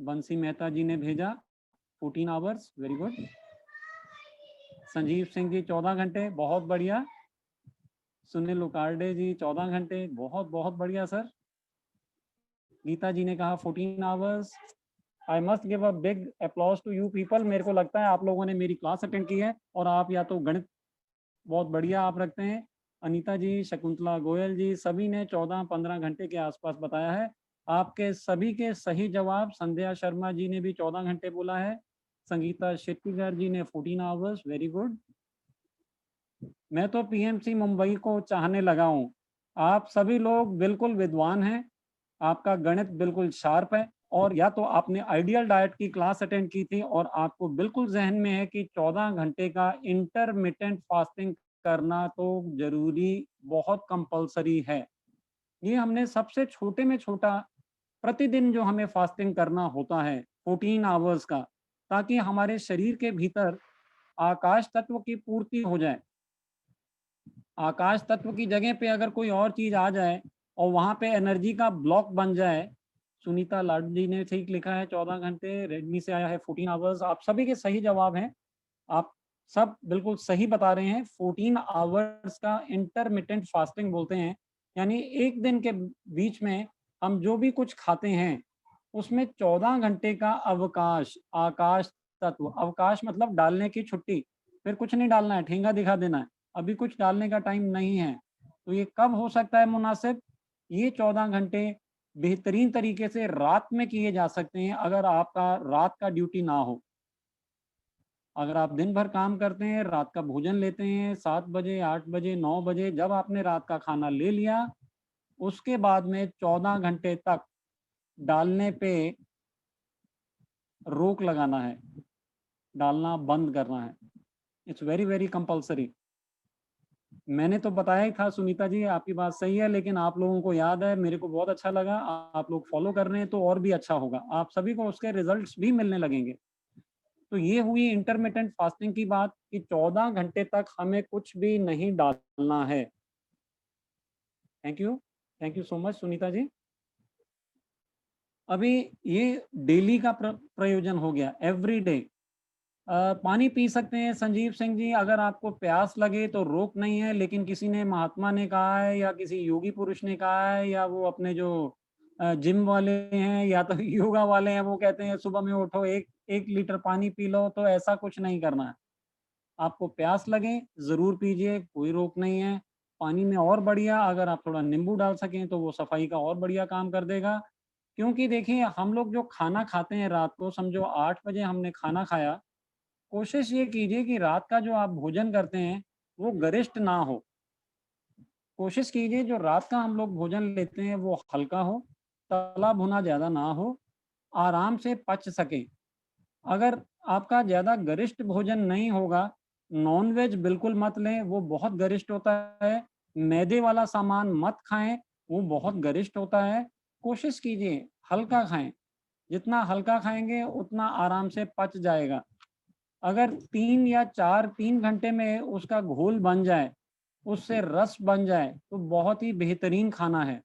बंसी मेहता जी ने भेजा 14 hours, very good. Sanjeev Singh ji 14 घंटे, बहुत बढ़िया। सुनील उकार्डे जी 14 घंटे, बहुत बहुत बढ़िया सर। गीता जी ने कहा 14 hours. I must give a big applause to you people. मेरे को लगता है आप लोगों ने मेरी क्लास अटेंड की है और आप या तो गणित बहुत बढ़िया आप रखते हैं। अनीता जी, शकुंतला गोयल जी, सभी ने 14-15 घंटे के आसपास बताया है। आपके सभी के सही जवाब। संध्या शर्मा जी ने भी 14 घंटे बोला है। संगीता शेट्टीगर जी ने 14 आवर्स, वेरी गुड। मैं तो पीएमसी मुंबई को चाहने लगा हूँ। आप सभी लोग बिल्कुल विद्वान हैं, आपका गणित बिल्कुल शार्प है, और या तो आपने आइडियल डाइट की क्लास अटेंड की थी और आपको बिल्कुल जहन में है कि 14 घंटे का इंटरमिटेंट फास्टिंग करना तो जरूरी, बहुत कंपलसरी है। ये हमने सबसे छोटे में छोटा प्रतिदिन जो हमें फास्टिंग करना होता है 14 आवर्स का, ताकि हमारे शरीर के भीतर आकाश तत्व की पूर्ति हो जाए। आकाश तत्व की जगह पे अगर कोई और चीज आ जाए और वहां पे एनर्जी का ब्लॉक बन जाए। सुनीता लाड जी ने ठीक लिखा है 14 घंटे, रेडमी से आया है 14 आवर्स। आप सभी के सही जवाब हैं, आप सब बिल्कुल सही बता रहे हैं। 14 आवर्स का इंटरमिटेंट फास्टिंग बोलते हैं, यानी एक दिन के बीच में हम जो भी कुछ खाते हैं उसमें 14 घंटे का अवकाश। आकाश तत्व, अवकाश मतलब डालने की छुट्टी, फिर कुछ नहीं डालना है, ठेंगा दिखा देना है, अभी कुछ डालने का टाइम नहीं है। तो ये कब हो सकता है मुनासिब? ये 14 घंटे बेहतरीन तरीके से रात में किए जा सकते हैं, अगर आपका रात का ड्यूटी ना हो। अगर आप दिन भर काम करते हैं, रात का भोजन लेते हैं 7 बजे, 8 बजे, 9 बजे, जब आपने रात का खाना ले लिया उसके बाद में 14 घंटे तक डालने पे रोक लगाना है, डालना बंद करना है। It's very very compulsory. मैंने तो बताया ही था सुनीता जी, आपकी बात सही है, लेकिन आप लोगों को याद है, मेरे को बहुत अच्छा लगा, आप लोग फॉलो कर रहे हैं तो और भी अच्छा होगा, आप सभी को उसके रिजल्ट्स भी मिलने लगेंगे। तो ये हुई इंटरमिटेंट फास्टिंग की बात कि 14 घंटे तक हमें कुछ भी नहीं डालना है। Thank you so much Sunita ji. अभी ये डेली का प्रयोजन हो गया, एवरी डे। पानी पी सकते हैं संजीव सिंह जी, अगर आपको प्यास लगे तो रोक नहीं है, लेकिन किसी ने, महात्मा ने कहा है या किसी योगी पुरुष ने कहा है या वो अपने जो जिम वाले हैं या तो योगा वाले हैं, वो कहते हैं सुबह में उठो 1 लीटर पानी पी लो, तो ऐसा कुछ नहीं करना है। आपको प्यास लगे जरूर पीजिए, कोई रोक नहीं है। पानी में और बढ़िया अगर आप थोड़ा नींबू डाल सकें तो वो सफाई का और बढ़िया काम कर देगा। क्योंकि देखिए, हम लोग जो खाना खाते हैं रात को, समझो 8 बजे हमने खाना खाया, कोशिश ये कीजिए कि रात का जो आप भोजन करते हैं वो गरिष्ठ ना हो। कोशिश कीजिए जो रात का हम लोग भोजन लेते हैं वो हल्का हो, तला भुना ज़्यादा ना हो, आराम से पच सके। अगर आपका ज़्यादा गरिष्ठ भोजन नहीं होगा, नॉन-वेज बिल्कुल मत लें, वो बहुत गरिष्ठ होता है। मैदे वाला सामान मत खाएँ, वो बहुत गरिष्ठ होता है। कोशिश कीजिए हल्का खाएँ, जितना हल्का खाएँगे उतना आराम से पच जाएगा। अगर 3 घंटे में उसका घोल बन जाए, उससे रस बन जाए, तो बहुत ही बेहतरीन खाना है।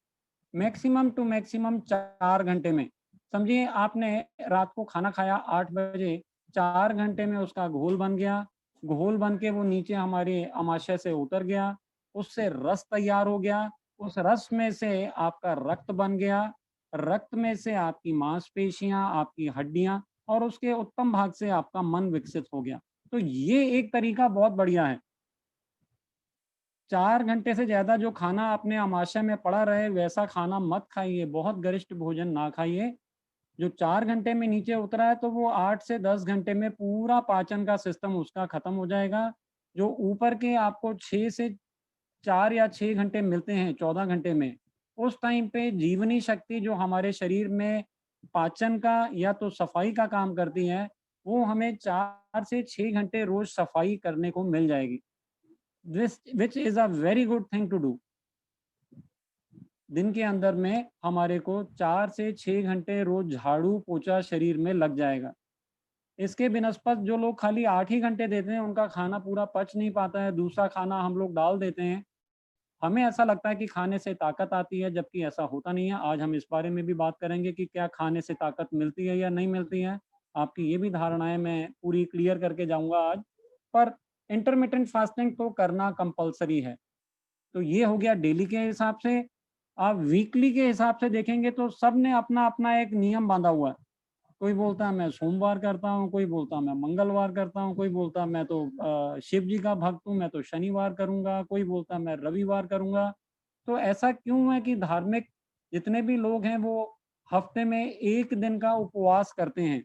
मैक्सिमम टू मैक्सिमम 4 घंटे में। समझिए आपने रात को खाना खाया 8 बजे, 4 घंटे में उसका घोल बन गया, घोल बन के वो नीचे हमारे आमाशय से उतर गया, उससे रस तैयार हो गया, उस रस में से आपका रक्त बन गया, रक्त में से आपकी मांसपेशियाँ, आपकी हड्डियाँ, और उसके उत्तम भाग से आपका मन विकसित हो गया। तो ये एक तरीका बहुत बढ़िया है। 4 घंटे से ज़्यादा जो खाना अपने आमाशय में पड़ा रहे वैसा खाना मत खाइए, बहुत गरिष्ठ भोजन ना खाइए। जो 4 घंटे में नीचे उतरा है तो वो 8 से 10 घंटे में पूरा पाचन का सिस्टम उसका खत्म हो जाएगा। जो ऊपर के आपको 6 से 4 या 6 घंटे मिलते हैं 14 घंटे में, उस टाइम पे जीवनी शक्ति जो हमारे शरीर में पाचन का या तो सफाई का काम करती है, वो हमें 4 से 6 घंटे रोज़ सफाई करने को मिल जाएगी। Which is a very good thing to do. दिन के अंदर में हमारे को 4 से 6 घंटे रोज़ झाड़ू पोछा शरीर में लग जाएगा। इसके बिनस्पत जो लोग खाली 8 ही घंटे देते हैं, उनका खाना पूरा पच नहीं पाता है, दूसरा खाना हम लोग डाल देते हैं। हमें ऐसा लगता है कि खाने से ताकत आती है, जबकि ऐसा होता नहीं है। आज हम इस बारे में भी बात करेंगे कि क्या खाने से ताकत मिलती है या नहीं मिलती है। आपकी ये भी धारणाएँ मैं पूरी क्लियर करके जाऊँगा आज। पर इंटरमिटेंट फास्टिंग तो करना कंपल्सरी है। तो ये हो गया डेली के हिसाब से। आप वीकली के हिसाब से देखेंगे तो सबने अपना-अपना एक नियम बाँधा हुआ है। कोई बोलता है मैं सोमवार करता हूँ, कोई बोलता है मैं मंगलवार करता हूँ, कोई बोलता है मैं तो शिव जी का भक्त हूँ, मैं तो शनिवार करूँगा, कोई बोलता है मैं रविवार करूँगा। तो ऐसा क्यों है कि धार्मिक जितने भी लोग हैं वो हफ्ते में 1 दिन का उपवास करते हैं।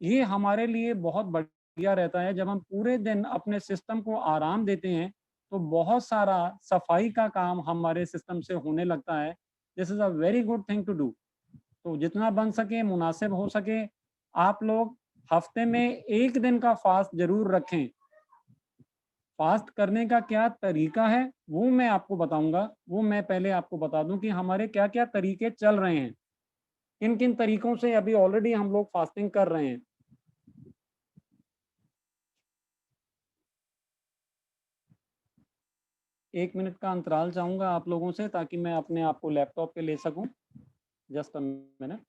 ये हमारे लिए बहुत बढ़िया रहता है। जब हम पूरे दिन अपने सिस्टम को आराम देते हैं, तो बहुत सारा सफाई का काम हमारे सिस्टम से होने लगता है। This is a very good thing to do. तो जितना बन सके, मुनासिब हो सके, आप लोग हफ्ते में 1 दिन का फास्ट ज़रूर रखें। फास्ट करने का क्या तरीका है, वो मैं आपको बताऊँगा। वो मैं पहले आपको बता दूँ कि हमारे क्या-क्या तरीके चल रहे हैं। किन-किन तरीकों से अभी ऑलरेडी हम लोग फास्टिंग कर रहे हैं। 1 मिनट का अंतराल चाहूँगा आप लोगों से ताकि मैं अपने आप को लैपटॉप पे ले सकूँ। Just a minute.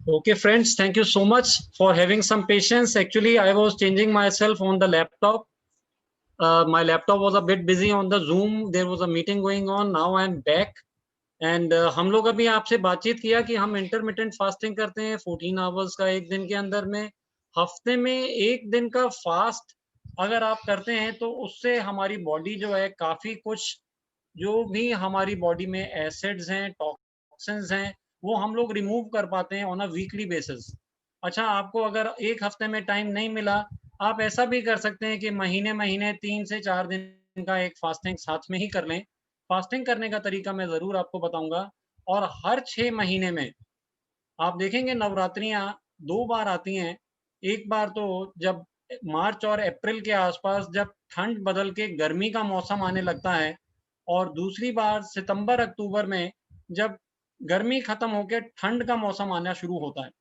Okay, friends, thank you so much for having some patience. Actually, I was changing myself on the laptop. My laptop was a bit busy on the Zoom. There was a meeting going on. Now I'm back. And हम लोग अभी आपसे बातचीत किया कि हम intermittent fasting करते हैं 14 आवर्स का एक दिन के अंदर में। हफ्ते में एक दिन का फास्ट अगर आप करते हैं तो उससे हमारी बॉडी जो है काफ़ी कुछ जो भी हमारी बॉडी में एसिड्स हैं, टॉक्सिन्स हैं, वो हम लोग रिमूव कर पाते हैं ऑन अ वीकली बेसिस। अच्छा, आपको अगर एक हफ्ते में टाइम नहीं मिला, आप ऐसा भी कर सकते हैं कि महीने-महीने 3 से 4 दिन का एक फास्टिंग साथ में ही कर लें। फास्टिंग करने का तरीका मैं ज़रूर आपको बताऊँगा और हर 6 महीने में आप देखेंगे नवरात्रियाँ 2 बार आती हैं। एक बार तो जब मार्च और अप्रैल के आसपास जब ठंड बदल के गर्मी का मौसम आने लगता है और दूसरी बार सितंबर-अक्टूबर में जब गर्मी खत्म होके ठंड का मौसम आना शुरू होता है।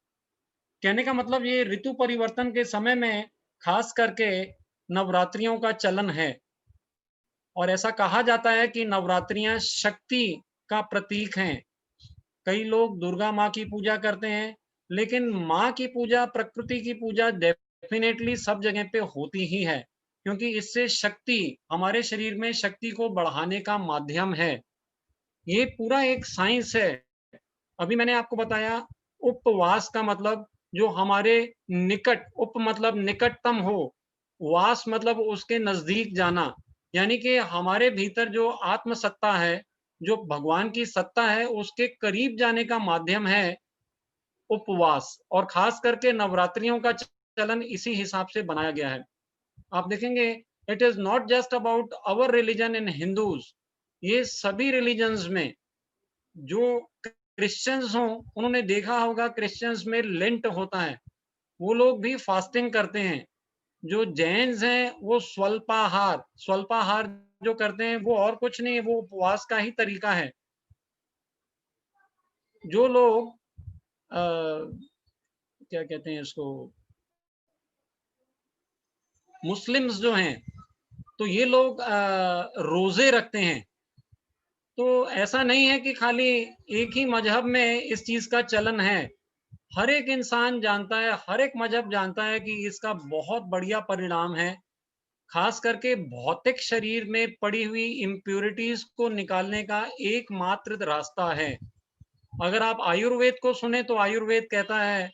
कहने का मतलब ये ऋतु परिवर्तन के समय में खास करके नवरात्रियों का चलन है और ऐसा कहा जाता है कि नवरात्रियाँ शक्ति का प्रतीक हैं। कई लोग दुर्गा माँ की पूजा करते हैं, लेकिन माँ की पूजा, प्रकृति की पूजा डेफ़िनेटली सब जगह पे होती ही है, क्योंकि इससे शक्ति हमारे शरीर में शक्ति को बढ़ाने का माध्यम है। ये पूरा एक साइंस है। अभी मैंने आपको बताया उपवास का मतलब जो हमारे निकट, उप मतलब निकटतम हो, वास मतलब उसके नज़दीक जाना, यानी कि हमारे भीतर जो आत्म सत्ता है, जो भगवान की सत्ता है, उसके करीब जाने का माध्यम है उपवास, और खास करके नवरात्रियों का चलन इसी हिसाब से बनाया गया है। आप देखेंगे, it is not just about our religion in Hindus, ये सभी रिलीजन्स में, जो क्रिश्चियंस हों, उन्होंने देखा होगा क्रिश्चियंस में लेंट होता है, वो लोग भी फास्टिंग करते हैं। जो जैन्स हैं वो स्वल्पाहार जो करते हैं वो और कुछ नहीं है, वो उपवास का ही तरीका है। जो लोग क्या कहते हैं इसको, मुस्लिम्स जो हैं, तो ये लोग रोजे रखते हैं। तो ऐसा नहीं है कि खाली एक ही मजहब में इस चीज का चलन है। हर एक इंसान जानता है, हर एक मजहब जानता है कि इसका बहुत बढ़िया परिणाम है। खास करके भौतिक शरीर में पड़ी हुई इम्प्योरिटीज को निकालने का एकमात्र रास्ता है। अगर आप आयुर्वेद को सुने तो आयुर्वेद कहता है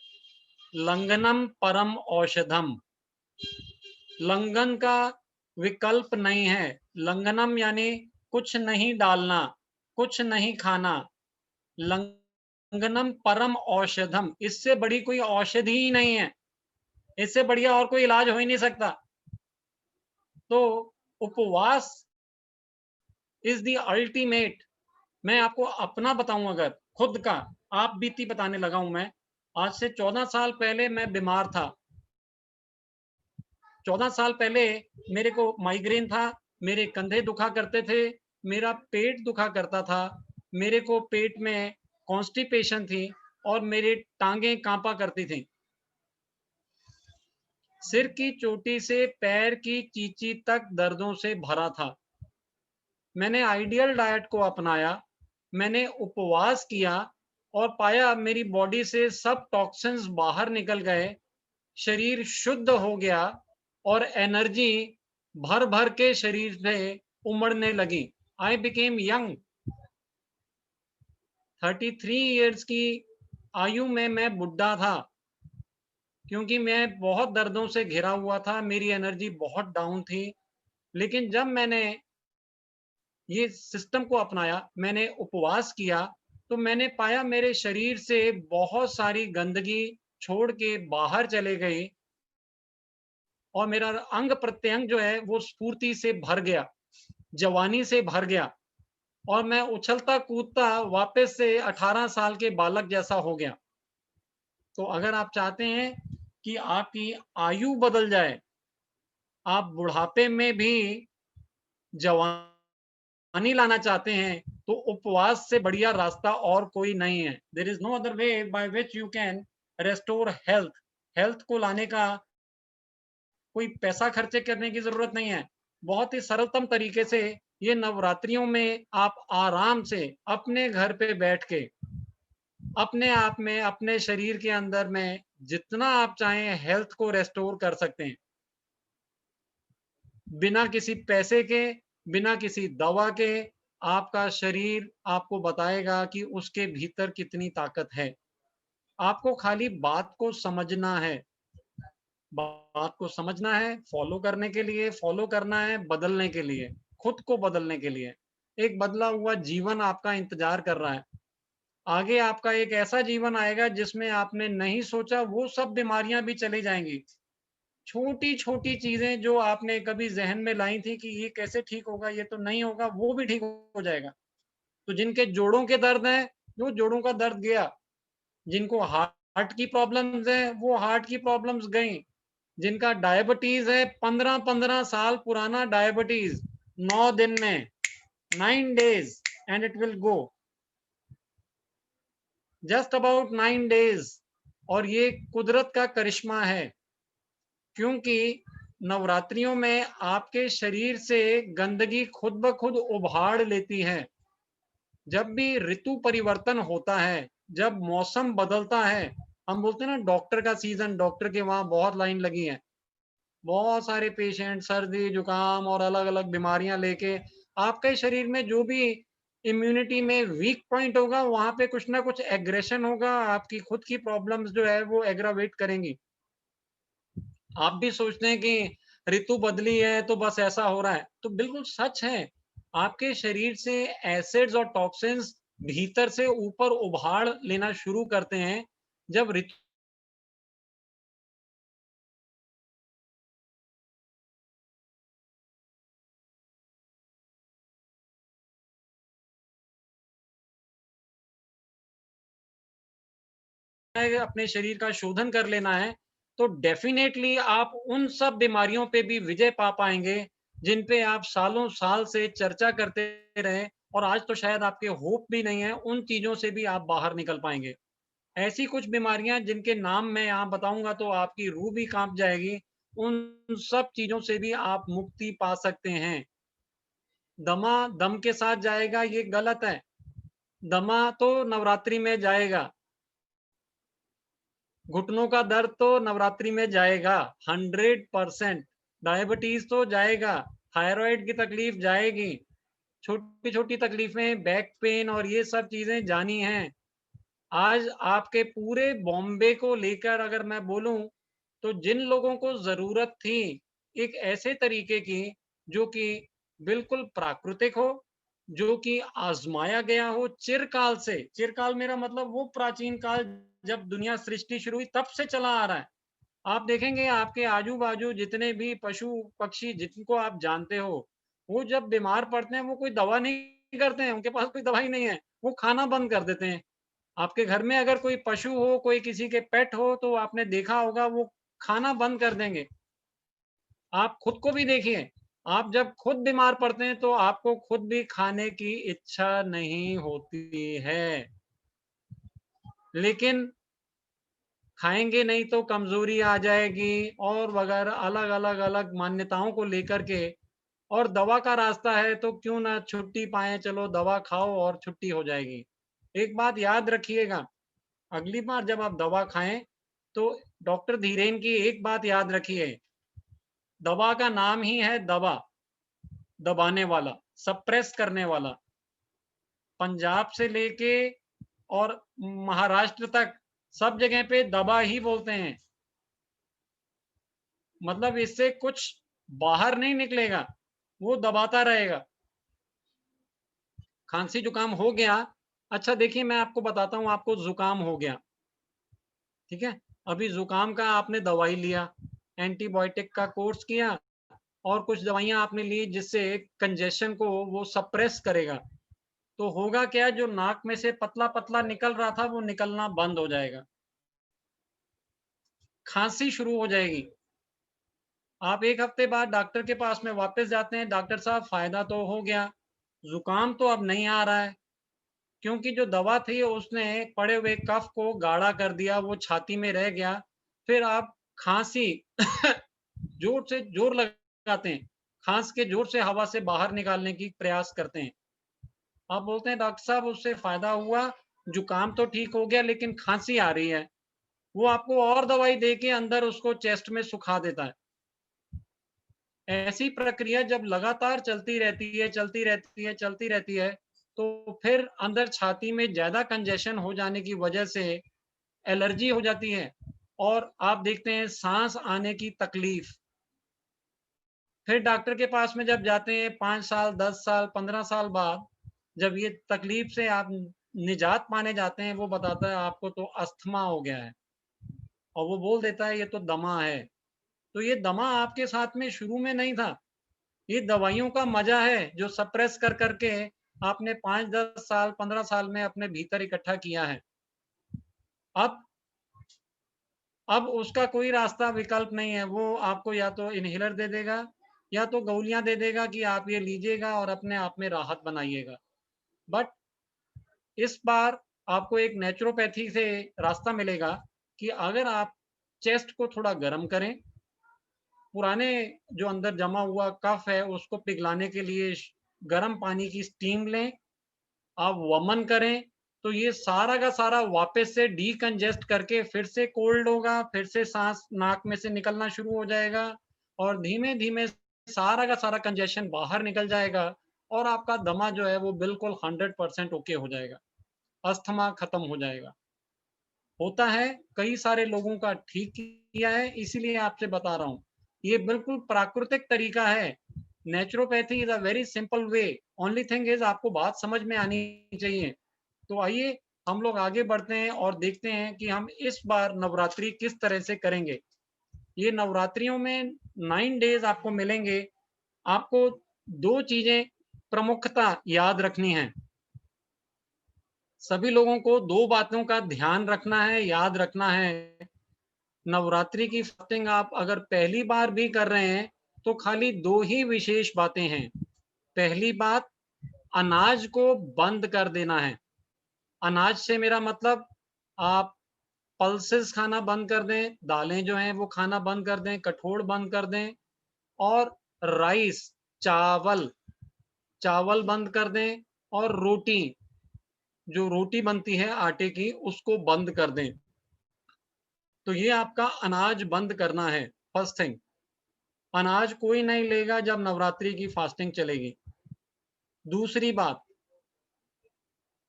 लंघनम परम औषधम। लंघन का विकल्प नहीं है। लंघनम यानी कुछ नहीं डालना, कुछ नहीं खाना। लंघनम परम औषधम, इससे बड़ी कोई औषधि ही नहीं है, इससे बढ़िया और कोई इलाज हो ही नहीं सकता। तो उपवास इज द अल्टीमेट। मैं आपको अपना बताऊं, अगर खुद का आप बीती बताने लगा हूं मैं। आज से 14 साल पहले मैं बीमार था। 14 साल पहले मेरे को माइग्रेन था, मेरे कंधे दुखा करते थे, मेरा पेट दुखा करता था, मेरे को पेट में कॉन्स्टिपेशन थी और मेरी टांगें कांपा करती थी। सिर की चोटी से पैर की चींची तक दर्दों से भरा था। मैंने आइडियल डाइट को अपनाया, मैंने उपवास किया और पाया मेरी बॉडी से सब टॉक्सिन्स बाहर निकल गए, शरीर शुद्ध हो गया और एनर्जी भर भर के शरीर से उमड़ने लगी। I became young. 33 इयर्स की आयु में मैं बुढ़ा था, क्योंकि मैं बहुत दर्दों से घिरा हुआ था, मेरी एनर्जी बहुत डाउन थी। लेकिन जब मैंने ये सिस्टम को अपनाया, मैंने उपवास किया, तो मैंने पाया मेरे शरीर से बहुत सारी गंदगी छोड़ के बाहर चले गई और मेरा अंग प्रत्यंग जो है वो स्फूर्ति से भर गया, जवानी से भर गया और मैं उछलता कूदता वापस से 18 साल के बालक जैसा हो गया। तो अगर आप चाहते हैं कि आपकी आयु बदल जाए, आप बुढ़ापे में भी जवानी लाना चाहते हैं, तो उपवास से बढ़िया रास्ता और कोई नहीं है। There is no other way by which you can restore health. Health को लाने का कोई पैसा खर्चे करने की जरूरत नहीं है। बहुत ही सरलतम तरीके से ये नवरात्रियों में आप आराम से अपने घर पे बैठ के अपने आप में, अपने शरीर के अंदर में जितना आप चाहें हेल्थ को रेस्टोर कर सकते हैं, बिना किसी पैसे के, बिना किसी दवा के। आपका शरीर आपको बताएगा कि उसके भीतर कितनी ताकत है। आपको खाली बात को समझना है, बात को समझना है, फॉलो करने के लिए, फॉलो करना है बदलने के लिए, खुद को बदलने के लिए। एक बदला हुआ जीवन आपका इंतजार कर रहा है। आगे आपका एक ऐसा जीवन आएगा जिसमें आपने नहीं सोचा वो सब बीमारियां भी चली जाएंगी। छोटी छोटी चीजें जो आपने कभी जहन में लाई थी कि ये कैसे ठीक होगा, ये तो नहीं होगा, वो भी ठीक हो जाएगा। तो जिनके जोड़ों के दर्द हैं, वो जोड़ों का दर्द गया। जिनको हार्ट की प्रॉब्लम्स है, वो हार्ट की प्रॉब्लम्स गई। जिनका डायबिटीज है, 15-15 साल पुराना डायबिटीज, 9 दिन में, 9 days and it will go, just about 9 days। और ये कुदरत का करिश्मा है, क्योंकि नवरात्रियों में आपके शरीर से गंदगी खुद ब खुद उभाड़ लेती है। जब भी ऋतु परिवर्तन होता है, जब मौसम बदलता है, हम बोलते हैं ना डॉक्टर का सीजन, डॉक्टर के वहां बहुत लाइन लगी है, बहुत सारे पेशेंट सर्दी जुकाम और अलग अलग बीमारियां लेके, आपके शरीर में जो भी इम्यूनिटी में वीक पॉइंट होगा वहां पे कुछ ना कुछ एग्रेशन होगा, आपकी खुद की प्रॉब्लम्स जो है वो एग्रावेट करेंगी। आप भी सोचते हैं कि ऋतु बदली है तो बस ऐसा हो रहा है, तो बिल्कुल सच है। आपके शरीर से एसिड्स और टॉक्सिन्स भीतर से ऊपर उभाड़ लेना शुरू करते हैं, जब ऋतु अपने शरीर का शोधन कर लेना है, तो डेफिनेटली आप उन सब बीमारियों पे भी विजय पा पाएँगे, जिन पे आप सालों साल से चर्चा करते रहे और आज तो शायद आपके होप भी नहीं है, उन चीज़ों से भी आप बाहर निकल पाएँगे। ऐसी कुछ बीमारियाँ जिनके नाम मैं यहाँ बताऊँगा तो आपकी रूह भी काँप जाएगी, उन सब चीज़ों से भी आप मुक्ति पा सकते हैं। दमा दम के साथ जाएगा ये गलत है, दमा तो नवरात्रि में जाएगा। घुटनों का दर्द तो नवरात्रि में जाएगा 100%। डायबिटीज तो जाएगा, थायराइड की तकलीफ जाएगी, छोटी-छोटी तकलीफें, बैक पेन और ये सब चीज़ें जानी हैं। आज आपके पूरे बॉम्बे को लेकर अगर मैं बोलूँ, तो जिन लोगों को ज़रूरत थी एक ऐसे तरीके की जो कि बिल्कुल प्राकृतिक हो, जो कि आज़माया गया हो चिरकाल से, चिरकाल मेरा मतलब वो प्राचीन काल जब दुनिया सृष्टि शुरू हुई तब से चला आ रहा है। आप देखेंगे आपके आजू-बाजू जितने भी पशु-पक्षी जिनको आप जानते हो, वो जब बीमार पड़ते हैं वो कोई दवा नहीं करते हैं, उनके पास कोई दवाई नहीं है, वो खाना बंद कर देते हैं। आपके घर में अगर कोई पशु हो, कोई किसी के पेट हो तो आपने देखा होगा वो खाना बंद कर देंगे। आप खुद को भी देखिए, आप जब खुद बीमार पड़ते हैं तो आपको खुद भी खाने की इच्छा नहीं होती है। लेकिन खाएँगे नहीं तो कमज़ोरी आ जाएगी और वगैरह अलग-अलग मान्यताओं को लेकर के और दवा का रास्ता है तो क्यों ना छुट्टी पाएँ, चलो दवा खाओ और छुट्टी हो जाएगी। एक बात याद रखिएगा, अगली बार जब आप दवा खाएँ, तो डॉक्टर धीरेन की एक बात याद रखिए, दवा का नाम ही है दवा, दबाने वाला, सप्रेस करने वाला। पंजाब से लेके और महाराष्ट्र तक सब जगह पे दवा ही बोलते हैं। मतलब इससे कुछ बाहर नहीं निकलेगा, वो दबाता रहेगा। खांसी जुकाम हो गया, अच्छा देखिए मैं आपको बताता हूँ आपको जुकाम हो गया, ठीक है? अभी जुकाम का आपने दवाई लिया, एंटीबायोटिक का कोर्स किया और कुछ दवाइयाँ आपने ली जिससे कंजेशन को वो सप्रेस करेगा। तो होगा क्या जो नाक में से पतला-पतला निकल रहा था वो निकलना बंद हो जाएगा। खांसी शुरू हो जाएगी। आप 1 हफ्ते बाद डॉक्टर के पास में वापस जाते हैं, डॉक्टर साहब फ़ायदा तो हो गया, जुकाम तो अब नहीं आ रहा है। क्योंकि जो दवा थी उसने पड़े हुए कफ को गाढ़ा कर दिया, वो छाती में रह गया। फिर आप खाँसी ज़ोर से ज़ोर लगाते हैं, खाँस के ज़ोर से हवा से बाहर निकालने की प्रयास करते हैं। आप बोलते हैं डॉक्टर साहब उससे फ़ायदा हुआ, जुकाम तो ठीक हो गया लेकिन खाँसी आ रही है। वो आपको और दवाई दे के अंदर उसको चेस्ट में सुखा देता है। ऐसी प्रक्रिया जब लगातार चलती रहती है, चलती रहती है, चलती रहती है, तो फिर अंदर छाती में ज़्यादा कंजेशन हो जाने की वजह से एलर्जी हो जाती है और आप देखते हैं साँस आने की तकलीफ़। फिर डॉक्टर के पास में जब जाते हैं 5 साल, 10 साल, 15 साल बाद, जब ये तकलीफ़ से आप निजात पाने जाते हैं, वो बताता है आपको तो अस्थमा हो गया है और वो बोल देता है ये तो दमा है। तो ये दमा आपके साथ में शुरू में नहीं था। ये दवाइयों का मजा है जो सप्रेस कर करके आपने 5-10 साल 15 साल में अपने भीतर इकट्ठा किया है। अब अब उसका कोई रास्ता विकल्प नहीं है, वो आपको या तो इन्हेलर दे देगा या तो गोलियां दे देगा कि आप ये लीजिएगा और अपने आप में राहत बनाइएगा। बट इस बार आपको एक नेचुरोपैथी से रास्ता मिलेगा कि अगर आप चेस्ट को थोड़ा गर्म करें, पुराने जो अंदर जमा हुआ कफ है उसको पिघलाने के लिए गर्म पानी की स्टीम लें, आप वमन करें, तो ये सारा का सारा वापस से डीकंजेस्ट करके फिर से कोल्ड होगा, फिर से सांस नाक में से निकलना शुरू हो जाएगा और धीमे धीमे सारा का सारा कंजेशन बाहर निकल जाएगा और आपका दमा जो है वो बिल्कुल 100% ओके हो जाएगा, अस्थमा खत्म हो जाएगा। होता है, कई सारे लोगों का ठीक किया है, इसीलिए आपसे बता रहा हूँ। ये बिल्कुल प्राकृतिक तरीका है। Naturopathy is a very simple way, only thing is आपको बात समझ में आनी चाहिए। तो आइए हम लोग आगे बढ़ते हैं और देखते हैं कि हम इस बार नवरात्रि किस तरह से करेंगे। ये नवरात्रियों में 9 डेज आपको मिलेंगे। आपको 2 चीजें प्रमुखता याद रखनी है। सभी लोगों को 2 बातों का ध्यान रखना है, याद रखना है। नवरात्रि की फास्टिंग आप अगर पहली बार भी कर रहे हैं तो खाली 2 ही विशेष बातें हैं। पहली बात, अनाज को बंद कर देना है। अनाज से मेरा मतलब आप पल्सेस खाना बंद कर दें, दालें जो हैं वो खाना बंद कर दें, कठोर बंद कर दें और राइस, चावल चावल बंद कर दें और रोटी, जो रोटी बनती है आटे की, उसको बंद कर दें। तो ये आपका अनाज बंद करना है, फर्स्ट थिंग। अनाज कोई नहीं लेगा जब नवरात्रि की फास्टिंग चलेगी। दूसरी बात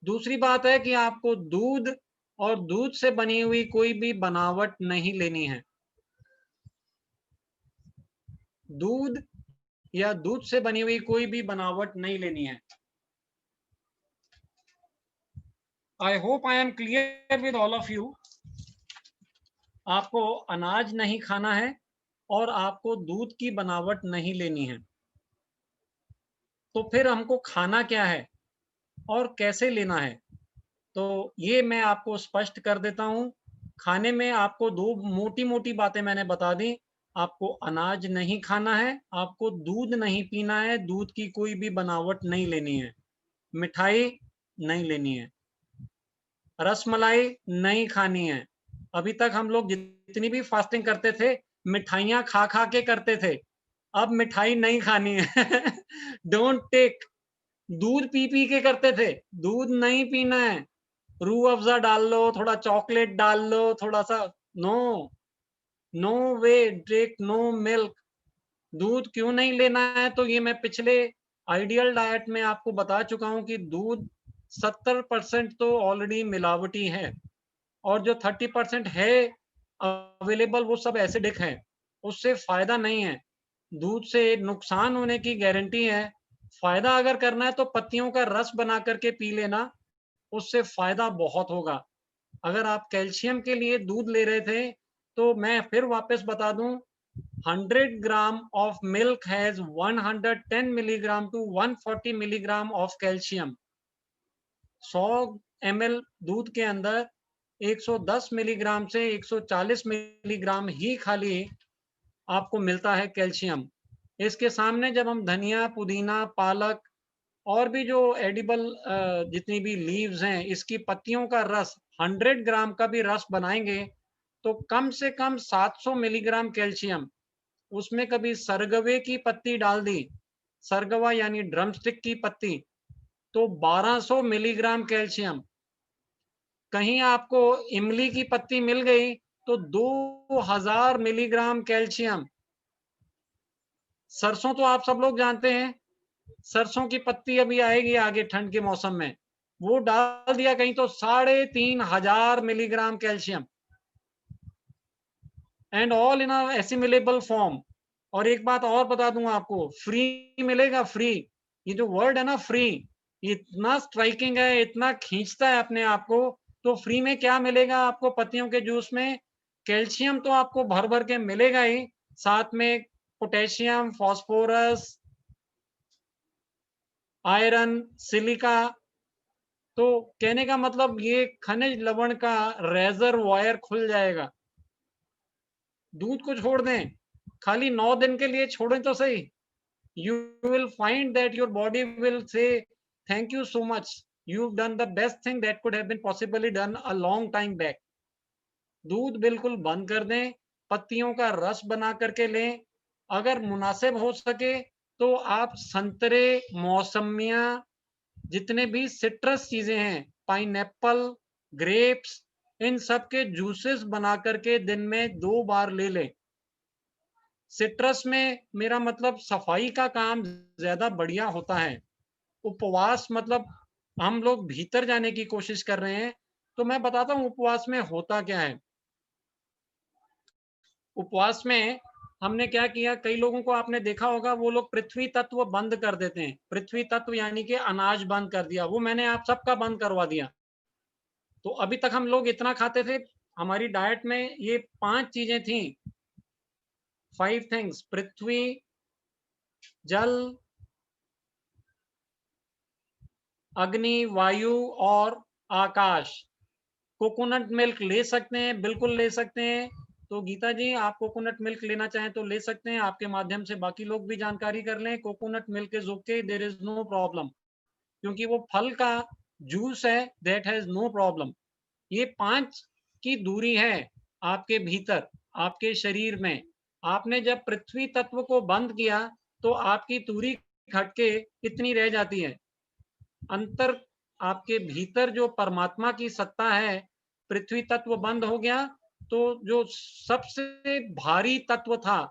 दूसरी बात है कि आपको दूध और दूध से बनी हुई कोई भी बनावट नहीं लेनी है। दूध या दूध से बनी हुई कोई भी बनावट नहीं लेनी है। I hope I am clear with all of you. आपको अनाज नहीं खाना है और आपको दूध की बनावट नहीं लेनी है। तो फिर हमको खाना क्या है और कैसे लेना है, तो ये मैं आपको स्पष्ट कर देता हूं। खाने में आपको 2 मोटी मोटी बातें मैंने बता दी। आपको अनाज नहीं खाना है, आपको दूध नहीं पीना है, दूध की कोई भी बनावट नहीं लेनी है, मिठाई नहीं लेनी है, रसमलाई नहीं खानी है। अभी तक हम लोग जितनी भी फास्टिंग करते थे मिठाइयां खा खा के करते थे, अब मिठाई नहीं खानी है। Don't take. दूध पी पी के करते थे, दूध नहीं पीना है। रूह अफ़ज़ा डाल लो, थोड़ा चॉकलेट डाल लो, थोड़ा सा, नो, नो वे, टेक नो मिल्क। दूध क्यों नहीं लेना है, तो ये मैं पिछले आइडियल डाइट में आपको बता चुका हूं कि दूध 70% तो ऑलरेडी मिलावटी है और जो 30% है अवेलेबल वो सब एसिडिक है, उससे फायदा नहीं है। दूध से नुकसान होने की गारंटी है। फायदा अगर करना है तो पत्तियों का रस बना करके पी लेना, उससे फायदा बहुत होगा। अगर आप कैल्शियम के लिए दूध ले रहे थे तो मैं फिर वापस बता दूं, 100 ग्राम of milk has 110 milligram to 140 milligram of calcium। 100 ml दूध के अंदर 110 मिलीग्राम से 140 मिलीग्राम ही खाली आपको मिलता है कैल्शियम। इसके सामने जब हम धनिया, पुदीना, पालक और भी जो एडिबल जितनी भी लीव्स हैं, इसकी पत्तियों का रस 100 ग्राम का भी रस बनाएंगे तो कम से कम 700 मिलीग्राम कैल्शियम। उसमें कभी सरगवे की पत्ती डाल दी, सरगवा यानी ड्रमस्टिक की पत्ती, तो 1200 मिलीग्राम कैल्शियम। कहीं आपको इमली की पत्ती मिल गई तो 2000 मिलीग्राम कैल्शियम। सरसों तो आप सब लोग जानते हैं, सरसों की पत्ती अभी आएगी आगे ठंड के मौसम में, वो डाल दिया कहीं तो 3500 milligram calcium, and all in assimilable form. और एक बात और बता दूं आपको, फ्री मिलेगा, फ्री। ये जो वर्ड है ना फ्री, इतना स्ट्राइकिंग है, इतना खींचता है अपने आप को। तो फ्री में क्या मिलेगा आपको पत्तियों के जूस में? कैल्शियम तो आपको भर भर के मिलेगा ही, साथ में पोटेशियम, फास्फोरस, आयरन, सिलिका। तो कहने का मतलब ये खनिज लवण का रेजरवॉयर खुल जाएगा। दूध को छोड़ दें, खाली 9 दिन के लिए छोड़ें तो सही, you will find that your body will say thank you so much, you've done the best thing that could have been possibly done a long time back। दूध बिल्कुल बंद कर दें, पत्तियों का रस बना करके लें। अगर मुनासिब हो सके तो आप संतरे, मौसमियां, जितने भी सिट्रस चीजें हैं, पाइनएप्पल, ग्रेप्स, इन सब के जूसेस बना करके दिन में 2 बार ले लें। सिट्रस में मेरा मतलब सफाई का काम ज्यादा बढ़िया होता है। उपवास मतलब हम लोग भीतर जाने की कोशिश कर रहे हैं, तो मैं बताता हूं उपवास में होता क्या है। उपवास में हमने क्या किया, कई लोगों को आपने देखा होगा, वो लोग पृथ्वी तत्व बंद कर देते हैं। पृथ्वी तत्व यानी कि अनाज बंद कर दिया, वो मैंने आप सबका बंद करवा दिया। तो अभी तक हम लोग इतना खाते थे, हमारी डाइट में ये 5 चीजें थी, 5 थिंग्स, पृथ्वी, जल, अग्नि, वायु और आकाश। कोकोनट मिल्क ले सकते हैं, बिल्कुल ले सकते हैं। तो गीता जी, आप कोकोनट मिल्क लेना चाहें तो ले सकते हैं, आपके माध्यम से बाकी लोग भी जानकारी कर लें। Coconut milk is okay, there is no problem, क्योंकि वो फल का जूस है, दैट हैज नो प्रॉब्लम। ये 5 की दूरी है आपके भीतर, आपके शरीर में। आपने जब पृथ्वी तत्व को बंद किया तो आपकी दूरी घटके इतनी रह जाती है। अंतर आपके भीतर जो परमात्मा की सत्ता है, पृथ्वी तत्व बंद हो गया तो जो सबसे भारी तत्व था,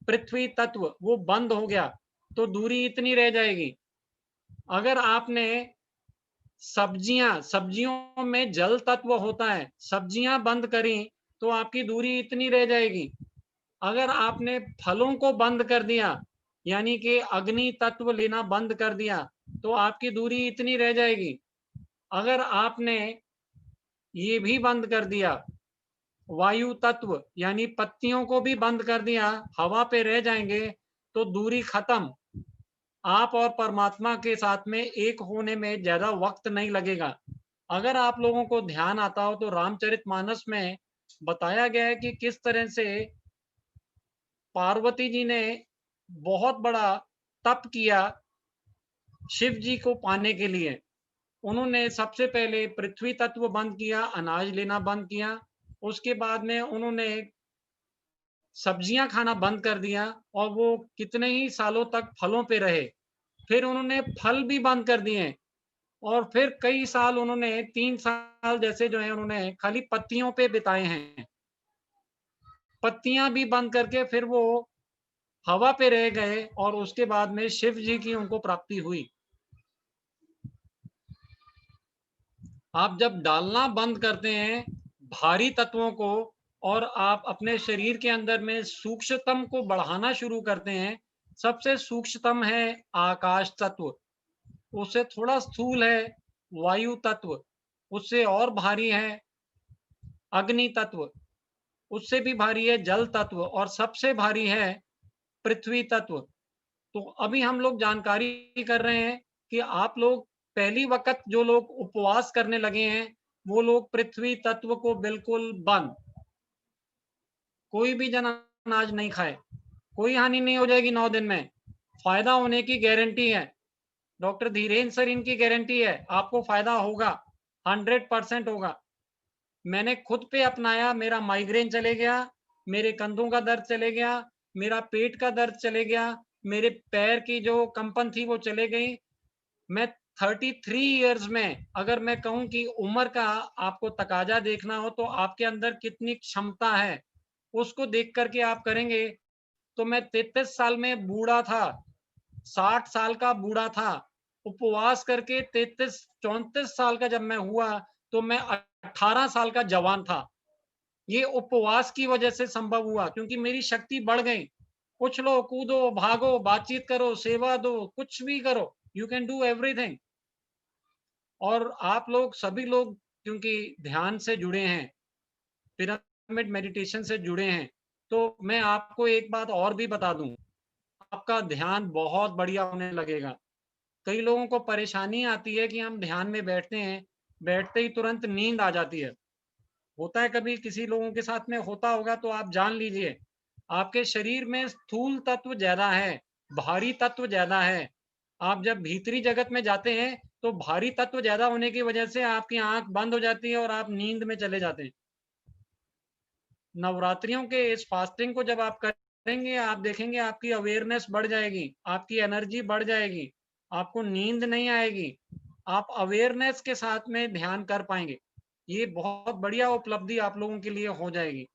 पृथ्वी तत्व, वो बंद हो गया तो दूरी इतनी रह जाएगी। अगर आपने सब्जियों में जल तत्व होता है, सब्जियां बंद करी तो आपकी दूरी इतनी रह जाएगी। अगर आपने फलों को बंद कर दिया, यानी कि अग्नि तत्व लेना बंद कर दिया, तो आपकी दूरी इतनी रह जाएगी। अगर आपने ये भी बंद कर दिया, वायु तत्व यानी पत्तियों को भी बंद कर दिया, हवा पे रह जाएंगे, तो दूरी खत्म। आप और परमात्मा के साथ में एक होने में ज्यादा वक्त नहीं लगेगा। अगर आप लोगों को ध्यान आता हो तो रामचरितमानस में बताया गया है कि किस तरह से पार्वती जी ने बहुत बड़ा तप किया शिव जी को पाने के लिए। उन्होंने सबसे पहले पृथ्वी तत्व बंद किया, अनाज लेना बंद किया। उसके बाद में उन्होंने सब्जियां खाना बंद कर दिया और वो कितने ही सालों तक फलों पे रहे। फिर उन्होंने फल भी बंद कर दिए और फिर कई साल उन्होंने 3 साल जैसे जो है उन्होंने खाली पत्तियों पे बिताए हैं। पत्तियां भी बंद करके फिर वो हवा पे रह गए और उसके बाद में शिव जी की उनको प्राप्ति हुई। आप जब डालना बंद करते हैं भारी तत्वों को और आप अपने शरीर के अंदर में सूक्ष्मतम को बढ़ाना शुरू करते हैं, सबसे सूक्ष्मतम है आकाश तत्व, उससे थोड़ा स्थूल है वायु तत्व, उससे और भारी है अग्नि तत्व, उससे भी भारी है जल तत्व और सबसे भारी है पृथ्वी तत्व। तो अभी हम लोग जानकारी कर रहे हैं कि आप लोग पहली वक्त जो लोग उपवास करने लगे हैं, वो लोग पृथ्वी तत्व को बिल्कुल बंद, कोई भी जन अनाज नहीं खाए, कोई हानि नहीं हो जाएगी 9 दिन में, फायदा होने की गारंटी है। डॉक्टर धीरेन्द्र सर इनकी गारंटी है, आपको फायदा होगा, 100% होगा। मैंने खुद पे अपनाया, मेरा माइग्रेन चले गया, मेरे कंधों का दर्द चले गया, मेरा पेट का दर्द चले गया, मेरे पैर की जो कंपन थी वो चले गई। मैं 33 इयर्स में, अगर मैं कहूं कि उम्र का आपको तकाजा देखना हो तो आपके अंदर कितनी क्षमता है उसको देख करके आप करेंगे, तो मैं 33 साल में बूढ़ा था, 60 साल का बूढ़ा था। उपवास करके 33-34 साल का जब मैं हुआ तो मैं 18 साल का जवान था। ये उपवास की वजह से संभव हुआ क्योंकि मेरी शक्ति बढ़ गई। उछलो, कूदो, भागो, बातचीत करो, सेवा दो, कुछ भी करो, यू कैन डू एवरीथिंग। और आप लोग सभी लोग क्योंकि ध्यान से जुड़े हैं, पिरामिड मेडिटेशन से जुड़े हैं, तो मैं आपको एक बात और भी बता दूं, आपका ध्यान बहुत बढ़िया होने लगेगा। कई लोगों को परेशानी आती है कि हम ध्यान में बैठते हैं, बैठते ही तुरंत नींद आ जाती है। होता है, कभी किसी लोगों के साथ में होता होगा तो आप जान लीजिए, आपके शरीर में स्थूल तत्व ज्यादा है, भारी तत्व ज्यादा है। आप जब भीतरी जगत में जाते हैं तो भारी तत्व ज्यादा होने की वजह से आपकी आंख बंद हो जाती है और आप नींद में चले जाते हैं। नवरात्रियों के इस फास्टिंग को जब आप करेंगे, आप देखेंगे आपकी अवेयरनेस बढ़ जाएगी, आपकी एनर्जी बढ़ जाएगी, आपको नींद नहीं आएगी, आप अवेयरनेस के साथ में ध्यान कर पाएंगे। ये बहुत बढ़िया उपलब्धि आप लोगों के लिए हो जाएगी।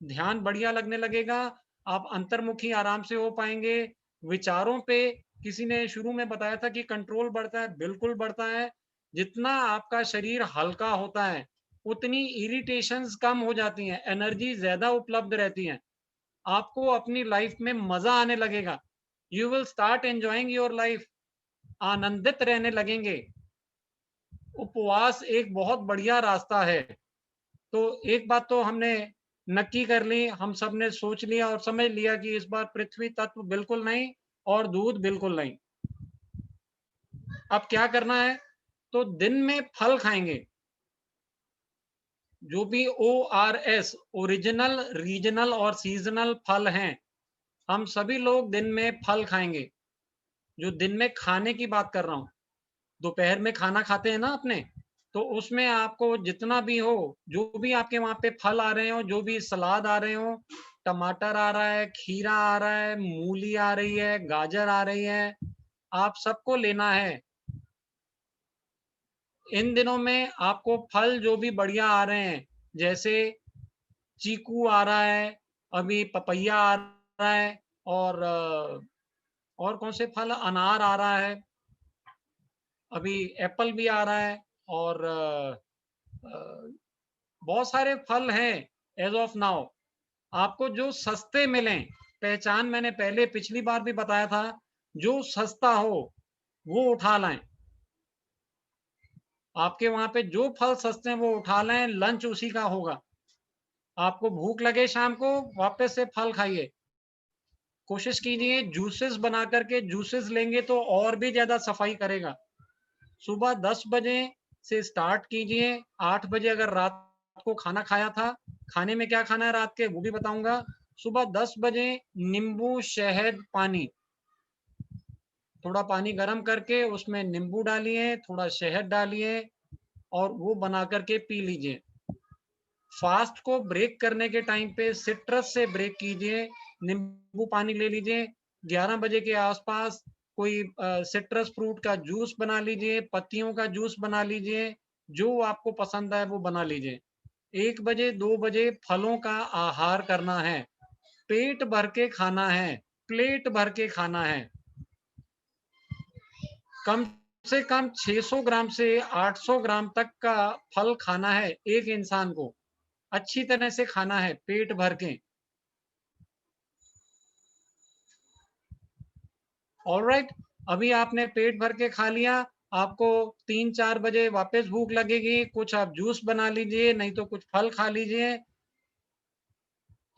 ध्यान बढ़िया लगने लगेगा, आप अंतर्मुखी आराम से हो पाएंगे। विचारों पे किसी ने शुरू में बताया था कि कंट्रोल बढ़ता है, बिल्कुल बढ़ता है। जितना आपका शरीर हल्का होता है उतनी इरिटेशंस कम हो जाती हैं, एनर्जी ज्यादा उपलब्ध रहती है, आपको अपनी लाइफ में मजा आने लगेगा। You will start enjoying your life, आनंदित रहने लगेंगे। उपवास एक बहुत बढ़िया रास्ता है। तो एक बात तो हमने नक्की कर ली, हम सब ने सोच लिया और समझ लिया कि इस बार पृथ्वी तत्व बिल्कुल नहीं और दूध बिल्कुल नहीं। अब क्या करना है? तो दिन में फल खाएंगे, जो भी ORS ओरिजिनल, रीजनल और सीजनल फल हैं, हम सभी लोग दिन में फल खाएंगे। जो दिन में खाने की बात कर रहा हूं, दोपहर में खाना खाते हैं ना अपने, तो उसमें आपको जितना भी हो, जो भी आपके वहां पे फल आ रहे हो, जो भी सलाद आ रहे हो, टमाटर आ रहा है, खीरा आ रहा है, मूली आ रही है, गाजर आ रही है, आप सबको लेना है। इन दिनों में आपको फल जो भी बढ़िया आ रहे हैं, जैसे चीकू आ रहा है, अभी पपैया आ रहा है, और कौन से फल, अनार आ रहा है, अभी एप्पल भी आ रहा है, और बहुत सारे फल हैं एज ऑफ नाउ। आपको जो सस्ते मिलें, पहचान मैंने पहले पिछली बार भी बताया था, जो सस्ता हो वो उठा लाएं। आपके वहां पे जो फल सस्ते हैं वो उठा लें, लंच उसी का होगा। आपको भूख लगे शाम को, वापस से फल खाइए। कोशिश कीजिए जूसेस बना करके, जूसेस लेंगे तो और भी ज्यादा सफाई करेगा। सुबह 10 बजे से स्टार्ट कीजिए, 8 बजे अगर रात को खाना खाया था, खाने में क्या खाना है रात के वो भी बताऊंगा। सुबह 10 बजे नींबू, शहद, पानी, थोड़ा पानी गर्म करके उसमें नींबू डालिए, थोड़ा शहद डालिए और वो बना करके पी लीजिए। फास्ट को ब्रेक करने के टाइम पे सिट्रस से ब्रेक कीजिए, नींबू पानी ले लीजिए। 11 बजे के आसपास कोई सिट्रस फ्रूट का जूस बना लीजिए, पत्तियों का जूस बना लीजिए, जो आपको पसंद है वो बना लीजिए। 1 बजे 2 बजे फलों का आहार करना है, पेट भर के खाना है, प्लेट भर के खाना है। कम से कम 600 ग्राम से 800 ग्राम तक का फल खाना है एक इंसान को, अच्छी तरह से खाना है पेट भर के। ऑलराइट, अभी आपने पेट भर के खा लिया, आपको 3-4 बजे वापस भूख लगेगी, कुछ आप जूस बना लीजिए, नहीं तो कुछ फल खा लीजिए।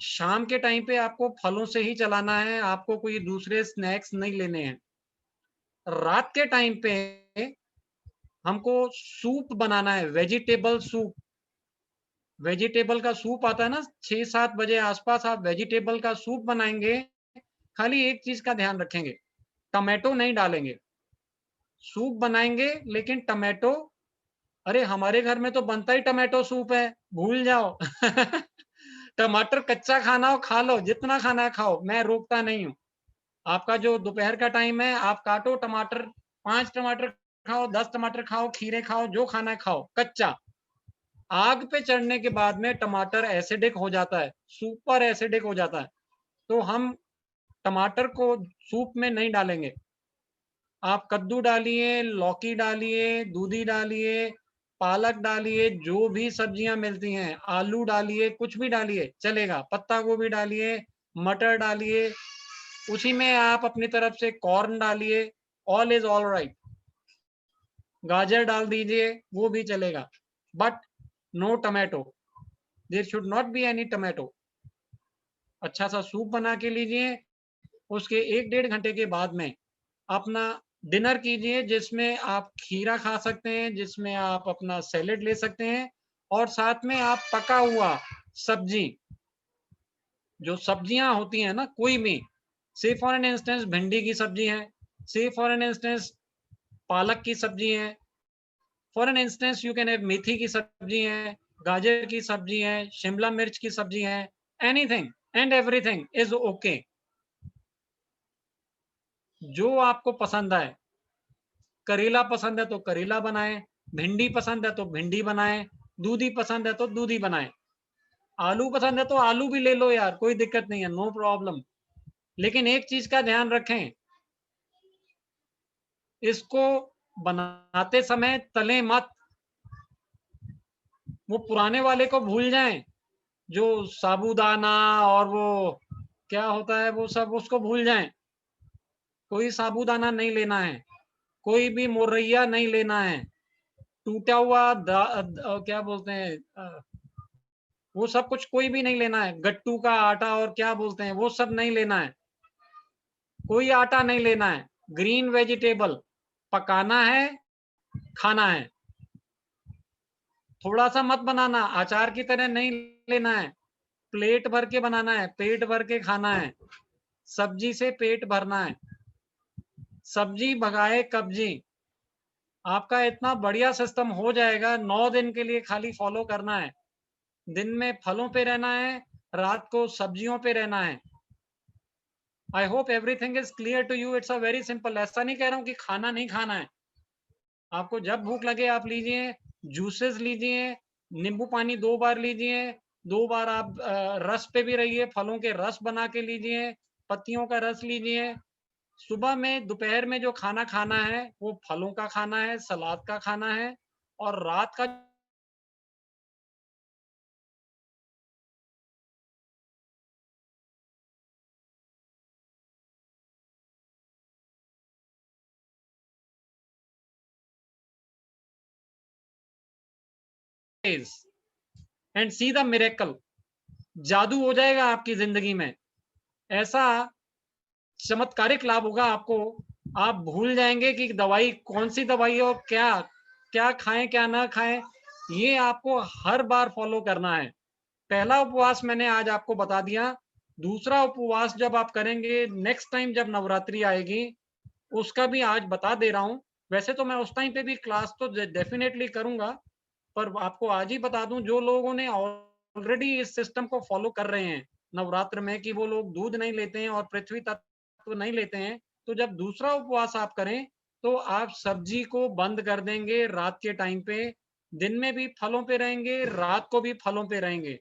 शाम के टाइम पे आपको फलों से ही चलाना है, आपको कोई दूसरे स्नैक्स नहीं लेने हैं। रात के टाइम पे हमको सूप बनाना है, वेजिटेबल सूप। वेजिटेबल का सूप आता है ना, 6-7 बजे आसपास आप वेजिटेबल का सूप बनाएंगे। खाली एक चीज का ध्यान रखेंगे, टमाटो नहीं डालेंगे। सूप बनाएंगे लेकिन टमाटो, अरे हमारे घर में तो बनता ही टमाटो सूप है, भूल जाओ। टमाटर कच्चा खाना हो खा लो, जितना खाना है खाओ, मैं रोकता नहीं हूं। आपका जो दोपहर का टाइम है, आप काटो टमाटर, 5 टमाटर खाओ, 10 टमाटर खाओ, खीरे खाओ, जो खाना है खाओ कच्चा। आग पे चढ़ने के बाद में टमाटर एसिडिक हो जाता है, सुपर एसिडिक हो जाता है, तो हम टमाटर को सूप में नहीं डालेंगे। आप कद्दू डालिए, लौकी डालिए, दूधी डालिए, पालक डालिए, जो भी सब्जियां मिलती हैं, आलू डालिए, कुछ भी डालिए चलेगा, पत्ता गोभी डालिए, मटर डालिए, उसी में आप अपनी तरफ से कॉर्न डालिए, ऑल इज ऑल राइट। गाजर डाल दीजिए, वो भी चलेगा, but no tomato, there should not be any tomato. अच्छा सा सूप बना के लीजिए, उसके 1-1.5 घंटे के बाद में अपना डिनर कीजिए, जिसमें आप खीरा खा सकते हैं, जिसमें आप अपना सैलेड ले सकते हैं, और साथ में आप पका हुआ सब्जी, जो सब्जियां होती हैं ना कोई भी, से फॉर एन इंस्टेंस भिंडी की सब्जी है, से फॉर एन इंस्टेंस पालक की सब्जी है, for an instance you can have मेथी की सब्जी है, गाजर की सब्जी है, शिमला मिर्च की सब्जी है, anything and everything is okay, जो आपको पसंद आए। करेला पसंद है तो करेला बनाएं, भिंडी पसंद है तो भिंडी बनाएं, दूधी पसंद है तो दूधी बनाएं, आलू पसंद है तो आलू भी ले लो यार, कोई दिक्कत नहीं है, नो प्रॉब्लम। लेकिन एक चीज का ध्यान रखें, इसको बनाते समय तलें मत। वो पुराने वाले को भूल जाएं, जो साबूदाना और वो क्या होता है वो सब, उसको भूल जाएं। कोई साबूदाना नहीं लेना है, कोई भी मुरैया नहीं लेना है, टूटा हुआ क्या बोलते हैं वो सब कुछ कोई भी नहीं लेना है। गट्टू का आटा और क्या बोलते हैं वो सब नहीं लेना है, कोई आटा नहीं लेना है। ग्रीन वेजिटेबल पकाना है, खाना है। थोड़ा सा मत बनाना, अचार की तरह नहीं लेना है, प्लेट भर के बनाना है, पेट भर के खाना है। सब्जी से पेट भरना है, सब्जी भगाए कब्जी। आपका इतना बढ़िया सिस्टम हो जाएगा, 9 दिन के लिए खाली फॉलो करना है। दिन में फलों पे रहना है, रात को सब्जियों पे रहना है। I hope everything is clear to you. It's a very simple. ऐसा नहीं कह रहा हूं कि खाना नहीं खाना है, आपको जब भूख लगे आप लीजिए, जूसेस लीजिए, नींबू पानी 2 बार लीजिए, 2 बार आप रस पे भी रहिए, फलों के रस बना के लीजिए, पत्तियों का रस लीजिए। सुबह में दोपहर में जो खाना खाना है वो फलों का खाना है, सलाद का खाना है, और रात का एंड सी द मिरेकल। जादू हो जाएगा आपकी जिंदगी में, ऐसा चमत्कारिक लाभ होगा आपको। आप भूल जाएंगे कि दवाई कौन सी दवाई है और क्या क्या खाएं क्या ना खाएं। ये आपको हर बार फॉलो करना है। पहला उपवास मैंने आज आपको बता दिया। दूसरा उपवास जब आप करेंगे नेक्स्ट टाइम जब नवरात्रि आएगी, उसका भी आज बता दे रहा हूं। वैसे तो मैं उस टाइम पे भी क्लास तो डेफिनेटली करूंगा, पर आपको आज ही बता दूं, जो लोगों ने ऑलरेडी इस सिस्टम को फॉलो कर रहे हैं नवरात्र में, कि वो लोग दूध नहीं लेते हैं और पृथ्वी तत्व नहीं लेते हैं, तो जब दूसरा उपवास आप करें तो आप सब्जी को बंद कर देंगे रात के टाइम पे। दिन में भी फलों पे रहेंगे, रात को भी फलों पे रहेंगे,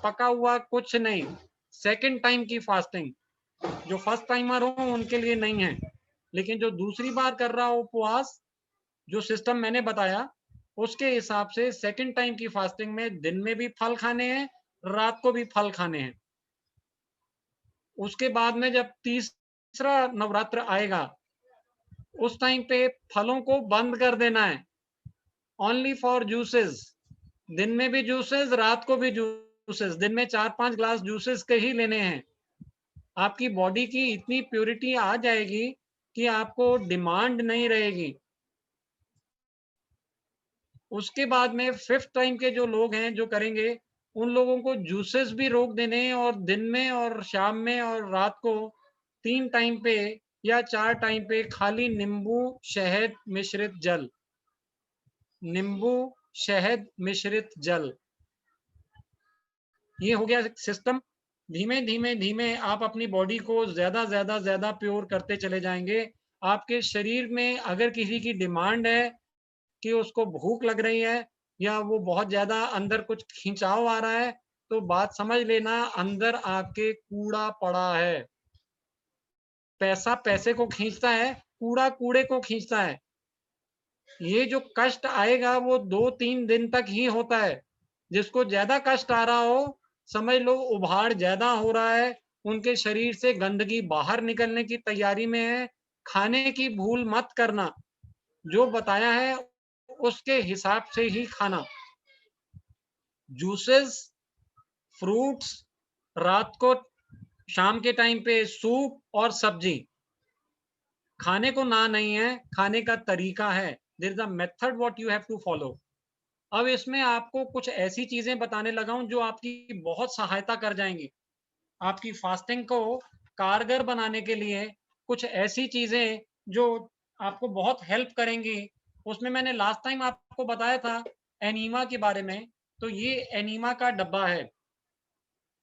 पका हुआ कुछ नहीं। सेकंड टाइम की फास्टिंग, जो फर्स्ट टाइमर हो उनके लिए नहीं है, लेकिन जो दूसरी बार कर रहा हो उपवास, जो सिस्टम मैंने बताया उसके हिसाब से सेकंड टाइम की फास्टिंग में दिन में भी फल खाने हैं, रात को भी फल खाने हैं। उसके बाद में जब तीसरा नवरात्र आएगा, उस टाइम पे फलों को बंद कर देना है, ओनली फॉर जूसेस। दिन में भी जूसेस, रात को भी जूसेस। दिन में 4-5 ग्लास जूसेस के ही लेने हैं। आपकी बॉडी की इतनी प्योरिटी आ जाएगी कि आपको डिमांड नहीं रहेगी। उसके बाद में फिफ्थ टाइम के जो लोग हैं जो करेंगे, उन लोगों को जूसेस भी रोक देने हैं, और दिन में और शाम में और रात को 3 टाइम पे या 4 टाइम पे खाली नींबू शहद मिश्रित जल, नींबू शहद मिश्रित जल। ये हो गया सिस्टम। धीमे धीमे धीमे आप अपनी बॉडी को ज्यादा प्योर करते चले जाएंगे। आपके शरीर में अगर किसी की डिमांड है कि उसको भूख लग रही है, या वो बहुत ज्यादा अंदर कुछ खिंचाव आ रहा है, तो बात समझ लेना, अंदर आपके कूड़ा पड़ा है। पैसा पैसे को खींचता है, कूड़ा कूड़े को खींचता है। ये जो कष्ट आएगा वो 2-3 दिन तक ही होता है। जिसको ज्यादा कष्ट आ रहा हो, समझ लो उभाड़ ज्यादा हो रहा है, उनके शरीर से गंदगी बाहर निकलने की तैयारी में है। खाने की भूल मत करना, जो बताया है उसके हिसाब से ही खाना। जूसेस, फ्रूट्स, रात को शाम के टाइम पे सूप और सब्जी। खाने को ना नहीं है, खाने का तरीका है। There is a method what you have to follow. अब इसमें आपको कुछ ऐसी चीजें बताने लगा हूं जो आपकी बहुत सहायता कर जाएंगी। आपकी फास्टिंग को कारगर बनाने के लिए कुछ ऐसी चीजें जो आपको बहुत हेल्प करेंगी। उसमें मैंने लास्ट टाइम आपको बताया था एनीमा के बारे में। तो ये एनीमा का डब्बा है,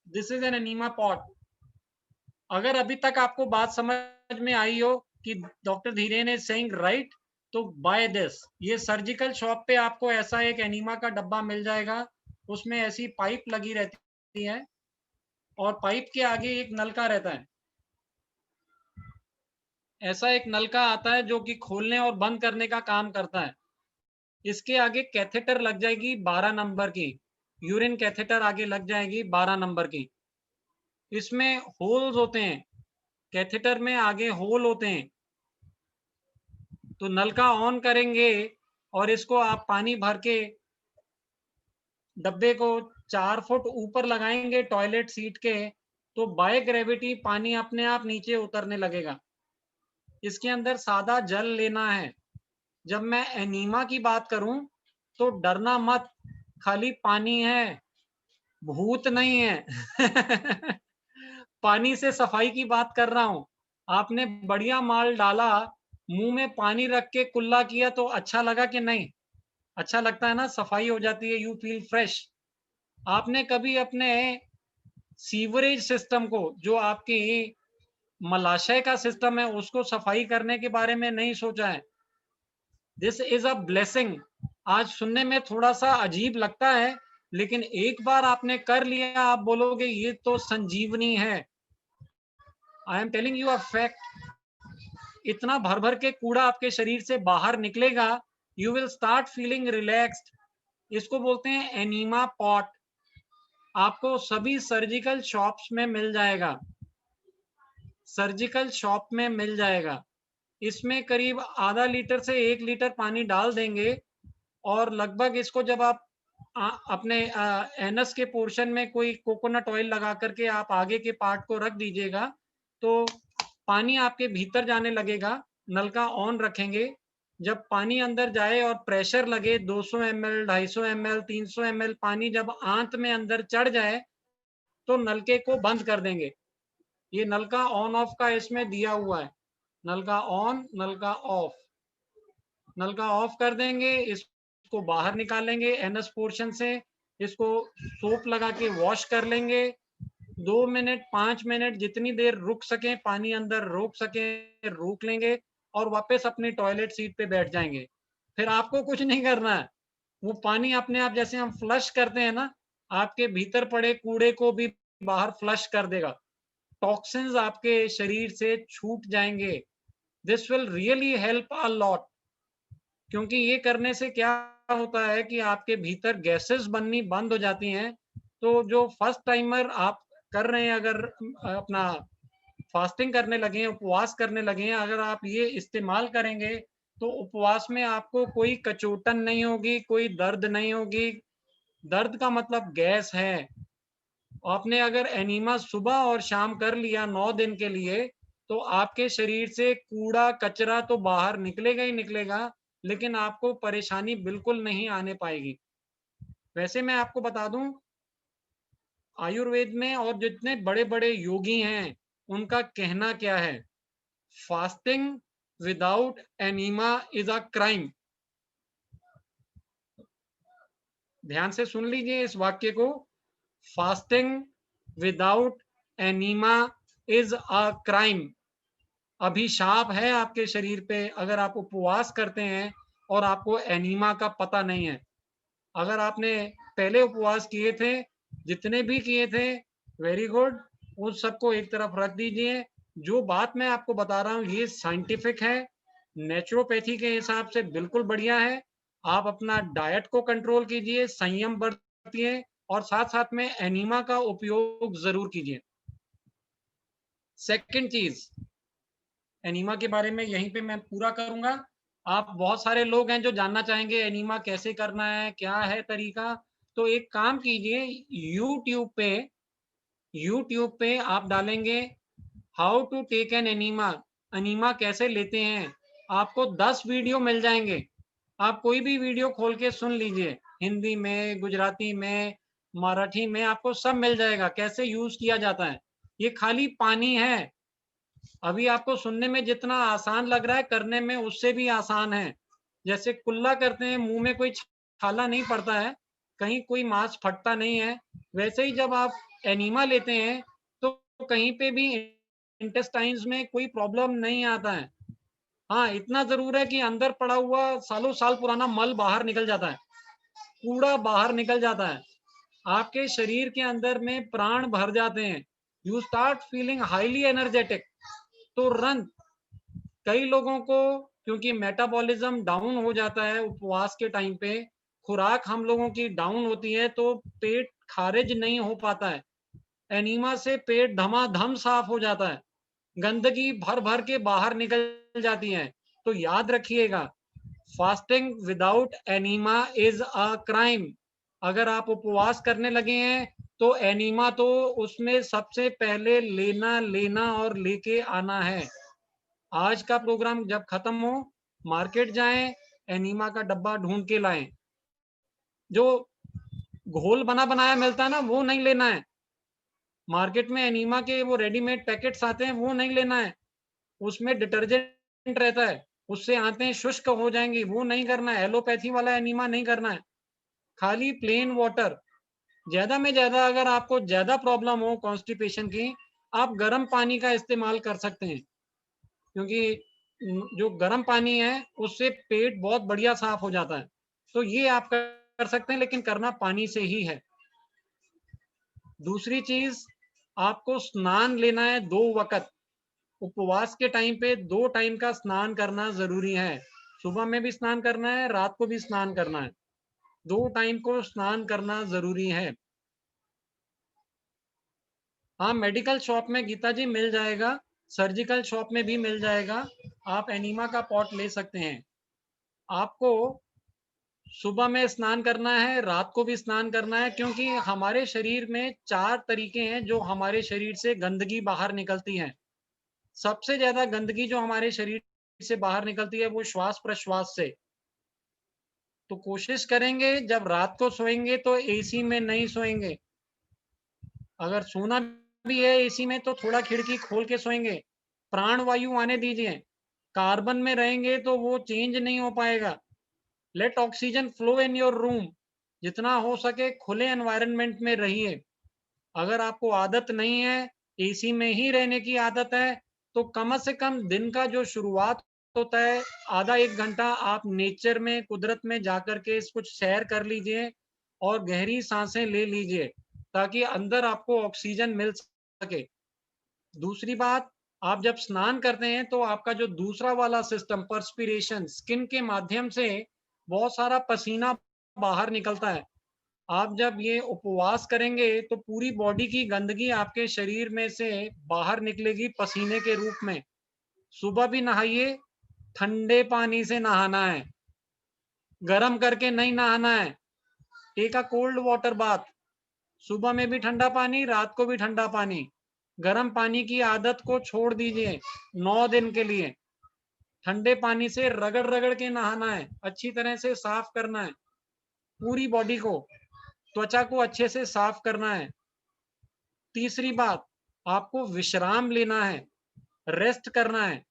this is an enema pot. अगर अभी तक आपको बात समझ में आई हो कि doctor Dhiren is saying right, तो बाय दिस। ये सर्जिकल शॉप पे आपको ऐसा एक एनीमा का डब्बा मिल जाएगा। उसमें ऐसी पाइप लगी रहती है, और पाइप के आगे एक नलका रहता है। ऐसा एक नलका आता है जो कि खोलने और बंद करने का काम करता है। इसके आगे कैथेटर लग जाएगी 12 नंबर की, यूरिन कैथेटर आगे लग जाएगी 12 नंबर की। इसमें होल्स होते हैं, कैथेटर में आगे होल होते हैं। तो नलका ऑन करेंगे और इसको आप पानी भर के डब्बे को 4 फुट ऊपर लगाएंगे टॉयलेट सीट के, तो बाय ग्रेविटी पानी अपने आप नीचे उतरने लगेगा। इसके अंदर सादा जल लेना है। जब मैं एनीमा की बात करूं तो डरना मत, खाली पानी है, भूत नहीं है। पानी से सफाई की बात कर रहा हूं। आपने बढ़िया माल डाला, मुंह में पानी रख के कुल्ला किया तो अच्छा लगा कि नहीं? अच्छा लगता है ना, सफाई हो जाती है, यू फील फ्रेश। आपने कभी अपने सीवरेज सिस्टम को, जो आपकी मलाशय का सिस्टम है, उसको सफाई करने के बारे में नहीं सोचा है? This is a blessing. आज सुनने में थोड़ा सा अजीब लगता है, लेकिन एक बार आपने कर लिया, आप बोलोगे ये तो संजीवनी है। I am telling you a fact. इतना भर भर के कूड़ा आपके शरीर से बाहर निकलेगा, you will start feeling relaxed. इसको बोलते हैं एनीमा पॉट। आपको सभी सर्जिकल शॉप्स में मिल जाएगा, सर्जिकल शॉप में मिल जाएगा। इसमें करीब आधा लीटर से 1 लीटर पानी डाल देंगे और लगभग इसको जब आप अपने एनस के पोर्शन में कोई कोकोनट ऑयल लगा करके आप आगे के पार्ट को रख दीजिएगा, तो पानी आपके भीतर जाने लगेगा। नल का ऑन रखेंगे, जब पानी अंदर जाए और प्रेशर लगे 200 ml, 250 ml, 300 ml पानी जब आंत में अंदर चढ़ जाए, तो नलके को बंद कर देंगे। ये नल का ऑन ऑफ का इसमें दिया हुआ है, नल का ऑन, नल का ऑफ। नल का ऑफ कर देंगे, इसको बाहर निकालेंगे एनस पोर्शन से, इसको सोप लगा के वॉश कर लेंगे। 2 मिनट 5 मिनट जितनी देर रुक सके, पानी अंदर रोक सके रोक लेंगे और वापस अपनी टॉयलेट सीट पे बैठ जाएंगे। फिर आपको कुछ नहीं करना है, वो पानी अपने आप, जैसे हम फ्लश करते हैं ना, आपके भीतर पड़े कूड़े को भी बाहर फ्लश कर देगा। टॉक्सिन्स आपके शरीर से छूट जाएंगे। This will really help a lot. क्योंकि ये करने से क्या होता है कि आपके भीतर गैसेस बननी बंद हो जाती हैं। तो जो फर्स्ट टाइमर आप कर रहे हैं, अगर अपना फास्टिंग करने लगे हैं, उपवास करने लगे हैं, अगर आप ये इस्तेमाल करेंगे तो उपवास में आपको कोई कचोटन नहीं होगी, कोई दर्द नहीं होगी। दर्द का मतलब गैस है। आपने अगर एनीमा सुबह और शाम कर लिया 9 दिन के लिए, तो आपके शरीर से कूड़ा कचरा तो बाहर निकलेगा ही निकलेगा, लेकिन आपको परेशानी बिल्कुल नहीं आने पाएगी। वैसे मैं आपको बता दूं, आयुर्वेद में और जितने बड़े बड़े योगी हैं, उनका कहना क्या है? Fasting without enema is a crime. ध्यान से सुन लीजिए इस वाक्य को। Fasting without enema is a crime. अभिशाप है आपके शरीर पे अगर आप उपवास करते हैं और आपको एनीमा का पता नहीं है। अगर आपने पहले उपवास किए थे, जितने भी किए थे, वेरी गुड, उन सबको एक तरफ रख दीजिए। जो बात मैं आपको बता रहा हूँ ये साइंटिफिक है, नेचुरोपैथी के हिसाब से बिल्कुल बढ़िया है। आप अपना डाइट को कंट्रोल कीजिए, संयम बरतिए और साथ साथ में एनीमा का उपयोग जरूर कीजिए। सेकंड चीज, एनीमा के बारे में यहीं पे मैं पूरा करूंगा। आप बहुत सारे लोग हैं जो जानना चाहेंगे एनीमा कैसे करना है, क्या है तरीका। तो एक काम कीजिए, यूट्यूब पे आप डालेंगे how to take an enema, enema कैसे लेते हैं, आपको 10 वीडियो मिल जाएंगे। आप कोई भी वीडियो खोल के सुन लीजिए, हिंदी में, गुजराती में, मराठी में, आपको सब मिल जाएगा कैसे यूज किया जाता है। ये खाली पानी है। अभी आपको सुनने में जितना आसान लग रहा है, करने में उससे भी आसान है। जैसे कुल्ला करते हैं, मुंह में कोई छाला नहीं पड़ता है, कहीं कोई मांस फटता नहीं है, वैसे ही जब आप एनीमा लेते हैं तो कहीं पे भी इंटेस्टाइन्स में कोई प्रॉब्लम नहीं आता है। हाँ, इतना जरूर है कि अंदर पड़ा हुआ सालों साल पुराना मल बाहर निकल जाता है, कूड़ा बाहर निकल जाता है, आपके शरीर के अंदर में प्राण भर जाते हैं, you start feeling highly energetic. तुरंत कई लोगों को, क्योंकि मेटाबॉलिज्म डाउन हो जाता है उपवास के टाइम पे, खुराक हम लोगों की डाउन होती है तो पेट खारिज नहीं हो पाता है। एनीमा से पेट धमाधम साफ हो जाता है, गंदगी भर भर के बाहर निकल जाती है। तो याद रखिएगा, fasting without enema is a crime. अगर आप उपवास करने लगे हैं तो एनीमा तो उसमें सबसे पहले लेना और लेके आना है। आज का प्रोग्राम जब खत्म हो, मार्केट जाएं, एनीमा का डब्बा ढूंढ के लाएं। जो घोल बना बनाया मिलता है ना, वो नहीं लेना है। मार्केट में एनीमा के वो रेडीमेड पैकेट्स आते हैं, वो नहीं लेना है। उसमें डिटर्जेंट रहता है, उससे आंतें शुष्क हो जाएंगी, वो नहीं करना है। एलोपैथी वाला एनीमा नहीं करना है। खाली प्लेन वाटर। ज्यादा में ज्यादा अगर आपको ज्यादा प्रॉब्लम हो कॉन्स्टिपेशन की, आप गर्म पानी का इस्तेमाल कर सकते हैं, क्योंकि जो गर्म पानी है उससे पेट बहुत बढ़िया साफ हो जाता है। तो ये आप कर सकते हैं, लेकिन करना पानी से ही है। दूसरी चीज, आपको स्नान लेना है 2 वक्त। उपवास के टाइम पे 2 टाइम का स्नान करना जरूरी है। सुबह में भी स्नान करना है, रात को भी स्नान करना है। 2 टाइम को स्नान करना जरूरी है। हाँ, मेडिकल शॉप में गीता जी मिल जाएगा, सर्जिकल शॉप में भी मिल जाएगा। आप एनीमा का पॉट ले सकते हैं। आपको सुबह में स्नान करना है, रात को भी स्नान करना है, क्योंकि हमारे शरीर में 4 तरीके हैं जो हमारे शरीर से गंदगी बाहर निकलती है। सबसे ज्यादा गंदगी जो हमारे शरीर से बाहर निकलती है वो श्वास प्रश्वास से। तो कोशिश करेंगे जब रात को सोएंगे तो एसी में नहीं सोएंगे। अगर सोना भी है एसी में तो थोड़ा खिड़की खोल के सोएंगे, प्राण वायु आने दीजिए। कार्बन में रहेंगे तो वो चेंज नहीं हो पाएगा। Let oxygen flow in your room. जितना हो सके खुले एनवायरनमेंट में रहिए। अगर आपको आदत नहीं है, एसी में ही रहने की आदत है, तो कम से कम दिन का जो शुरुआत होता है, आधा 1 घंटा आप नेचर में, कुदरत में जाकर के कुछ सैर कर लीजिए और गहरी सांसें ले लीजिए, ताकि अंदर आपको ऑक्सीजन मिल सके। दूसरी बात, आप जब स्नान करते हैं तो आपका जो दूसरा वाला सिस्टम पर्सपिरेशन, स्किन के माध्यम से बहुत सारा पसीना बाहर निकलता है। आप जब ये उपवास करेंगे तो पूरी बॉडी की गंदगी आपके शरीर में से बाहर निकलेगी पसीने के रूप में। सुबह भी नहाइए, ठंडे पानी से नहाना है, गर्म करके नहीं नहाना है। Take a cold water bath. सुबह में भी ठंडा पानी, रात को भी ठंडा पानी। गर्म पानी की आदत को छोड़ दीजिए 9 दिन के लिए। ठंडे पानी से रगड़ रगड़ के नहाना है, अच्छी तरह से साफ करना है पूरी बॉडी को, त्वचा को अच्छे से साफ करना है। तीसरी बात, आपको विश्राम लेना है, रेस्ट करना है।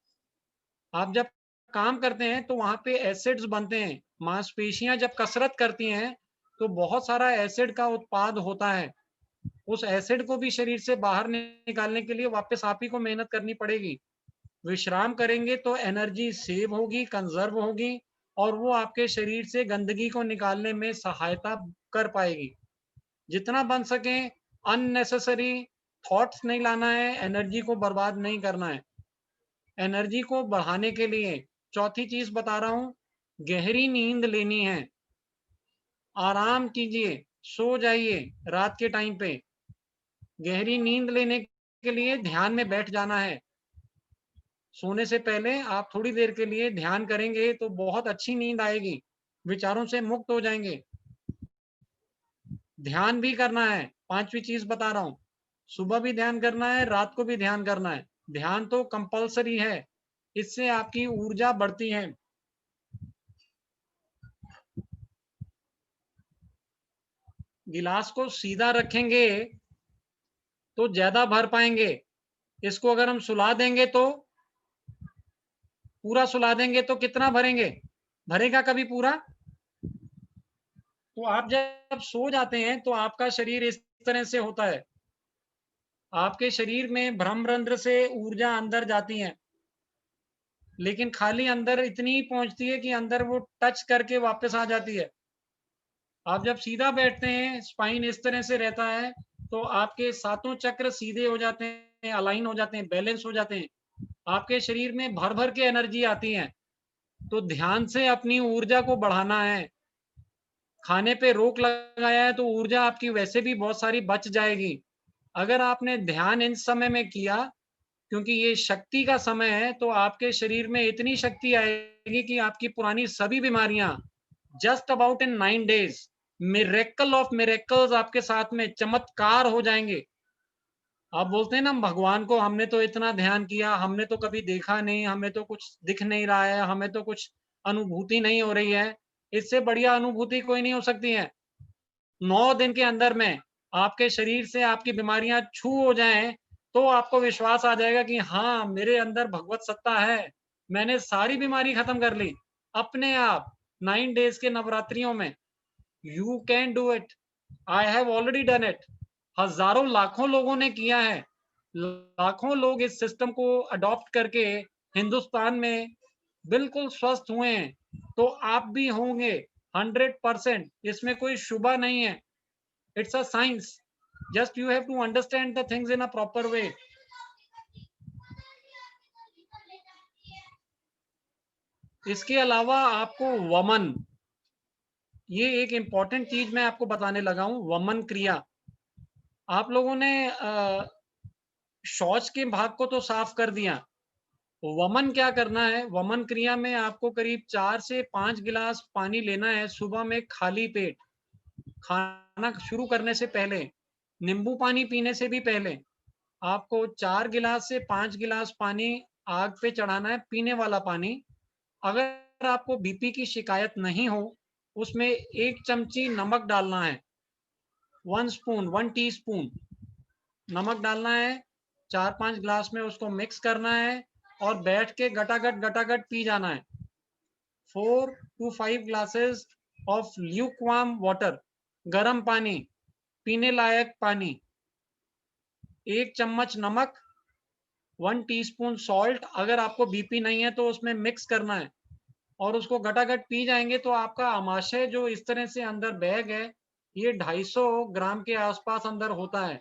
आप जब काम करते हैं तो वहां पे एसिड्स बनते हैं। मांसपेशियां जब कसरत करती हैं तो बहुत सारा एसिड का उत्पाद होता है। उस एसिड को भी शरीर से बाहर निकालने के लिए वापस आप ही को मेहनत करनी पड़ेगी। विश्राम करेंगे तो एनर्जी सेव होगी, कंजर्व होगी, और वो आपके शरीर से गंदगी को निकालने में सहायता कर पाएगी। जितना बन सके अननेसेसरी थॉट्स नहीं लाना है, एनर्जी को बर्बाद नहीं करना है। एनर्जी को बढ़ाने के लिए चौथी चीज बता रहा हूं, गहरी नींद लेनी है। आराम कीजिए, सो जाइए रात के टाइम पे। गहरी नींद लेने के लिए ध्यान में बैठ जाना है। सोने से पहले आप थोड़ी देर के लिए ध्यान करेंगे तो बहुत अच्छी नींद आएगी, विचारों से मुक्त हो जाएंगे। ध्यान भी करना है, 5वीं चीज बता रहा हूं। सुबह भी ध्यान करना है, रात को भी ध्यान करना है। ध्यान तो कंपलसरी है, इससे आपकी ऊर्जा बढ़ती है। गिलास को सीधा रखेंगे तो ज्यादा भर पाएंगे। इसको अगर हम सुला देंगे तो, पूरा सुला देंगे तो कितना भरेंगे? भरेगा कभी पूरा? तो आप जब सो जाते हैं तो आपका शरीर इस तरह से होता है। आपके शरीर में ब्रह्मरंध्र से ऊर्जा अंदर जाती है, लेकिन खाली अंदर इतनी ही पहुंचती है कि अंदर वो टच करके वापस आ जाती है। आप जब सीधा बैठते हैं, स्पाइन इस तरह से रहता है, तो आपके सातों चक्र सीधे हो जाते हैं, अलाइन हो जाते हैं, बैलेंस हो जाते हैं। आपके शरीर में भर भर के एनर्जी आती है। तो ध्यान से अपनी ऊर्जा को बढ़ाना है। खाने पे रोक लगाया है तो ऊर्जा आपकी वैसे भी बहुत सारी बच जाएगी। अगर आपने ध्यान इन समय में किया, क्योंकि ये शक्ति का समय है, तो आपके शरीर में इतनी शक्ति आएगी कि आपकी पुरानी सभी बीमारियां just about in 9 days miracle of miracles आपके साथ में चमत्कार हो जाएंगे। आप बोलते हैं ना भगवान को हमने तो इतना ध्यान किया, हमने तो कभी देखा नहीं, हमें तो कुछ दिख नहीं रहा है, हमें तो कुछ अनुभूति नहीं हो रही है। इससे बढ़िया अनुभूति कोई नहीं हो सकती है। 9 दिन के अंदर में आपके शरीर से आपकी बीमारियां छू हो जाएं, तो आपको विश्वास आ जाएगा कि हाँ, मेरे अंदर भगवत सत्ता है। मैंने सारी बीमारी खत्म कर ली अपने आप 9 डेज के नवरात्रियों में। You can do it. I have already done it. हजारों लाखों लोगों ने किया है। लाखों लोग इस सिस्टम को अडॉप्ट करके हिंदुस्तान में बिल्कुल स्वस्थ हुए हैं। तो आप भी होंगे 100%। इसमें कोई शुबा नहीं है। It's a science. Just you have to understand the things in a proper way. इसके अलावा आपको वमन, ये एक इंपॉर्टेंट चीज मैं आपको बताने लगा हूं, वमन क्रिया। आप लोगों ने शौच के भाग को तो साफ कर दिया। वमन क्या करना है? वमन क्रिया में आपको करीब 4 से 5 गिलास पानी लेना है सुबह में खाली पेट, खाना शुरू करने से पहले। नींबू पानी पीने से भी पहले आपको 4 गिलास से 5 गिलास पानी आग पे चढ़ाना है, पीने वाला पानी। अगर आपको बीपी की शिकायत नहीं हो, उसमें 1 चमची नमक डालना है। 1 स्पून, 1 टीस्पून नमक डालना है। 4-5 गिलास में उसको मिक्स करना है और बैठ के गटागट पी जाना है। 4 to 5 glasses of lukewarm water, गर्म पानी, पीने लायक पानी। 1 चम्मच नमक, 1 टीस्पून सॉल्ट। अगर आपको बीपी नहीं है तो उसमें मिक्स करना है और उसको गटागट पी जाएंगे तो आपका आमाशय जो इस तरह से अंदर बैग है, ये 250 ग्राम के आसपास अंदर होता है।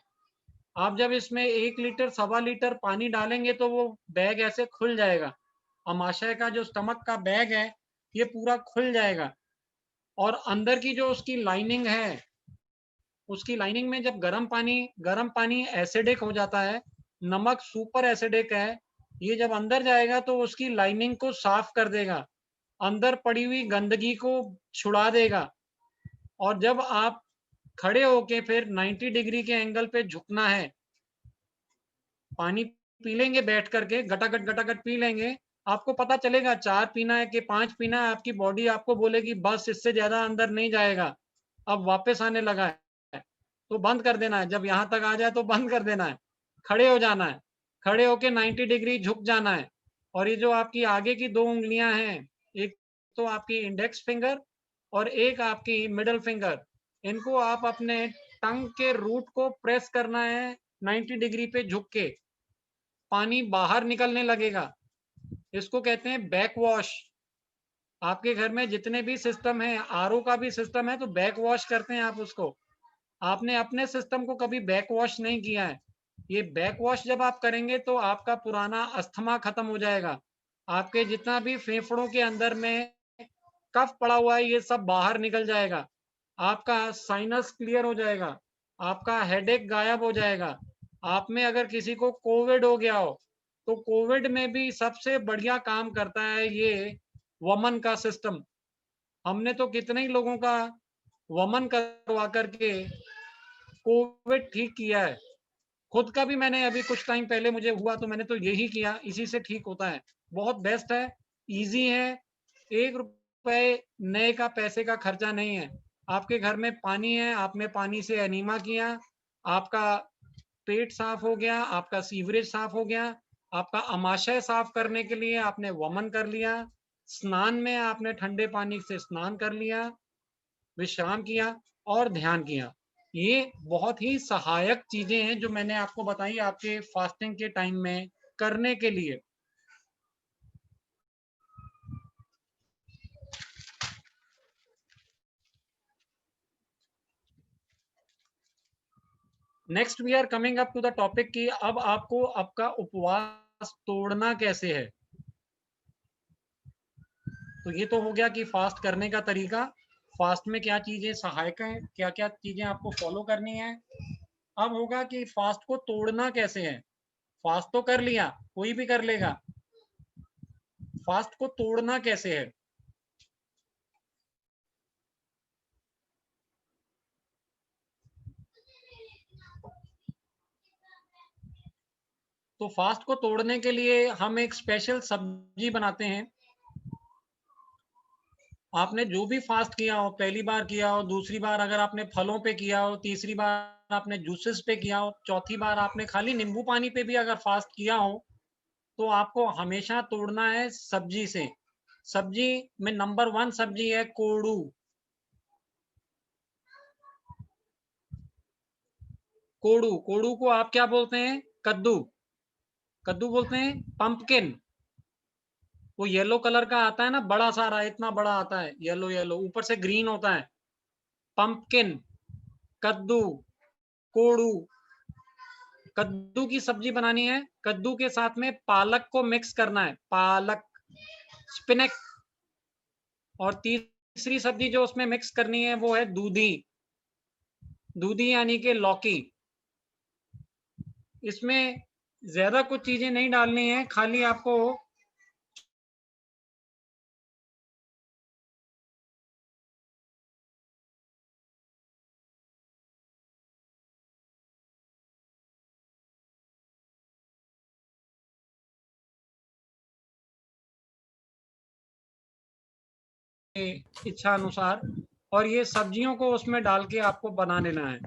आप जब इसमें 1 लीटर, सवा लीटर पानी डालेंगे तो वो बैग ऐसे खुल जाएगा। अमाशय का जो स्टमक का बैग है, ये पूरा खुल जाएगा। और अंदर की जो उसकी लाइनिंग है, उसकी लाइनिंग में जब गर्म पानी एसिडिक हो जाता है, नमक सुपर एसिडिक है, ये जब अंदर जाएगा तो उसकी लाइनिंग को साफ कर देगा, अंदर पड़ी हुई गंदगी को छुड़ा देगा। और जब आप खड़े होके फिर 90 डिग्री के एंगल पे झुकना है, पानी पी लेंगे बैठ करके, गटागट पी लेंगे। आपको पता चलेगा 4 पीना है कि 5 पीना है। आपकी बॉडी आपको बोलेगी बस इससे ज्यादा अंदर नहीं जाएगा, अब वापस आने लगा है, तो बंद कर देना है। जब यहाँ तक आ जाए तो बंद कर देना है, खड़े हो जाना है, खड़े होके 90 डिग्री झुक जाना है। और ये जो आपकी आगे की 2 उंगलियां हैं, एक तो आपकी इंडेक्स फिंगर और एक आपकी मिडल फिंगर, इनको आप अपने टंग के रूट को प्रेस करना है 90 डिग्री पे झुक के। पानी बाहर निकलने लगेगा। इसको कहते हैं बैक वॉश। आपके घर में जितने भी सिस्टम है, आरओ का भी सिस्टम है तो बैक वॉश करते हैं आप उसको। आपने अपने सिस्टम को कभी बैक वॉश नहीं किया है। ये बैक वॉश जब आप करेंगे तो आपका पुराना अस्थमा खत्म हो जाएगा। आपके जितना भी फेफड़ों के अंदर में कफ पड़ा हुआ है, ये सब बाहर निकल जाएगा। आपका साइनस क्लियर हो जाएगा, आपका हेडेक गायब हो जाएगा। आप में अगर किसी को कोविड हो गया हो, तो कोविड में भी सबसे बढ़िया काम करता है ये वमन का सिस्टम। हमने तो कितने ही लोगों का वमन करवा करके कोविड ठीक किया है। खुद का भी मैंने अभी कुछ टाइम पहले मुझे हुआ तो मैंने तो यही किया, इसी से ठीक होता है। बहुत बेस्ट है, इजी है, 1 रुपए नए का पैसे का खर्चा नहीं है। आपके घर में पानी है, आपने पानी से एनीमा किया, आपका पेट साफ हो गया, आपका सीवरेज साफ हो गया, आपका आमाशय साफ करने के लिए आपने वमन कर लिया, स्नान में आपने ठंडे पानी से स्नान कर लिया, विश्राम किया और ध्यान किया। ये बहुत ही सहायक चीजें हैं जो मैंने आपको बताई आपके फास्टिंग के टाइम में करने के लिए। Next we are coming up to the topic कि अब आपको आपका उपवास तोड़ना कैसे है। तो ये तो हो गया कि फास्ट करने का तरीका, फास्ट में क्या चीजें सहायक हैं, क्या क्या चीजें आपको फॉलो करनी है। अब होगा कि फास्ट को तोड़ना कैसे है। फास्ट तो कर लिया, कोई भी कर लेगा। फास्ट को तोड़ना कैसे है? तो फास्ट को तोड़ने के लिए हम एक स्पेशल सब्जी बनाते हैं। आपने जो भी फास्ट किया हो, पहली बार किया हो, दूसरी बार अगर आपने फलों पे किया हो, तीसरी बार आपने जूसेस पे किया हो, चौथी बार आपने खाली नींबू पानी पे भी अगर फास्ट किया हो, तो आपको हमेशा तोड़ना है सब्जी से। सब्जी में नंबर 1 सब्जी है कोड़ू। कोड़ू, कोड़ू को आप क्या बोलते हैं? कद्दू। कद्दू बोलते हैं पंपकिन। वो येलो कलर का आता है ना, बड़ा सारा, इतना बड़ा आता है, येलो येलो, ऊपर से ग्रीन होता है। पंपकिन, कद्दू, कोड़ू। कद्दू की सब्जी बनानी है, कद्दू के साथ में पालक को मिक्स करना है, पालक, स्पिनच। और तीसरी सब्जी जो उसमें मिक्स करनी है वो है दूधी। दूधी यानी कि लौकी। इसमें ज्यादा कुछ चीजें नहीं डालनी है, खाली आपको इच्छा अनुसार, और ये सब्जियों को उसमें डाल के आपको बना लेना है।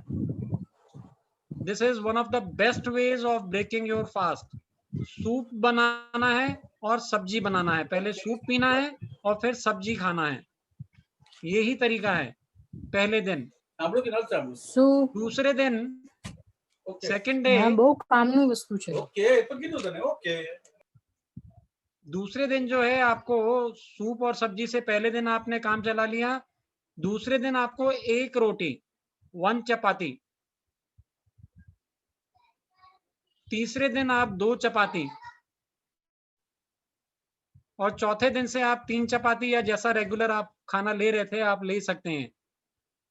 This is one of the best ways of breaking your fast. Soup बनाना है और सब्जी बनाना है, पहले सूप पीना है और फिर सब्जी खाना है। यही तरीका है पहले दिन। सूप दूसरे दिन, सेकंड डे, બહુ કામની વસ્તુ છે. दूसरे दिन जो है आपको सूप और सब्जी से पहले दिन आपने काम चला लिया। दूसरे दिन आपको 1 रोटी, 1 चपाती। तीसरे दिन आप 2 चपाती, और चौथे दिन से आप 3 चपाती, या जैसा रेगुलर आप खाना ले रहे थे आप ले सकते हैं।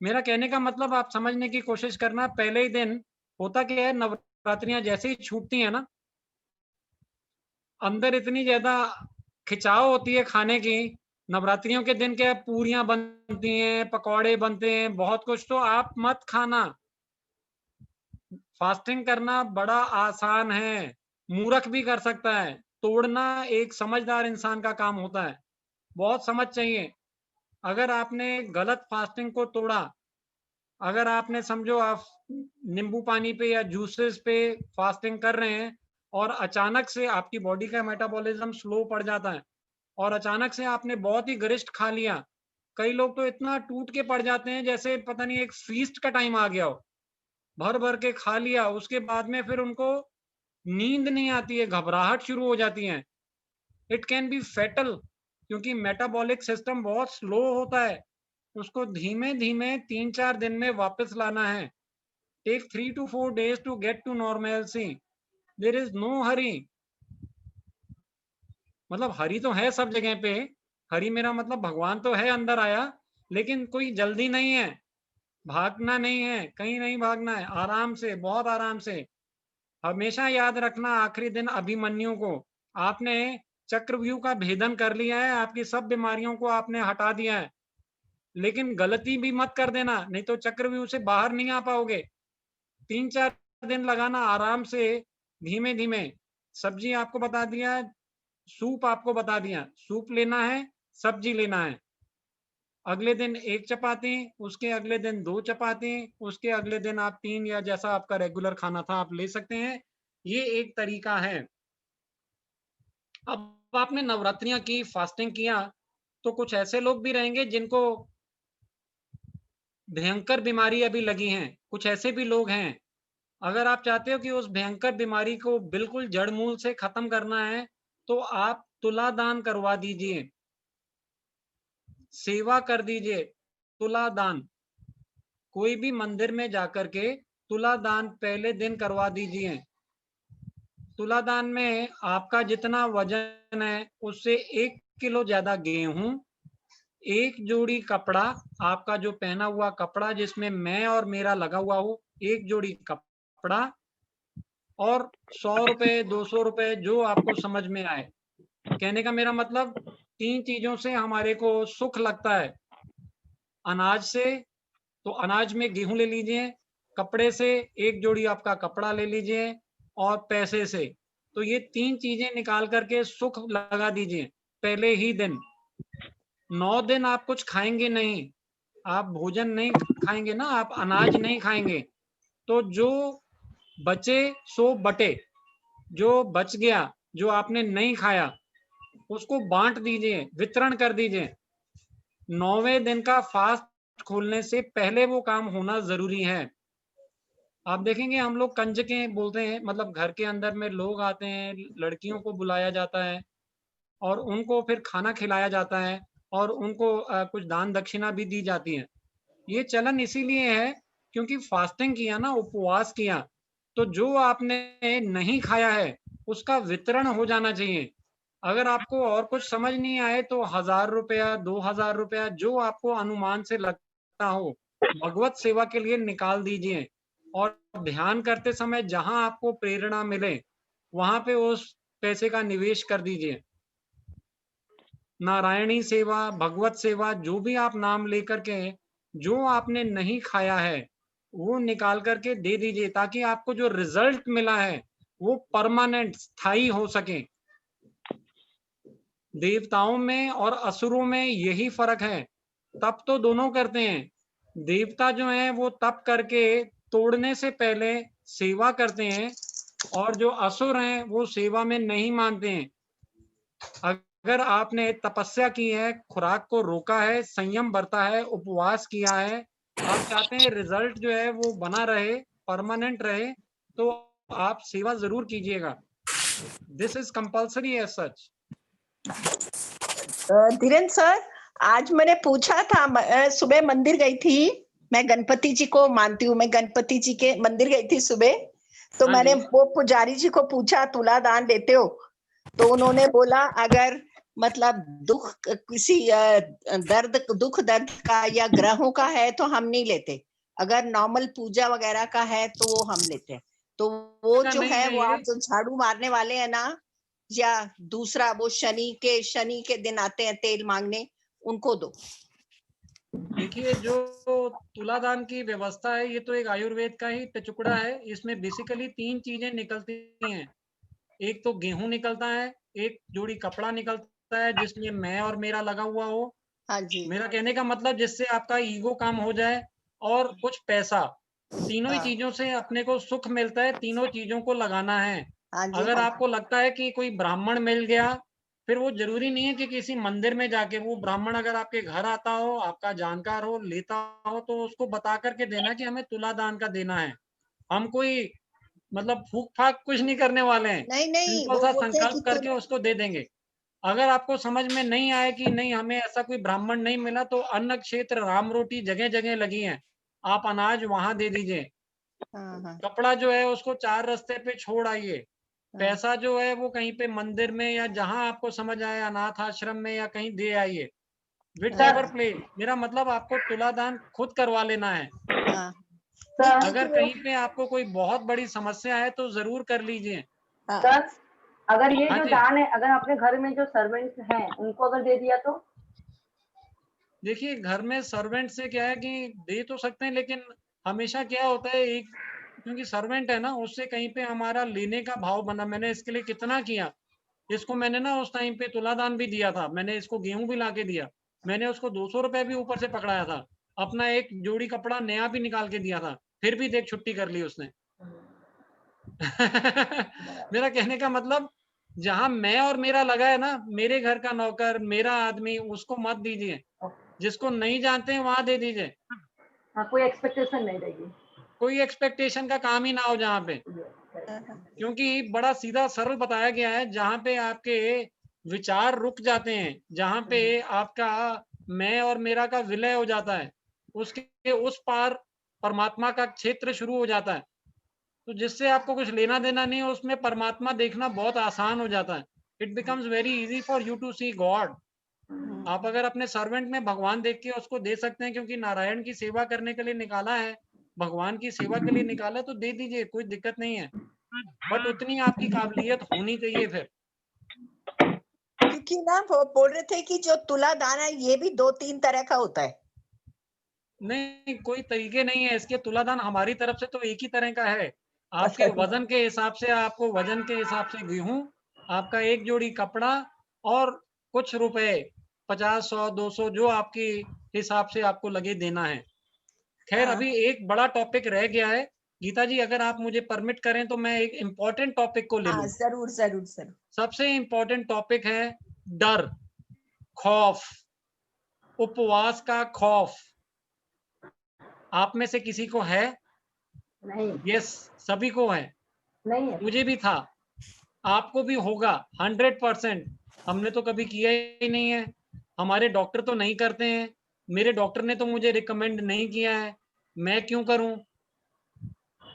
मेरा कहने का मतलब आप समझने की कोशिश करना। पहले ही दिन होता क्या है, नवरात्रियां जैसे ही छूटती है ना, अंदर इतनी ज्यादा खिंचाव होती है खाने की। नवरात्रियों के दिन क्या, पूरियां बनती हैं, पकौड़े बनते हैं, बहुत कुछ। तो आप मत खाना। फास्टिंग करना बड़ा आसान है, मूर्ख भी कर सकता है। तोड़ना एक समझदार इंसान का काम होता है, बहुत समझ चाहिए। अगर आपने गलत फास्टिंग को तोड़ा, अगर आपने समझो आप नींबू पानी पे या जूसेस पे फास्टिंग कर रहे हैं और अचानक से आपकी बॉडी का मेटाबॉलिज्म स्लो पड़ जाता है और अचानक से आपने बहुत ही गरिष्ठ खा लिया। कई लोग तो इतना टूट के पड़ जाते हैं जैसे पता नहीं एक फीस्ट का टाइम आ गया हो, भर भर के खा लिया, उसके बाद में फिर उनको नींद नहीं आती है, घबराहट शुरू हो जाती है। इट कैन बी फेटल, क्योंकि मेटाबॉलिक सिस्टम बहुत स्लो होता है। उसको धीमे धीमे 3-4 दिन में वापस लाना है। Take 3 to 4 days to get to normalcy. There is no hurry. मतलब हरी तो है सब जगह पे, हरी मेरा मतलब भगवान तो है अंदर आया, लेकिन कोई जल्दी नहीं है, भागना नहीं है, कहीं नहीं भागना है, आराम से, बहुत आराम से। हमेशा याद रखना आखिरी दिन अभिमन्यु को आपने चक्रव्यूह का भेदन कर लिया है, आपकी सब बीमारियों को आपने हटा दिया है। लेकिन गलती भी मत कर देना, नहीं तो चक्रव्यूह से बाहर नहीं आ पाओगे। 3-4 दिन लगाना आराम से, धीमे धीमे। सब्जी आपको बता दिया, सूप आपको बता दिया, सूप लेना है, सब्जी लेना है। अगले दिन 1 चपाती, उसके अगले दिन 2 चपाती, उसके अगले दिन आप 3, या जैसा आपका रेगुलर खाना था आप ले सकते हैं। ये एक तरीका है। अब आपने नवरात्रियां की, फास्टिंग किया, तो कुछ ऐसे लोग भी रहेंगे जिनको भयंकर बीमारी अभी लगी हैं, कुछ ऐसे भी लोग हैं। अगर आप चाहते हो कि उस भयंकर बीमारी को बिल्कुल जड़ मूल से खत्म करना है, तो आप तुला दान करवा दीजिए, सेवा कर दीजिए। तुला दान, कोई भी मंदिर में जाकर के तुला दान पहले दिन करवा दीजिए। तुला दान में आपका जितना वजन है उससे 1 किलो ज्यादा गेहूं, 1 जोड़ी कपड़ा, आपका जो पहना हुआ कपड़ा जिसमें मैं और मेरा लगा हुआ हो, 1 जोड़ी कपड़ा, और 100 रुपए 200 रुपए जो आपको समझ में आए। कहने का मेरा मतलब 3 चीजों से हमारे को सुख लगता है। अनाज से, तो अनाज में गेहूं ले लीजिए, कपड़े से एक जोड़ी आपका कपड़ा ले लीजिए, और पैसे से, तो ये 3 चीजें निकाल करके सुख लगा दीजिए पहले ही दिन। 9 दिन आप कुछ खाएंगे नहीं, आप भोजन नहीं खाएंगे ना, आप अनाज नहीं खाएंगे, तो जो बचे सो बटे, जो बच गया, जो आपने नहीं खाया, उसको बांट दीजिए, वितरण कर दीजिए। 9वें दिन का फास्ट खोलने से पहले वो काम होना जरूरी है। आप देखेंगे हम लोग कंजके बोलते हैं, मतलब घर के अंदर में लोग आते हैं, लड़कियों को बुलाया जाता है और उनको फिर खाना खिलाया जाता है और उनको कुछ दान दक्षिणा भी दी जाती है। ये चलन इसीलिए है क्योंकि फास्टिंग किया ना, उपवास किया, तो जो आपने नहीं खाया है उसका वितरण हो जाना चाहिए। अगर आपको और कुछ समझ नहीं आए तो 1000 रुपया 2000 रुपया जो आपको अनुमान से लगता हो, भगवत सेवा के लिए निकाल दीजिए, और ध्यान करते समय जहां आपको प्रेरणा मिले वहां पे उस पैसे का निवेश कर दीजिए। नारायणी सेवा, भगवत सेवा, जो भी आप नाम लेकर के जो आपने नहीं खाया है वो निकाल करके दे दीजिए, ताकि आपको जो रिजल्ट मिला है वो परमानेंट स्थायी हो सके। देवताओं में और असुरों में यही फर्क है। तप तो दोनों करते हैं। देवता जो है वो तप करके तोड़ने से पहले सेवा करते हैं, और जो असुर हैं वो सेवा में नहीं मानते हैं। अगर आपने तपस्या की है, खुराक को रोका है, संयम बरता है, उपवास किया है, आप चाहते हैं रिजल्ट जो है वो बना रहे, परमानेंट रहे, तो आप सेवा जरूर कीजिएगा। This is compulsory as such. Dhirendra sir, आज मैंने पूछा था, सुबह मंदिर गई थी, मैं गणपति जी को मानती हूँ, मैं गणपति जी के मंदिर गई थी सुबह, तो हाँ मैंने जी। वो पुजारी जी को पूछा तुला दान देते हो, तो उन्होंने बोला अगर मतलब दुख किसी दुख दर्द का या ग्रहों का है तो हम नहीं लेते, अगर नॉर्मल पूजा वगैरह का है तो वो हम लेते हैं। तो वो जो है वो आप जो झाड़ू मारने वाले हैं ना, या दूसरा वो शनि के दिन आते हैं तेल मांगने, उनको दो। देखिए, जो तुलादान की व्यवस्था है ये तो एक आयुर्वेद का ही टुकड़ा है। इसमें बेसिकली 3 चीजें निकलती हैं। एक तो गेहूं निकलता है, एक जोड़ी कपड़ा निकलता है जिसमें मैं और मेरा लगा हुआ हो। हाँ जी। मेरा कहने का मतलब जिससे आपका ईगो कम हो जाए, और कुछ पैसा। तीनों ही हाँ। चीजों से अपने को सुख मिलता है, तीनों चीजों को लगाना है। हाँ जी, अगर हाँ आपको लगता है कि कोई ब्राह्मण मिल गया, फिर वो जरूरी नहीं है कि किसी मंदिर में जाके, वो ब्राह्मण अगर आपके घर आता हो, आपका जानकार हो, लेता हो, तो उसको बता करके देना कि हमें तुला दान का देना है। हम कोई मतलब फूक फाक कुछ नहीं करने वाले हैं, नहीं, सिंपल वो सा बोलते हैं कि संकल्प करके उसको दे देंगे। अगर आपको समझ में नहीं आए कि नहीं हमें ऐसा कोई ब्राह्मण नहीं मिला, तो अन्न क्षेत्र राम रोटी जगह जगह लगी है, आप अनाज वहां दे दीजिए। हाँ, हाँ, कपड़ा जो है उसको 4 रास्ते पे छोड़ आइए। हाँ, पैसा जो है वो कहीं पे मंदिर में या जहां आपको समझ आए, अनाथ आश्रम में या कहीं दे आइए। विट एवर प्लेस, मेरा मतलब आपको तुलादान खुद करवा लेना है। हाँ। अगर कहीं पे आपको कोई बहुत बड़ी समस्या है तो जरूर कर लीजिए। सर, अगर ये हाँ जो जी। दान है, अगर अपने घर में जो सर्वेंट्स हैं उनको अगर दे दिया तो? देखिए, घर में सर्वेंट से क्या है कि दे तो सकते हैं, लेकिन हमेशा क्या होता है, एक क्योंकि सर्वेंट है ना, उससे कहीं पे हमारा लेने का भाव बना। मैंने इसके लिए कितना किया, इसको मैंने ना उस टाइम पे तुलादान भी दिया था, मैंने इसको गेहूं भी लाके दिया, मैंने उसको 200 रुपए भी ऊपर से पकड़ाया था, अपना एक जोड़ी कपड़ा नया भी निकाल के दिया था, फिर भी देख छुट्टी कर ली उसने। मेरा कहने का मतलब, जहां मैं और मेरा लगा है ना, मेरे घर का नौकर, मेरा आदमी, उसको मत दीजिए। जिसको नहीं जानते हैं वहां दे दीजिए। हाँ, कोई एक्सपेक्टेशन नहीं रहेगी। कोई एक्सपेक्टेशन का काम ही ना हो जहाँ पे, क्योंकि बड़ा सीधा सरल बताया गया है। जहाँ पे आपके विचार रुक जाते हैं, जहाँ पे आपका मैं और मेरा का विलय हो जाता है, उसके उस पार परमात्मा का क्षेत्र शुरू हो जाता है। तो जिससे आपको कुछ लेना देना नहीं है, उसमें परमात्मा देखना बहुत आसान हो जाता है। It becomes very easy for you to see God. आप अगर अपने सर्वेंट में भगवान देख के उसको दे सकते हैं, क्योंकि नारायण की सेवा करने के लिए निकाला है, भगवान की सेवा के लिए निकाला है, तो दे दीजिए, कोई दिक्कत नहीं है। बट उतनी आपकी काबिलियत होनी चाहिए फिर। क्योंकि ना वो बोल रहे थे कि जो तुला दान है ये भी 2-3 तरह का होता है। नहीं, कोई तरीके नहीं है इसके। तुलादान हमारी तरफ से तो एक ही तरह का है। आपके वजन के हिसाब से, आपको वजन के हिसाब से गेहूं, आपका एक जोड़ी कपड़ा और कुछ रुपए 50, 100, 200 जो आपके हिसाब से आपको लगे देना है। खैर हाँ। अभी एक बड़ा टॉपिक रह गया है गीता जी, अगर आप मुझे परमिट करें तो मैं एक इम्पोर्टेंट टॉपिक को ले हाँ, लूं। जरूर जरूर जरूर। सबसे इम्पोर्टेंट टॉपिक है डर, खौफ, उपवास का खौफ। आप में से किसी को है? नहीं यस, सभी को है। नहीं है। मुझे भी था, आपको भी होगा 100%। हमने तो कभी किया ही नहीं है, हमारे डॉक्टर तो नहीं करते हैं, मेरे डॉक्टर ने तो मुझे रिकमेंड नहीं किया है, मैं क्यों करूं?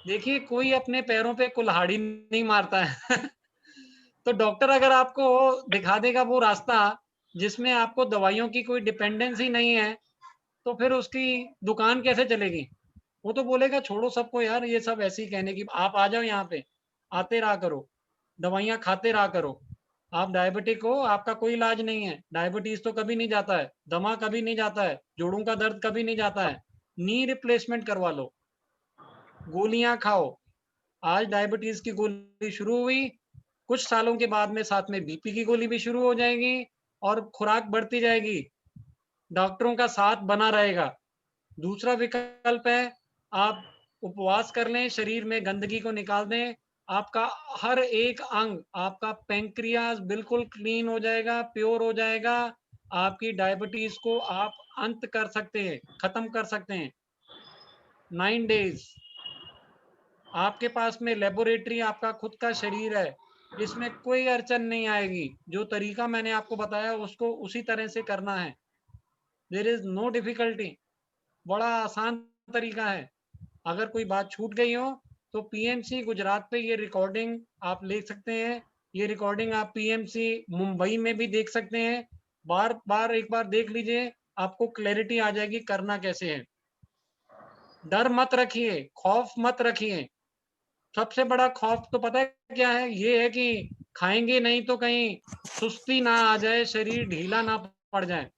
देखिए, कोई अपने पैरों पे कुल्हाड़ी नहीं मारता है तो डॉक्टर अगर आपको दिखा देगा वो रास्ता जिसमें आपको दवाइयों की कोई डिपेंडेंसी नहीं है, तो फिर उसकी दुकान कैसे चलेगी? वो तो बोलेगा छोड़ो सबको यार, ये सब ऐसे ही कहने की, आप आ जाओ यहाँ पे, आते रहा करो, दवाइयाँ खाते रहा करो। आप डायबिटिक हो, आपका कोई इलाज नहीं है, डायबिटीज तो कभी नहीं जाता है, दमा कभी नहीं जाता है, जोड़ों का दर्द कभी नहीं जाता है, नी रिप्लेसमेंट करवा लो, गोलियां खाओ। आज डायबिटीज की गोली शुरू हुई, कुछ सालों के बाद में साथ में बीपी की गोली भी शुरू हो जाएगी और खुराक बढ़ती जाएगी, डॉक्टरों का साथ बना रहेगा। दूसरा विकल्प है, आप उपवास कर लें, शरीर में गंदगी को निकाल दें, आपका हर एक अंग, आपका पैंक्रियाज बिल्कुल क्लीन हो जाएगा, प्योर हो जाएगा, आपकी डायबिटीज को आप अंत कर सकते हैं, खत्म कर सकते हैं 9 डेज। आपके पास में लेबोरेटरी, आपका खुद का शरीर है, इसमें कोई अड़चन नहीं आएगी। जो तरीका मैंने आपको बताया उसको उसी तरह से करना है, देयर इज नो डिफिकल्टी, बड़ा आसान तरीका है। अगर कोई बात छूट गई हो तो पीएमसी गुजरात पे ये रिकॉर्डिंग आप ले सकते हैं, ये रिकॉर्डिंग आप पीएमसी मुंबई में भी देख सकते हैं। बार बार एक बार देख लीजिए, आपको क्लैरिटी आ जाएगी करना कैसे है। डर मत रखिए, खौफ मत रखिए। सबसे बड़ा खौफ तो पता है क्या है? ये है कि खाएंगे नहीं तो कहीं सुस्ती ना आ जाए, शरीर ढीला ना पड़ जाए।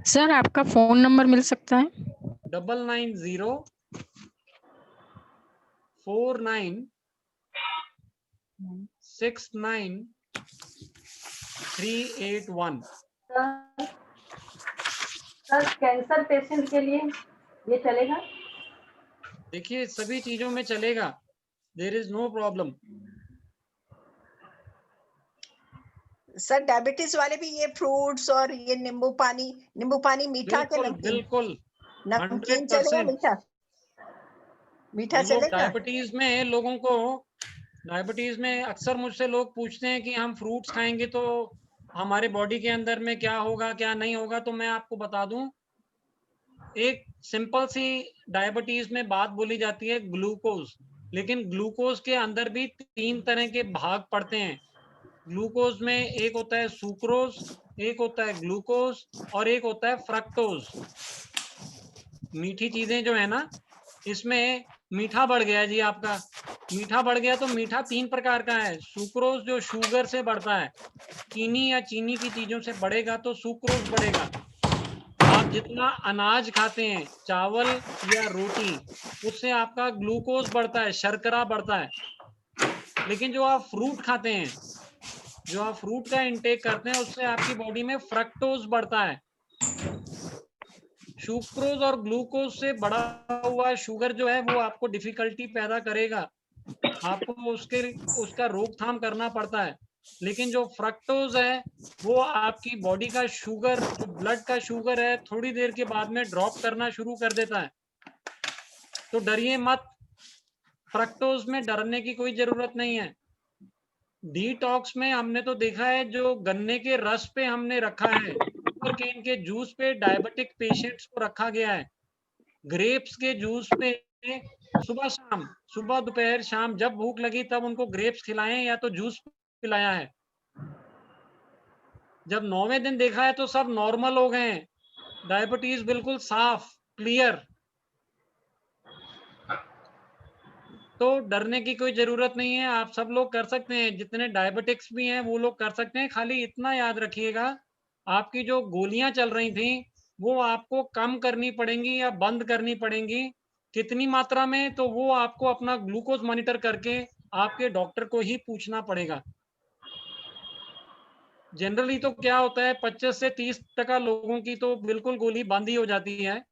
सर आपका फोन नंबर मिल सकता है? 990969 381। सर कैंसर पेशेंट के लिए ये चलेगा? देखिए, सभी चीजों में चलेगा, there is no problem. Sir diabetes वाले भी ये फ्रूट्स और ये नींबू पानी मीठा के बिल्कुल नमकीन? बिल्कुल नमकीन चलेगा, 100%। मीठा मीठा हम लोग चलेगा? डायबिटीज में अक्सर मुझसे लोग पूछते हैं कि हम फ्रूट्स खाएंगे तो हमारे बॉडी के अंदर में क्या होगा क्या नहीं होगा। तो मैं आपको बता दूं, एक सिंपल सी डायबिटीज में बात बोली जाती है ग्लूकोज, लेकिन ग्लूकोज के अंदर भी 3 तरह के भाग पड़ते हैं। ग्लूकोज में एक होता है सुक्रोज, एक होता है ग्लूकोज और एक होता है फ्रक्टोज। मीठी चीजें जो है ना, इसमें मीठा बढ़ गया जी आपका, मीठा बढ़ गया तो मीठा 3 प्रकार का है। सुक्रोज जो शुगर से बढ़ता है, चीनी या चीनी की चीजों से बढ़ेगा तो सुक्रोज बढ़ेगा। आप जितना अनाज खाते हैं, चावल या रोटी, उससे आपका ग्लूकोज बढ़ता है, शर्करा बढ़ता है। लेकिन जो आप फ्रूट खाते हैं, जो आप फ्रूट का इंटेक करते हैं, उससे आपकी बॉडी में फ्रक्टोज बढ़ता है। सुक्रोज और ग्लूकोज से बढ़ा हुआ शुगर जो है वो आपको डिफिकल्टी पैदा करेगा, आपको उसका रोकथाम करना पड़ता है। लेकिन जो फ्रक्टोज है वो आपकी बॉडी का शुगर, जो ब्लड का शुगर है, थोड़ी देर के बाद में ड्रॉप करना शुरू कर देता है। तो डरिए मत, फ्रक्टोज में डरने की कोई जरूरत नहीं है। डिटॉक्स में हमने तो देखा है, जो गन्ने के रस पे हमने रखा है, शुगरकेन के जूस पे डायबिटिक पेशेंट्स को रखा गया है, ग्रेप्स के जूस पे सुबह शाम, सुबह दोपहर शाम जब भूख लगी तब उनको ग्रेप्स खिलाएं या तो जूस पिलाया है। जब 9वें दिन देखा है तो सब नॉर्मल हो गए हैं, डायबिटीज बिल्कुल साफ क्लियर। तो तो डरने की कोई जरूरत नहीं है, आप सब लोग कर सकते हैं, जितने डायबिटिक्स भी हैं वो लोग कर सकते हैं। खाली इतना याद रखिएगा, आपकी जो गोलियां चल रही थी वो आपको कम करनी पड़ेंगी या बंद करनी पड़ेंगी, कितनी मात्रा में, तो वो आपको अपना ग्लूकोज मॉनिटर करके आपके डॉक्टर को ही पूछना पड़ेगा। जनरली तो क्या होता है, 25 से 30% लोगों की तो बिल्कुल गोली बंद ही हो जाती है।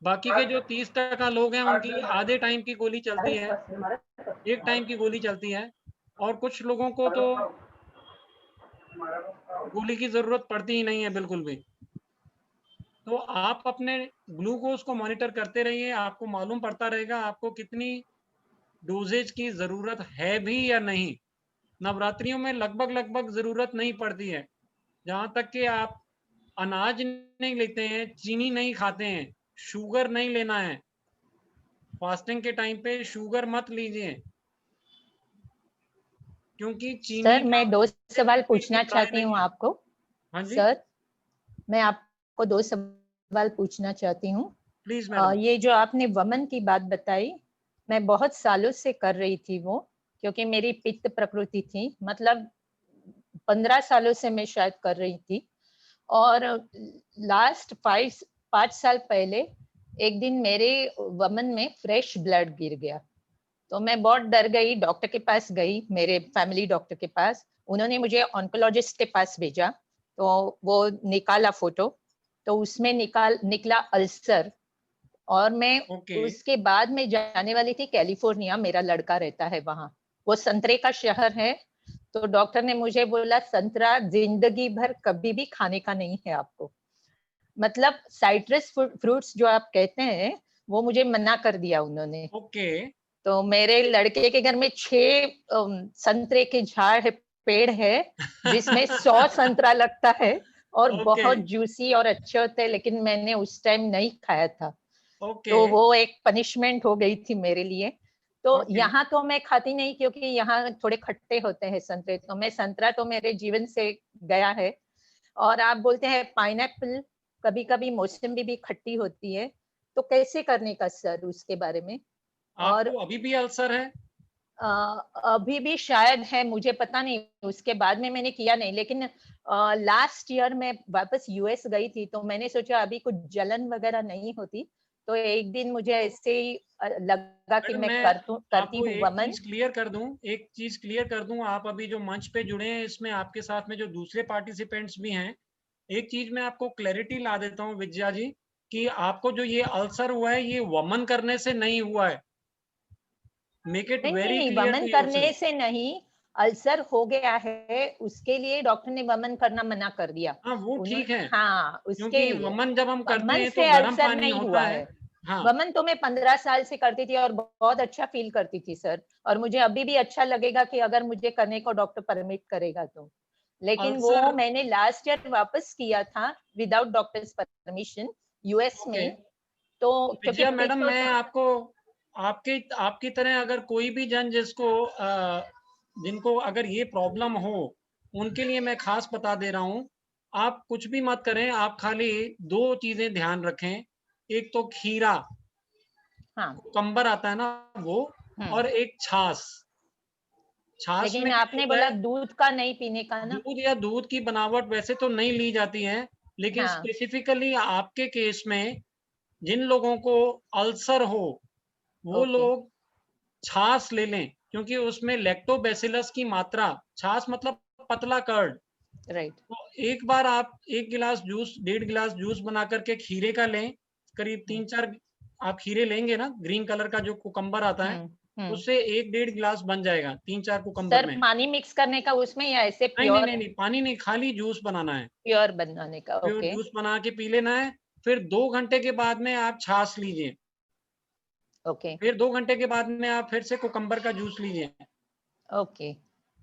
बाकी के जो 30% लोग हैं उनकी आधे टाइम की गोली चलती है, एक टाइम की गोली चलती है, और कुछ लोगों को तो गोली की जरूरत पड़ती ही नहीं है बिल्कुल भी। तो आप अपने ग्लूकोज को मॉनिटर करते रहिए, आपको मालूम पड़ता रहेगा आपको कितनी डोजेज की जरूरत है भी या नहीं। नवरात्रियों में लगभग जरूरत नहीं पड़ती है, जहाँ तक कि आप अनाज नहीं लेते हैं, चीनी नहीं खाते हैं, शुगर नहीं लेना है, फास्टिंग के टाइम पे शुगर मत लीजिए, क्योंकि चीनी सर का मैं 2 सवाल पूछना राय चाहती नहीं हूँ है। आपको। हाँ जी, सर मैं आपको 2 सवाल पूछना चाहती हूँ। Please madam. ये जो आपने वमन की बात बताई, मैं बहुत सालों से कर रही थी वो, क्योंकि मेरी पित्त प्रकृति थी, मतलब 15 सालों से मैं शायद कर रही थी। और लास्ट 5 साल पहले एक दिन मेरे वमन में फ्रेश ब्लड गिर गया, तो मैं बहुत डर गई, डॉक्टर के पास गई, मेरे फैमिली डॉक्टर के पास। उन्होंने मुझे ऑन्कोलॉजिस्ट के पास भेजा, तो वो निकाला फोटो, तो उसमें निकला अल्सर। और मैं ओके, उसके बाद में जाने वाली थी कैलिफोर्निया, मेरा लड़का रहता है वहां, वो संतरे का शहर है। तो डॉक्टर ने मुझे बोला संतरा जिंदगी भर कभी भी खाने का नहीं है आपको, मतलब साइट्रस फ्रूट्स जो आप कहते हैं वो मुझे मना कर दिया उन्होंने। ओके, तो मेरे लड़के के घर में 6 संतरे के झाड़ है, पेड़ है, जिसमें 100 संतरा लगता है और ओके, बहुत जूसी और अच्छे होते हैं, लेकिन मैंने उस टाइम नहीं खाया था, ओके, तो वो एक पनिशमेंट हो गई थी मेरे लिए। तो ओके, यहाँ तो मैं खाती नहीं, क्योंकि यहाँ थोड़े खट्टे होते हैं संतरे, तो मैं संतरा तो मेरे जीवन से गया है। और आप बोलते हैं पाइनएप्पल, कभी कभी मौसमी भी खट्टी होती है, तो कैसे करने का सर उसके बारे में? और आपको अभी भी अल्सर है? अ, अभी भी शायद है, मुझे पता नहीं, उसके बाद में मैंने किया नहीं, लेकिन लास्ट ईयर मैं वापस यूएस गई थी, तो मैंने सोचा अभी कुछ जलन वगैरह नहीं होती, तो एक दिन मुझे ऐसे ही लगा कि मैडम मैं मैं करती आपको हूँ एक वमन। चीज क्लियर कर दूं, एक चीज क्लियर कर दूं, आप अभी जो मंच पे जुड़े हैं इसमें आपके साथ में जो दूसरे पार्टिसिपेंट्स भी हैं, एक चीज मैं आपको क्लैरिटी ला देता हूं विजया जी, कि आपको जो ये अल्सर हुआ है ये वमन करने से नहीं हुआ है। मेक इट नहीं नहीं वेरी नहीं, क्लियर टू वमन योरसेल्फ। करने से नहीं, अल्सर हो गया है, उसके लिए डॉक्टर ने वमन करना मना कर दिया। हाँ वो उन्होंने, ठीक है, हाँ उसके क्योंकि लिए। वमन जब हम करते वमन हैं तो से गर्म अल्सर पानी नहीं होता हुआ है। है। हाँ, वमन तो मैं 15 साल से करती थी और बहुत अच्छा फील करती थी सर, और मुझे अभी भी अच्छा लगेगा कि अगर मुझे करने को डॉक्टर परमिट करेगा तो। लेकिन वो अल्सर, मैंने लास्ट ईयर वापस किया था without doctors permission, US okay. में। तो क्योंकि विजया मैडम पित्त मैं होता, आपको आपके आपकी तरह अगर कोई भी जन जिसको जिनको अगर ये प्रॉब्लम हो उनके लिए मैं खास बता दे रहा हूँ, आप कुछ भी मत करें, आप खाली दो चीजें ध्यान रखें। एक तो खीरा, हाँ। कंबर आता है ना वो, और एक छाछ। छाछ लेकिन में क्या आपने होता बोला है, दूध का नहीं पीने का ना? दूध या दूध की बनावट वैसे तो नहीं ली जाती है, लेकिन हाँ। स्पेसिफिकली आपके केस में जिन लोगों को अल्सर हो वो ओके। लोग छाछ ले लें, क्योंकि उसमें लैक्टोबैसिलस की मात्रा, छाछ मतलब पतला कर्ड, राइट। तो एक बार आप 1 गिलास जूस, 1.5 गिलास जूस बना करके खीरे का लें, करीब 3-4 आप खीरे लेंगे ना, ग्रीन कलर का जो कुकम्बर आता है, हम्म। उससे 1-1.5 गिलास बन जाएगा 3-4 कुकम्बर सर में। पानी मिक्स करने का उसमें, या ऐसे नहीं नहीं प्योर? नहीं नहीं, पानी नहीं, खाली जूस बनाना है, प्योर बनाने का, प्योर ओके। जूस बना के पी लेना है। फिर 2 घंटे के बाद में आप छाछ लीजिए, ओके। फिर 2 घंटे के बाद में आप फिर से कुकम्बर का जूस लीजिए। ओके।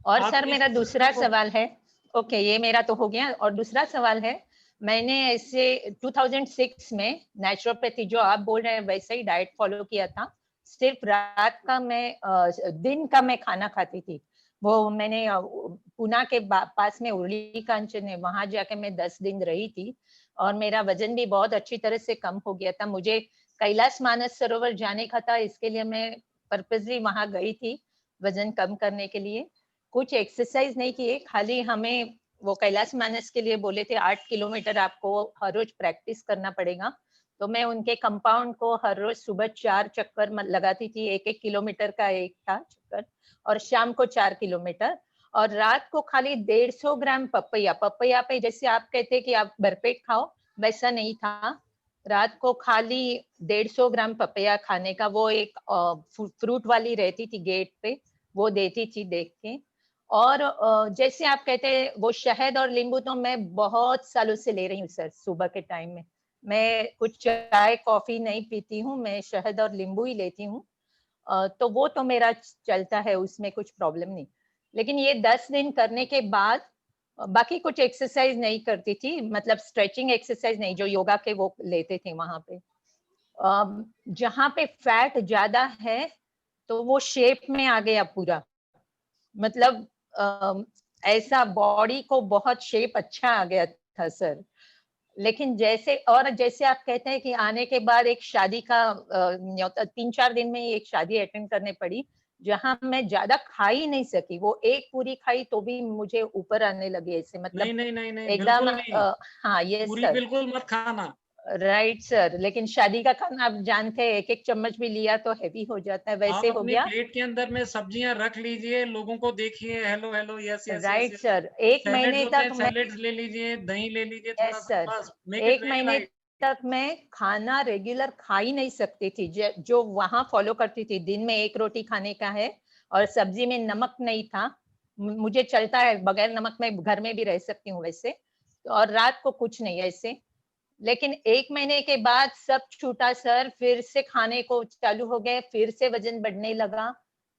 और आप सर इस मेरा दूसरा सिस्टम को, सवाल है, ओके ये मेरा तो हो गया, और दूसरा सवाल है, मैंने ऐसे 2006 में नेचुरोपैथी जो आप बोल रहे हैं वैसे ही डाइट फॉलो किया था। सिर्फ रात का मैं दिन का मैं खाना खाती थी। वो मैंने पुणे के पास में उर्ली कांचन है, वहां जाके मैं 10 दिन रही थी, और मेरा वजन भी बहुत अच्छी तरह से कम हो गया था। मुझे कैलाश मानस सरोवर जाने का था, इसके लिए मैं पर्पजली वहां गई थी वजन कम करने के लिए। कुछ एक्सरसाइज नहीं किए, खाली हमें वो कैलाश मानस के लिए बोले थे 8 किलोमीटर आपको हर रोज प्रैक्टिस करना पड़ेगा। तो मैं उनके कंपाउंड को हर रोज सुबह 4 चक्कर लगाती थी, 1-1 किलोमीटर का एक था चक्कर, और शाम को 4 किलोमीटर। और रात को खाली 150 ग्राम पपैया, पपैया पे जैसे आप कहते कि आप भरपेट खाओ, वैसा नहीं था। रात को खाली 150 ग्राम पपैया खाने का, वो एक फ्रूट वाली रहती थी गेट पे, वो देती थी देख के। और जैसे आप कहते हैं वो शहद और नींबू तो मैं बहुत सालों से ले रही हूँ सर। सुबह के टाइम में मैं कुछ चाय कॉफी नहीं पीती हूँ, मैं शहद और नींबू ही लेती हूँ। तो वो तो मेरा चलता है, उसमें कुछ प्रॉब्लम नहीं। लेकिन ये 10 दिन करने के बाद बाकी कुछ एक्सरसाइज नहीं करती थी, मतलब स्ट्रेचिंग एक्सरसाइज नहीं, जो योगा के वो लेते थे वहां पे। जहाँ पे फैट ज्यादा है तो वो शेप में आ गया पूरा, मतलब ऐसा बॉडी को बहुत शेप अच्छा आ गया था सर। लेकिन जैसे आप कहते हैं कि आने के बाद एक शादी का 3-4 दिन में ही एक शादी अटेंड करने पड़ी, जहां मैं ज्यादा खा ही नहीं सकी। वो एक पूरी खाई तो भी मुझे ऊपर आने लगे ऐसे, मतलब नहीं नहीं नहीं नहीं, एकदम बिल्कुल नहीं। हाँ ये पूरी सर, बिल्कुल मत खाना। Right sir. लेकिन शादी का खाना आप जानते हैं, 1-1 चम्मच भी लिया तो हैवी हो जाता है, आप वैसे हो अपनी गया। प्लेट के अंदर में सब्जियां रख लीजिए, लोगों को देखिए, hello hello, yes yes yes right yes. Sir, 1 salads महीने होते हैं, तक मैं, सैलेड्स ले लीजिए, दही ले लीजिए थोड़ा यस सा, सर, बस मेक इट 1 वेरी महीने लाइट। तक मैं खाना रेगुलर खा ही नहीं सकती थी। जो वहां फॉलो करती थी, दिन में 1 रोटी खाने का है, और सब्जी में नमक नहीं था। मुझे चलता है बगैर नमक में, घर में भी रह सकती हूँ वैसे। और रात को कुछ नहीं ऐसे। लेकिन 1 महीने के बाद सब छूटा सर, फिर से खाने को चालू हो गए, फिर से वजन बढ़ने लगा।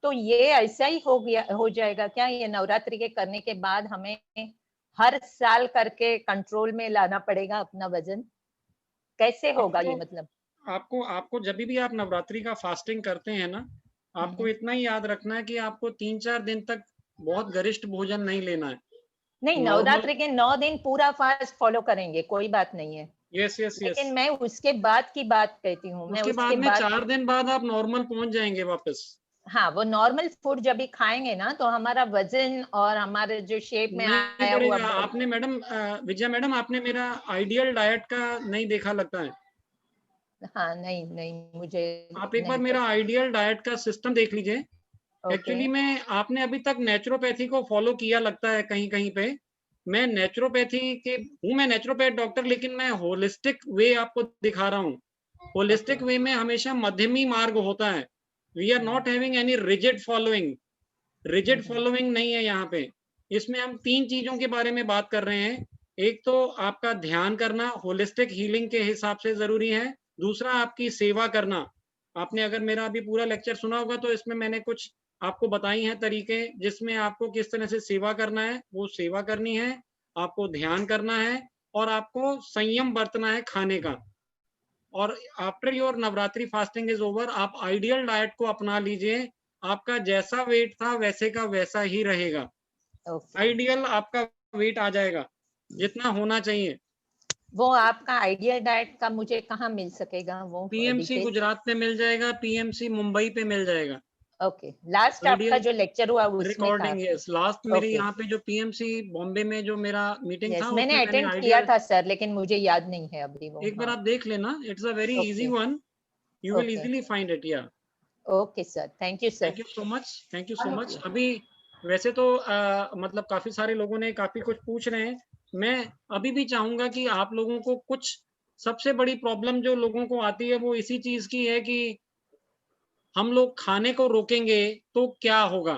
तो ये ऐसा ही हो जाएगा क्या, ये नवरात्रि के करने के बाद हमें हर साल करके कंट्रोल में लाना पड़ेगा अपना वजन? कैसे होगा ये, आपको मतलब? आपको आपको जब भी आप नवरात्रि का फास्टिंग करते हैं ना, आपको इतना ही याद रखना है कि आपको 3-4 दिन तक बहुत गरिष्ठ भोजन नहीं लेना है। नहीं, नॉर्मल, नवरात्रि के 9 दिन पूरा फास्ट फॉलो करेंगे, कोई बात नहीं है। Yes yes yes. लेकिन मैं उसके बाद की बात कहती हूँ, मैं उसके उसके बाद में बाद। 4 दिन बाद आप नॉर्मल पहुंच जाएंगे वापस। हाँ, वो नॉर्मल फूड जब भी खाएंगे ना, तो हमारा वजन और हमारे जो शेप में नहीं आया हुआ बढ़ेगा। बॉडी। आपने मैडम, विजया मैडम, आपने मेरा आइडियल डाइट का नहीं देखा लगता है। हाँ, नहीं नहीं, मुझे आप एक बार नहीं मेरा पता। आइडियल डाइट का सिस्टम देख लीजिए। ओके। एक्चुअली में आपने अभी तक नेचुरोपैथी को फॉलो किया लगता है कहीं कहीं पे। मैं नेचुरोपैथी के हूँ, मैं नेचुरोपैथ डॉक्टर, लेकिन मैं होलिस्टिक वे आपको दिखा रहा हूँ। होलिस्टिक वे में हमेशा मध्यमी मार्ग होता है। We are not having any rigid following. Rigid following नहीं है यहाँ पे। इसमें हम 3 चीजों के बारे में बात कर रहे हैं। एक तो आपका ध्यान करना होलिस्टिक हीलिंग के हिसाब से जरूरी है। दूसरा आपकी सेवा करना। आपने अगर मेरा अभी पूरा लेक्चर सुना होगा तो इसमें मैंने कुछ आपको बताई हैं तरीके, जिसमें आपको किस तरह से सेवा करना है, वो सेवा करनी है। आपको ध्यान करना है और आपको संयम बरतना है खाने का। और after your Navratri fasting is over, आप आइडियल डाइट को अपना लीजिए। आपका जैसा वेट था वैसे का वैसा ही रहेगा। ओके। आइडियल आपका वेट आ जाएगा जितना होना चाहिए। वो आपका आइडियल डाइट का मुझे कहाँ मिल सकेगा, वो पीएमसी डिटेल? गुजरात पे मिल जाएगा, पीएमसी मुंबई पे मिल जाएगा। ओके, लास्ट आपका आइडियल जो लेक्चर हुआ उसमें था? Recording, yes. लास्ट मेरे ओके, यहाँ पे जो पीएमसी बॉम्बे में जो मेरा मीटिंग था, यस, मैंने उसमें मैंने अटेंड किया आइडियल, था सर, लेकिन मुझे याद नहीं है अभी वो। एक बार हाँ। आप देख लेना। It's a very easy okay. One, you will okay. Easily find it. या okay sir, thank you sir. Thank you so much, thank you so thank much. You. अभी वैसे तो मतलब काफी सारे लोगों ने काफी कुछ पूछ रहे हैं। मैं अभी भी चाहूंगा कि आप लोगों को कुछ, सबसे बड़ी प्रॉब्लम जो लोगों को आती है वो इसी चीज की है कि हम लोग खाने को रोकेंगे तो क्या होगा।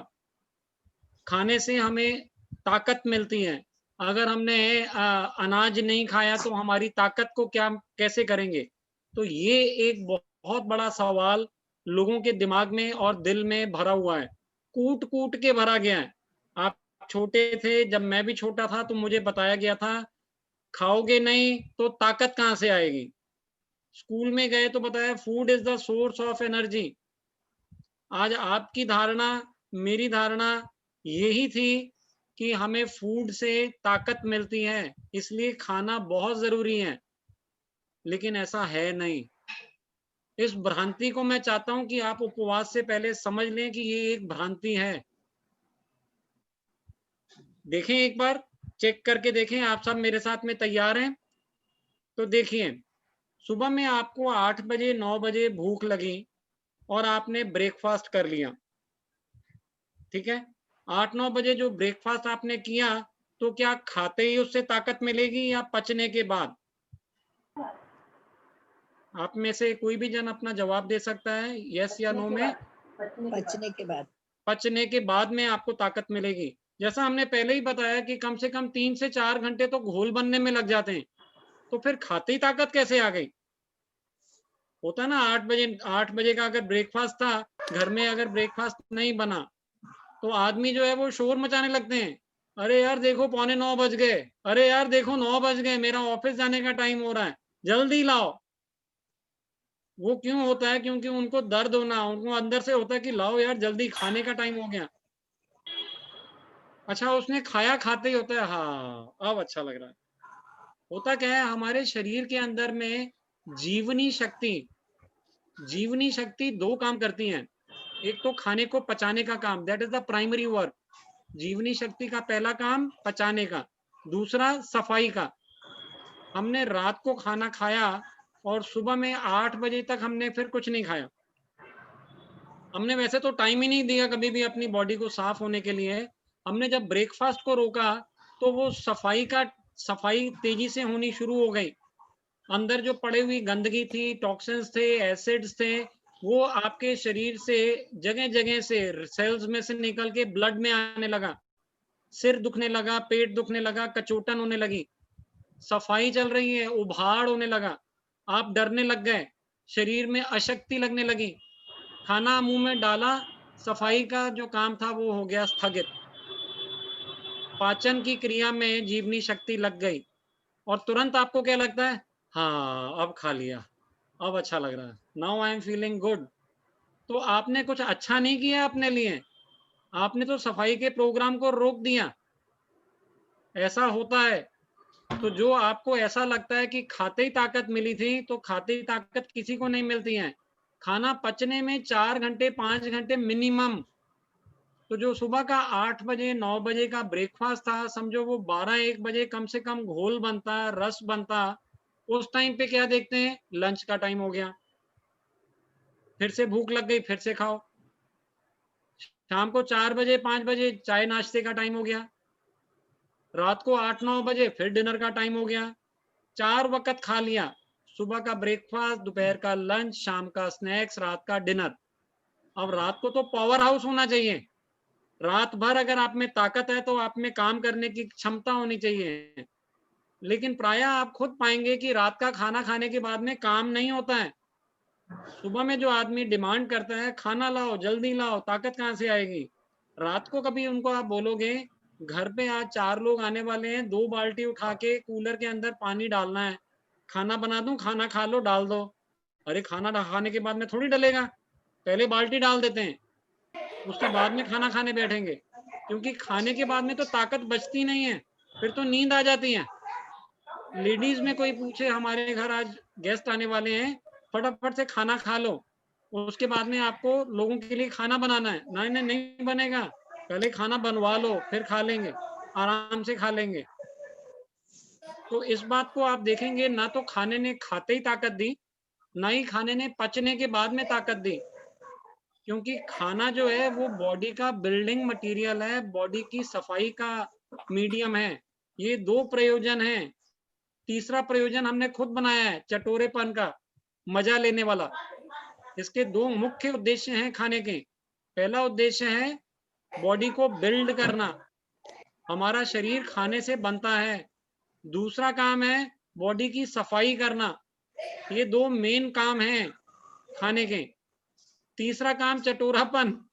खाने से हमें ताकत मिलती है। अगर हमने अनाज नहीं खाया तो हमारी ताकत को क्या, कैसे करेंगे। तो ये एक बहुत बड़ा सवाल लोगों के दिमाग में और दिल में भरा हुआ है, कूट कूट के भरा गया है। आप छोटे थे, जब मैं भी छोटा था तो मुझे बताया गया था, खाओगे नहीं तो ताकत कहाँ से आएगी। स्कूल में गए तो बताया food is the source of energy. आज आपकी धारणा, मेरी धारणा यही थी कि हमें फूड से ताकत मिलती है, इसलिए खाना बहुत जरूरी है। लेकिन ऐसा है नहीं। इस भ्रांति को मैं चाहता हूं कि आप उपवास से पहले समझ लें कि ये एक भ्रांति है। देखें, एक बार चेक करके देखें, आप सब मेरे साथ में तैयार हैं? तो देखिए, सुबह में आपको 8 बजे 9 बजे भूख लगी और आपने ब्रेकफास्ट कर लिया, ठीक है। 8-9 बजे जो ब्रेकफास्ट आपने किया, तो क्या खाते ही उससे ताकत मिलेगी या पचने के बाद? आप में से कोई भी जन अपना जवाब दे सकता है, यस या नो में। पचने के बाद। पचने के बाद में आपको ताकत मिलेगी। जैसा हमने पहले ही बताया कि कम से कम 3 से 4 घंटे तो घोल बनने में लग जाते हैं, तो फिर खाते ही ताकत कैसे आ गई? होता ना 8 बजे का अगर ब्रेकफास्ट था, घर में अगर ब्रेकफास्ट नहीं बना, तो आदमी जो है वो शोर मचाने लगते हैं, अरे यार देखो 8:45 बज गए, अरे यार देखो 9 बज गए, मेरा ऑफिस जाने का टाइम हो रहा है, जल्दी लाओ। वो क्यों होता है? क्योंकि उनको दर्द होना, उनको अंदर से होता है कि लाओ यार जल्दी, खाने का टाइम हो गया। अच्छा, उसने खाया, खाते ही होता है हाँ अब अच्छा लग रहा है। होता क्या है, हमारे शरीर के अंदर में जीवनी शक्ति 2 काम करती हैं। एक तो खाने को पचाने का काम, that is the primary work. जीवनी शक्ति का पहला काम पचाने का, दूसरा सफाई का। हमने रात को खाना खाया और सुबह में 8 बजे तक हमने फिर कुछ नहीं खाया। हमने वैसे तो टाइम ही नहीं दिया कभी भी अपनी बॉडी को साफ होने के लिए। हमने जब ब्रेकफास्ट को रोका तो वो सफाई तेजी से होनी शुरू हो गई। अंदर जो पड़े हुई गंदगी थी, टॉक्सिन्स थे, एसिड्स थे, वो आपके शरीर से जगह जगह से सेल्स में से निकल के ब्लड में आने लगा। सिर दुखने लगा, पेट दुखने लगा, कचोटन होने लगी, सफाई चल रही है, उभाड़ होने लगा, आप डरने लग गए, शरीर में अशक्ति लगने लगी। खाना मुंह में डाला, सफाई का जो काम था वो हो गया स्थगित। पाचन की क्रिया में जीवनी शक्ति लग गई और तुरंत आपको क्या लगता है? हाँ अब खा लिया, अब अच्छा लग रहा है, now I am feeling good. तो आपने कुछ अच्छा नहीं किया अपने लिए, आपने तो सफाई के प्रोग्राम को रोक दिया। ऐसा होता है। तो जो आपको ऐसा लगता है कि खाते ही ताकत मिली थी, तो खाते ही ताकत किसी को नहीं मिलती है। खाना पचने में 4 घंटे 5 घंटे मिनिमम। तो जो सुबह का 8 बजे 9 बजे का ब्रेकफास्ट था, समझो वो 12-1 बजे कम से कम घोल बनता, रस बनता। उस टाइम पे क्या देखते हैं, लंच का टाइम हो गया, फिर से भूख लग गई, फिर से खाओ। शाम को 4 बजे 5 बजे चाय नाश्ते का टाइम हो गया, रात को 8-9 बजे फिर डिनर का टाइम हो गया। 4 वक्त खा लिया, सुबह का ब्रेकफास्ट, दोपहर का लंच, शाम का स्नैक्स, रात का डिनर। अब रात को तो पावर हाउस होना चाहिए। रात भर अगर आप में ताकत है तो आप में काम करने की क्षमता होनी चाहिए। लेकिन प्रायः आप खुद पाएंगे कि रात का खाना खाने के बाद में काम नहीं होता है। सुबह में जो आदमी डिमांड करता है खाना लाओ, जल्दी लाओ, ताकत कहाँ से आएगी? रात को कभी उनको आप बोलोगे घर पे आज 4 लोग आने वाले हैं, 2 बाल्टी उठा के कूलर के अंदर पानी डालना है, खाना बना दूं, खाना खा लो, डाल दो। अरे खाना खाने के बाद में थोड़ी डलेगा, पहले बाल्टी डाल देते हैं, उसके बाद में खाना खाने बैठेंगे। क्योंकि खाने के बाद में तो ताकत बचती नहीं है, फिर तो नींद आ जाती है। लेडीज में कोई पूछे हमारे घर आज गेस्ट आने वाले हैं, फटाफट से खाना खा लो, उसके बाद में आपको लोगों के लिए खाना बनाना है। नहीं नहीं नहीं बनेगा, पहले खाना बनवा लो, फिर खा लेंगे, आराम से खा लेंगे। तो इस बात को आप देखेंगे, ना तो खाने ने खाते ही ताकत दी, ना ही खाने ने पचने के बाद में ताकत दी। क्योंकि खाना जो है वो बॉडी का बिल्डिंग मटेरियल है, बॉडी की सफाई का मीडियम है। ये 2 प्रयोजन हैं। तीसरा प्रयोजन हमने खुद बनाया है, चटोरेपन का, मजा लेने वाला। इसके 2 मुख्य उद्देश्य हैं खाने के। पहला उद्देश्य है बॉडी को बिल्ड करना, हमारा शरीर खाने से बनता है। दूसरा काम है बॉडी की सफाई करना। ये 2 मेन काम हैं खाने के। तीसरा काम चटोरापन।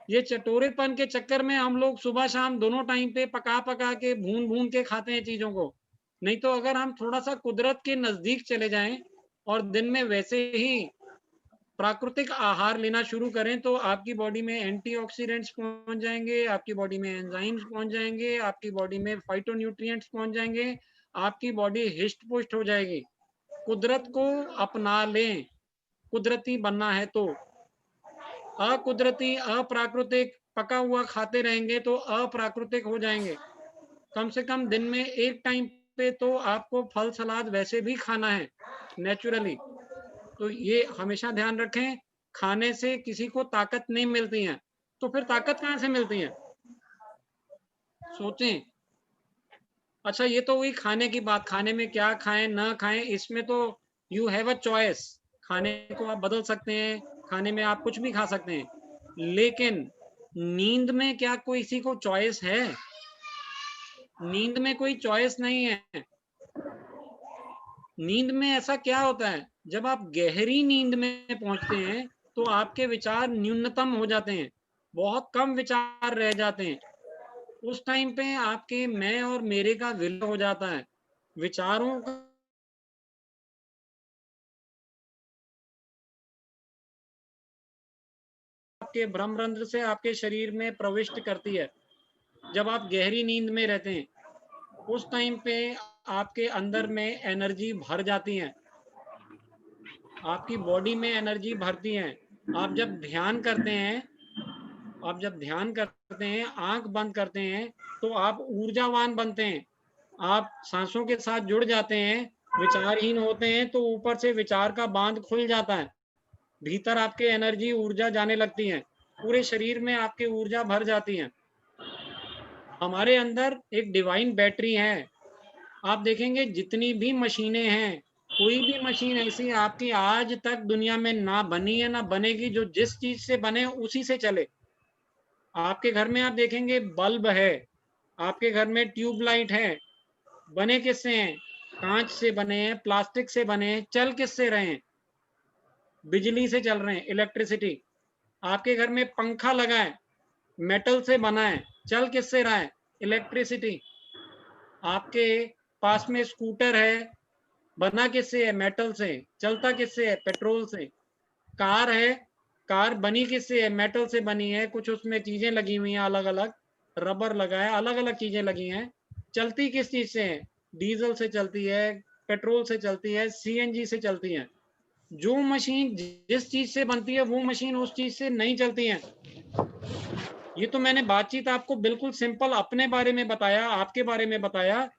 ये चटोरेपन के चक्कर में हम लोग सुबह शाम दोनों टाइम पे पका पका के भून भून के खाते हैं चीजों को। नहीं तो अगर हम थोड़ा सा कुदरत के नजदीक चले जाएं और दिन में वैसे ही प्राकृतिक आहार लेना शुरू करें, तो आपकी बॉडी में एंटीऑक्सीडेंट्स पहुंच जाएंगे, आपकी बॉडी में एंजाइम्स पहुंच जाएंगे, आपकी बॉडी में फाइटोन्यूट्रिएंट्स पहुंच जाएंगे, आपकी बॉडी हिस्ट पुष्ट हो जाएगी। कुदरत को अपना लें, कुदरती बनना है तो। अकुदरती, अप्राकृतिक पका हुआ खाते रहेंगे तो अप्राकृतिक हो जाएंगे। कम से कम दिन में एक टाइम पे तो आपको फल सलाद वैसे भी खाना है नेचुरली। तो ये हमेशा ध्यान रखें, खाने से किसी को ताकत नहीं मिलती है, तो फिर ताकत कहाँ से मिलती है? सोचें। अच्छा, ये तो हुई खाने की बात, खाने में क्या खाएं ना खाएं, इसमें तो यू हैव अ चॉइस। खाने को आप बदल सकते हैं, खाने में आप कुछ भी खा सकते हैं, लेकिन नींद में क्या कोई किसी को चॉइस है? नींद में कोई चॉइस नहीं है। नींद में ऐसा क्या होता है, जब आप गहरी नींद में पहुंचते हैं तो आपके विचार न्यूनतम हो जाते हैं, बहुत कम विचार रह जाते हैं। उस टाइम पे आपके मैं और मेरे का विलय हो जाता है, विचारों का आपके ब्रह्मरंध्र से आपके शरीर में प्रविष्ट करती है। जब आप गहरी नींद में रहते हैं उस टाइम पे आपके अंदर में एनर्जी भर जाती है, आपकी बॉडी में एनर्जी भरती है। आप जब ध्यान करते हैं, आंख बंद करते हैं तो आप ऊर्जावान बनते हैं, आप सांसों के साथ जुड़ जाते हैं। विचारहीन होते हैं तो ऊपर से विचार का बांध खुल जाता है, भीतर आपके एनर्जी ऊर्जा जाने लगती है, पूरे शरीर में आपके ऊर्जा भर जाती है। हमारे अंदर एक डिवाइन बैटरी है। आप देखेंगे जितनी भी मशीनें हैं, कोई भी मशीन ऐसी आपकी आज तक दुनिया में ना बनी है ना बनेगी जो जिस चीज से बने उसी से चले। आपके घर में आप देखेंगे बल्ब है, आपके घर में ट्यूबलाइट है, बने किससे हैं? कांच से बने हैं, प्लास्टिक से बने हैं, चल किससे रहे हैं? बिजली से चल रहे हैं, इलेक्ट्रिसिटी। आपके घर में पंखा लगा है, मेटल से बना है, चल किससे रहा है? इलेक्ट्रिसिटी। आपके पास में स्कूटर है, बना किससे है? मेटल से। चलता किससे है? पेट्रोल से। कार है, कार बनी किससे है? मेटल से बनी है, कुछ उसमें चीजें लगी हुई हैं, अलग अलग रबर लगा है, अलग अलग चीजें लगी हैं। चलती किस चीज से है? डीजल से चलती है, पेट्रोल से चलती है, सीएनजी से चलती है। जो मशीन जिस चीज से बनती है वो मशीन उस चीज से नहीं चलती है। ये तो मैंने बातचीत आपको बिल्कुल सिंपल अपने बारे में बताया, आपके बारे में बताया।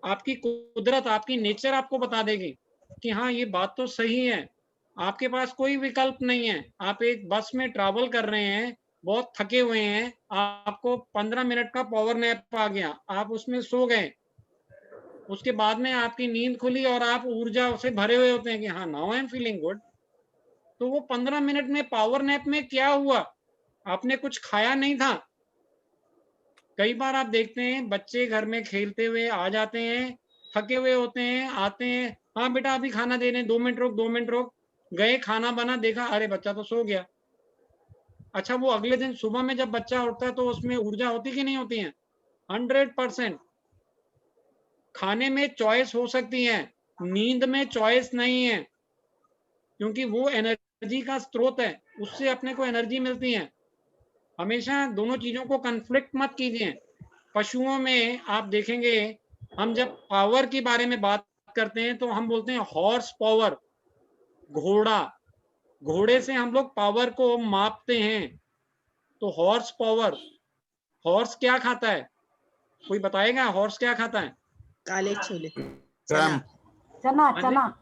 आपकी कुदरत, आपकी नेचर आपको बता देगी कि हाँ ये बात तो सही है। आपके पास कोई विकल्प नहीं है। आप एक बस में ट्रैवल कर रहे हैं, बहुत थके हुए हैं, आपको 15 मिनट का पावर नैप आ गया, आप उसमें सो गए, उसके बाद में आपकी नींद खुली और आप ऊर्जा से भरे हुए होते हैं कि हाँ now I am feeling good. तो वो 15 मिनट में पावर नैप में क्या हुआ? आपने कुछ खाया नहीं था। कई बार आप देखते हैं बच्चे घर में खेलते हुए आ जाते हैं, थके हुए होते हैं, आते हैं, हाँ बेटा अभी खाना दे रहे हैं, 2 मिनट रुक, 2 मिनट रुक। गए, खाना बना, देखा अरे बच्चा तो सो गया। अच्छा, वो अगले दिन सुबह में जब बच्चा उठता है तो उसमें ऊर्जा होती कि नहीं होती है? 100%। खाने में चॉइस हो सकती है, नींद में चॉइस नहीं है, क्योंकि वो एनर्जी का स्रोत है, उससे अपने को एनर्जी मिलती है। हमेशा दोनों चीजों को कन्फ्लिक्ट मत कीजिए। पशुओं में आप देखेंगे, हम जब पावर के बारे में बात करते हैं तो हम बोलते हैं हॉर्स पावर, घोड़ा। घोड़े से हम लोग पावर को मापते हैं। तो हॉर्स पावर, हॉर्स क्या खाता है? कोई बताएगा हॉर्स क्या खाता है? काले छोले, चना। चना चना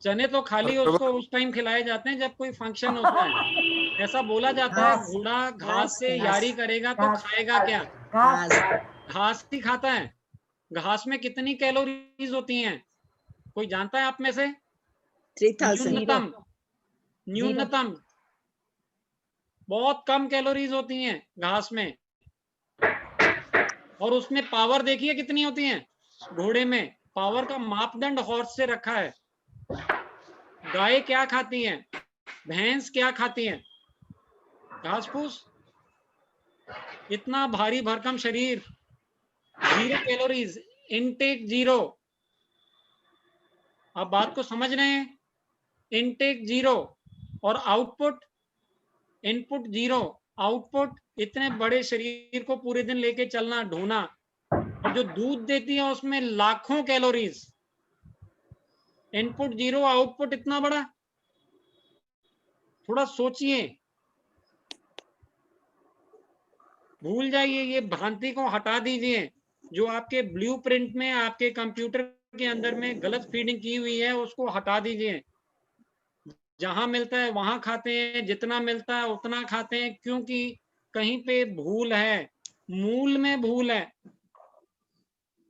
चने तो खाली उसको उस टाइम खिलाए जाते हैं जब कोई फंक्शन होता है। ऐसा बोला जाता है घास, घोड़ा घास घास, से घास, यारी करेगा तो घास, खाएगा क्या? घास घास ही खाता है। घास में कितनी कैलोरीज होती हैं? कोई जानता है आप में से? 3000। न्यूनतम, न्यूनतम बहुत कम कैलोरीज होती हैं घास में। और उसमें पावर देखिए कितनी होती है। घोड़े में पावर का मापदंड हॉर्स से रखा है। गाय क्या खाती है? भैंस क्या खाती है? घास फूस। इतना भारी भरकम शरीर, 0 कैलोरीज, इनटेक 0। आप बात को समझ रहे हैं? इनटेक 0 और आउटपुट, इनपुट 0, आउटपुट। इतने बड़े शरीर को पूरे दिन लेके चलना, ढोना, और जो दूध देती है उसमें लाखों कैलोरीज। इनपुट 0, आउटपुट इतना बड़ा। थोड़ा सोचिए, भूल जाइए, ये भ्रांति को हटा दीजिए। जो आपके ब्लूप्रिंट में, आपके कंप्यूटर के अंदर में गलत फीडिंग की हुई है, उसको हटा दीजिए। जहां मिलता है वहां खाते हैं, जितना मिलता है उतना खाते हैं, क्योंकि कहीं पे भूल है, मूल में भूल है।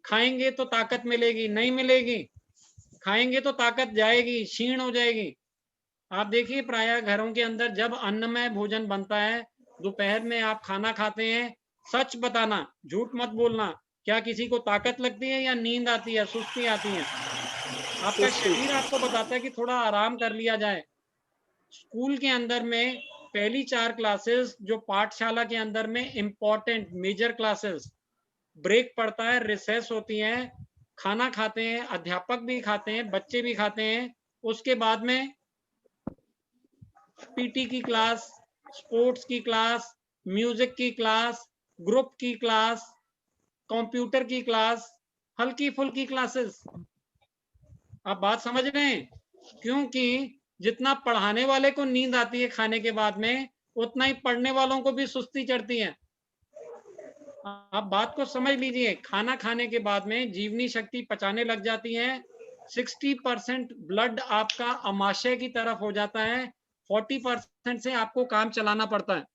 खाएंगे तो ताकत मिलेगी, नहीं मिलेगी। खाएंगे तो ताकत जाएगी, क्षीण हो जाएगी। आप देखिए प्रायः घरों के अंदर जब अन्नमय भोजन बनता है, दोपहर में आप खाना खाते हैं, सच बताना, झूठ मत बोलना, क्या किसी को ताकत लगती है या नींद आती है, सुस्ती आती है? आपका शरीर आपको बताता है कि थोड़ा आराम कर लिया जाए। स्कूल के अंदर में पहली 4 क्लासेस जो पाठशाला के अंदर में इंपॉर्टेंट मेजर क्लासेस, ब्रेक पड़ता है, रिसेस होती है, खाना खाते हैं, अध्यापक भी खाते हैं, बच्चे भी खाते हैं। उसके बाद में पीटी की क्लास, स्पोर्ट्स की क्लास, म्यूजिक की क्लास, ग्रुप की क्लास, कंप्यूटर की क्लास, हल्की फुल्की क्लासेस। आप बात समझ रहे हैं? क्योंकि जितना पढ़ाने वाले को नींद आती है खाने के बाद में, उतना ही पढ़ने वालों को भी सुस्ती चढ़ती है। आप बात को समझ लीजिए, खाना खाने के बाद में जीवनी शक्ति पचाने लग जाती है, 60% ब्लड आपका अमाशय की तरफ हो जाता है, 40% से आपको काम चलाना पड़ता है।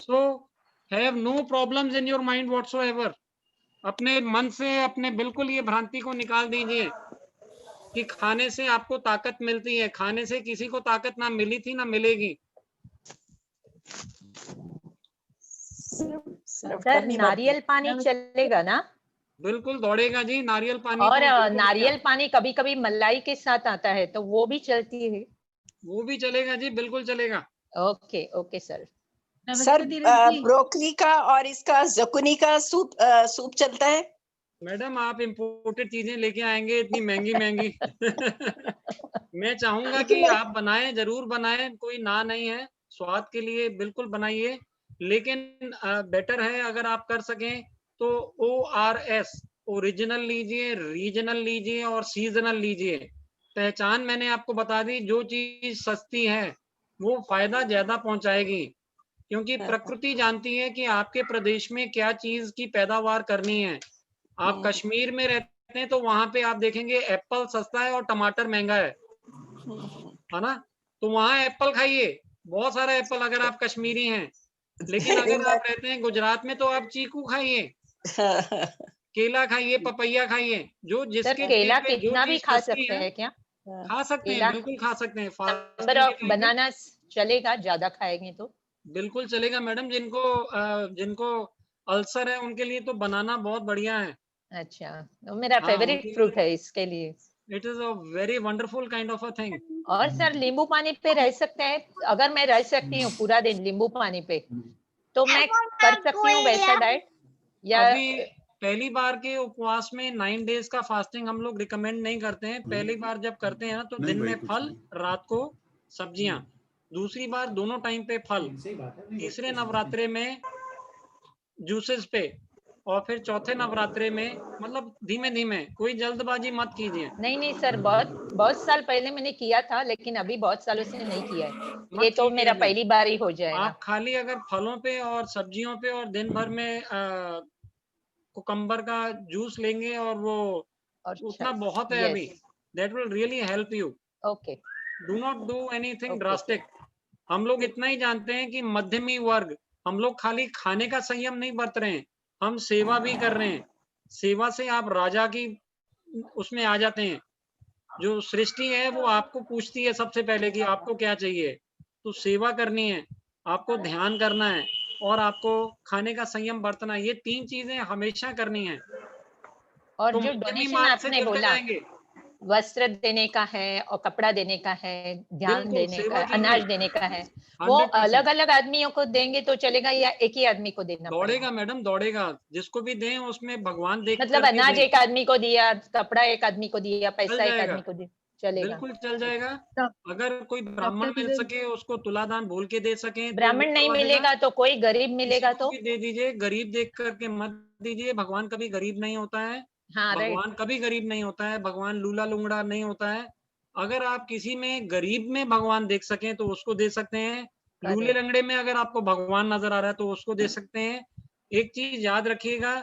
So have no problems in your mind whatsoever. अपने मन से अपने बिल्कुल ये भ्रांति को निकाल दीजिए कि खाने से आपको ताकत मिलती है। खाने से किसी को ताकत ना मिली थी ना मिलेगी। सर नारियल पानी चलेगा ना? बिल्कुल दौड़ेगा जी, नारियल पानी और तो बिल्कुल नारियल पानी कभी कभी मलाई के साथ आता है, तो वो भी चलती है? वो भी चलेगा जी, बिल्कुल चलेगा। Okay okay sir. Sir broccoli का और इसका ज़ुकीनी का सूप चलता है? मैडम आप इम्पोर्टेड चीजें लेके आएंगे इतनी महंगी महंगी। मैं चाहूंगा कि आप बनाएं, जरूर बनाएं, कोई ना नहीं है, स्वाद के लिए बिल्कुल बनाइए, लेकिन बेटर है अगर आप कर सकें तो ORS ओरिजिनल लीजिए, रीजनल लीजिए और सीजनल लीजिए। पहचान मैंने आपको बता दी, जो चीज सस्ती है वो फायदा ज्यादा पहुंचाएगी, क्योंकि प्रकृति जानती है कि आपके प्रदेश में क्या चीज की पैदावार करनी है। आप कश्मीर में रहते हैं तो वहां पे आप देखेंगे एप्पल सस्ता है और टमाटर महंगा है ना? तो वहां एप्पल खाइए, बहुत सारा एप्पल, अगर आप कश्मीरी हैं। लेकिन अगर आप रहते हैं गुजरात में तो आप चीकू खाइए, केला खाइए, पपैया खाइए, जो जिसके केला दिल पे जो कितना भी चीज खा सस्ती सकते है, हैं क्या? खा सकते हैं, केला बिल्कुल खा सकते हैं। फास्टिंग नंबर के ऑफ टाइम पे बनाना चलेगा, ज्यादा खाएंगे तो? बिल्कुल चलेगा मैडम। जिनको अल्सर है उनके लिए तो बनाना बहुत बढ़िया है। अच्छा, तो मेरा हाँ, फेवरेट फ्रूट है इसके लिए। It is a very wonderful kind of a thing. और सर नींबू पानी पे रह सकते हैं? अगर मैं रह सकती हूँ पूरा दिन नींबू पानी पे, तो मैं कर सकती हूँ वैसा डाइट? या अभी पहली बार के उपवास में 9 डेज का फास्टिंग हम लोग रिकमेंड नहीं करते हैं। पहली बार जब करते हैं ना तो दिन में फल, रात को सब्जियां, दूसरी बार दोनों टाइम पे फल, तीसरे नवरात्रे में जूसेस पे, और फिर चौथे नवरात्रे में, मतलब धीमे धीमे, कोई जल्दबाजी मत कीजिए। नहीं नहीं सर, बहुत बहुत साल पहले मैंने किया था, लेकिन अभी बहुत सालों से नहीं किया है। ये मत तो कीजिए मेरा अभी। पहली बार ही हो जाएगा। आप खाली अगर फलों पे और सब्जियों पे और दिन भर में कुकम्बर का जूस लेंगे और वो अच्छा, उतना बहुत है अभी। Yes, that will really help you. Okay do not do anything okay. Drastic. हम लोग इतना ही जानते हैं कि मध्यमी वर्ग, हम लोग खाली खाने का संयम नहीं बरत रहे हैं, हम सेवा भी कर रहे हैं। सेवा से आप राजा की उसमें आ जाते हैं। जो सृष्टि है वो आपको पूछती है सबसे पहले कि आपको क्या चाहिए, तो सेवा करनी है, आपको ध्यान करना है और आपको खाने का संयम बरतना है। ये 3 चीजें हमेशा करनी है, और तो जो मध्यमी डोनेशन मार्ग से आपने चलते बोला, जाएंगे। वस्त्र देने का है और कपड़ा देने का है, ध्यान बिल्कुल देने का सेवा है, कीजिए, अनाज देने का है, वो 100%। अलग अलग आदमियों को देंगे तो चलेगा या एक ही आदमी को देना पड़ेगा? दौड़ेगा मैडम, दौड़ेगा, जिसको भी दें उसमें भगवान देख मतलब करके अनाज दें। एक आदमी को दिया, कपड़ा एक आदमी को दिया, चल पैसा एक जाएगा, आदमी को दिया, चलेगा? बिल्कुल चल जाएगा। अगर कोई ब्राह्मण मिल सके, उसको तुलादान बोल के दे सके तो वो ब्राह्मण नहीं करवा देगा। मिलेगा तो कोई गरीब किसी मिलेगा को तो? भी दे दीजिए, गरीब देख करके मत दीजिए। भगवान कभी गरीब नहीं होता है, हाँ राइट। भगवान कभी गरीब नहीं होता है, भगवान लूला लुंगड़ा नहीं होता है। अगर आप किसी में गरीब में भगवान देख सकें तो उसको दे सकते हैं, लूले Correct. लंगड़े में अगर आपको भगवान नजर आ रहा है तो उसको दे सकते हैं। एक चीज याद रखिएगा,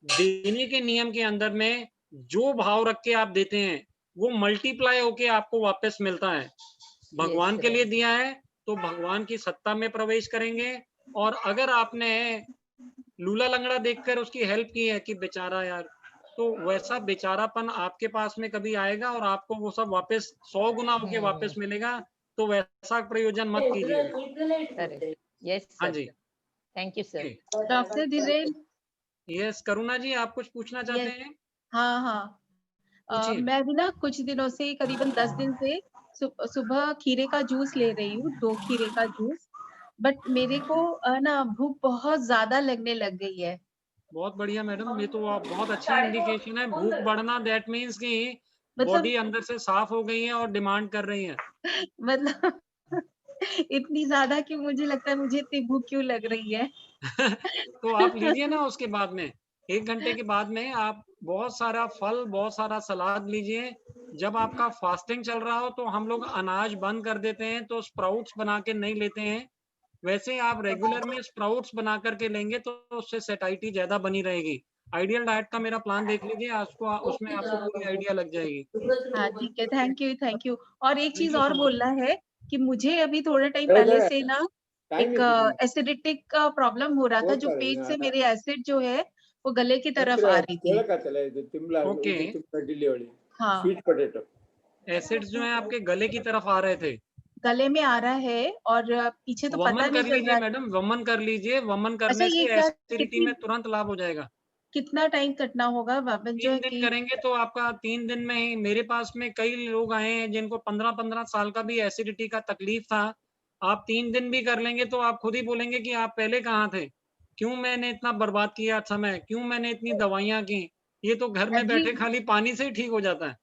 देने के नियम के अंदर में जो भाव रख के आप देते हैं वो मल्टीप्लाई होके आपको वापस मिलता है। भगवान Yes, के लिए right. दिया है तो भगवान की सत्ता में प्रवेश करेंगे। और अगर आपने लूला लंगड़ा देखकर उसकी हेल्प की है कि बेचारा यार, तो वैसा बेचारापन आपके पास में कभी आएगा और आपको वो सब वापस 100 गुना होके वापस मिलेगा। तो वैसा प्रयोजन मत कीजिएगा। Correct. Yes, हाँ sir. जी। Thank you, sir. Doctor Dhiren, yes Karuna ji, आप कुछ पूछना चाहते Yes. हैं? हाँ हाँ पूछिए। मैं भी ना कुछ दिनों से, करीबन 10 दिन से सुबह खीरे का जूस ले रही हूँ, 2 खीरे का जूस। बट मेरे को ना भूख बहुत ज्यादा लगने लग गई है। बहुत बढ़िया मैडम, ये तो आप बहुत अच्छी इंडिकेशन है। भूख बढ़ना दैट मीन्स कि मतलब बॉडी अंदर से साफ हो गई है और डिमांड कर रही है। मतलब इतनी ज्यादा कि मुझे लगता है मुझे इतनी भूख क्यों लग रही है। तो आप लीजिए ना, उसके बाद में 1 घंटे के बाद में आप बहुत सारा फल, बहुत सारा सलाद लीजिए। जब आपका फास्टिंग चल रहा हो तो हम लोग अनाज बंद कर देते हैं, तो स्प्राउट्स बना के नहीं लेते हैं। वैसे आप रेगुलर में स्प्राउट्स बना करके लेंगे तो उससे सेटाइटी ज्यादा बनी रहेगी। आइडियल डाइट का मेरा प्लान देख लीजिए, आपको उसमें आपको पूरी आइडिया लग जाएगी। हाँ ठीक है, थैंक यू। और एक थैंक चीज यू और सो मच। बोलना है कि मुझे अभी थोड़े टाइम पहले से ना एक एसिडिटिक का प्रॉब्लम हो रहा था, जो पेट से मेरे एसिड जो है वो गले की तरफ आ रही थी। ओके, हाँ एसिड्स जो हैं आपके गले की तरफ आ रहे थे। गले में आ रहा है और पीछे तो पता वमन नहीं कर चल लीजिए रहा। मैडम, वमन कर लीजिए। वमन अच्छा करने ये से क्या, एसिडिटी में तुरंत लाभ हो जाएगा। कितना टाइम कटना होगा वापस जो 3 है दिन कि? करेंगे तो आपका 3 दिन में ही। मेरे पास में कई लोग आए हैं जिनको 15-15 साल का भी एसिडिटी का तकलीफ था। आप 3 दिन भी कर लेंगे तो आप खुद ही बोलेंगे कि आप पहले कहाँ थे? क्यों मैंने इतना बर्बाद किया समय? क्यों मैंने इतनी दवाइयाँ की? ये तो घर में एवरी बैठे खाली पानी से ही ठीक हो जाता है।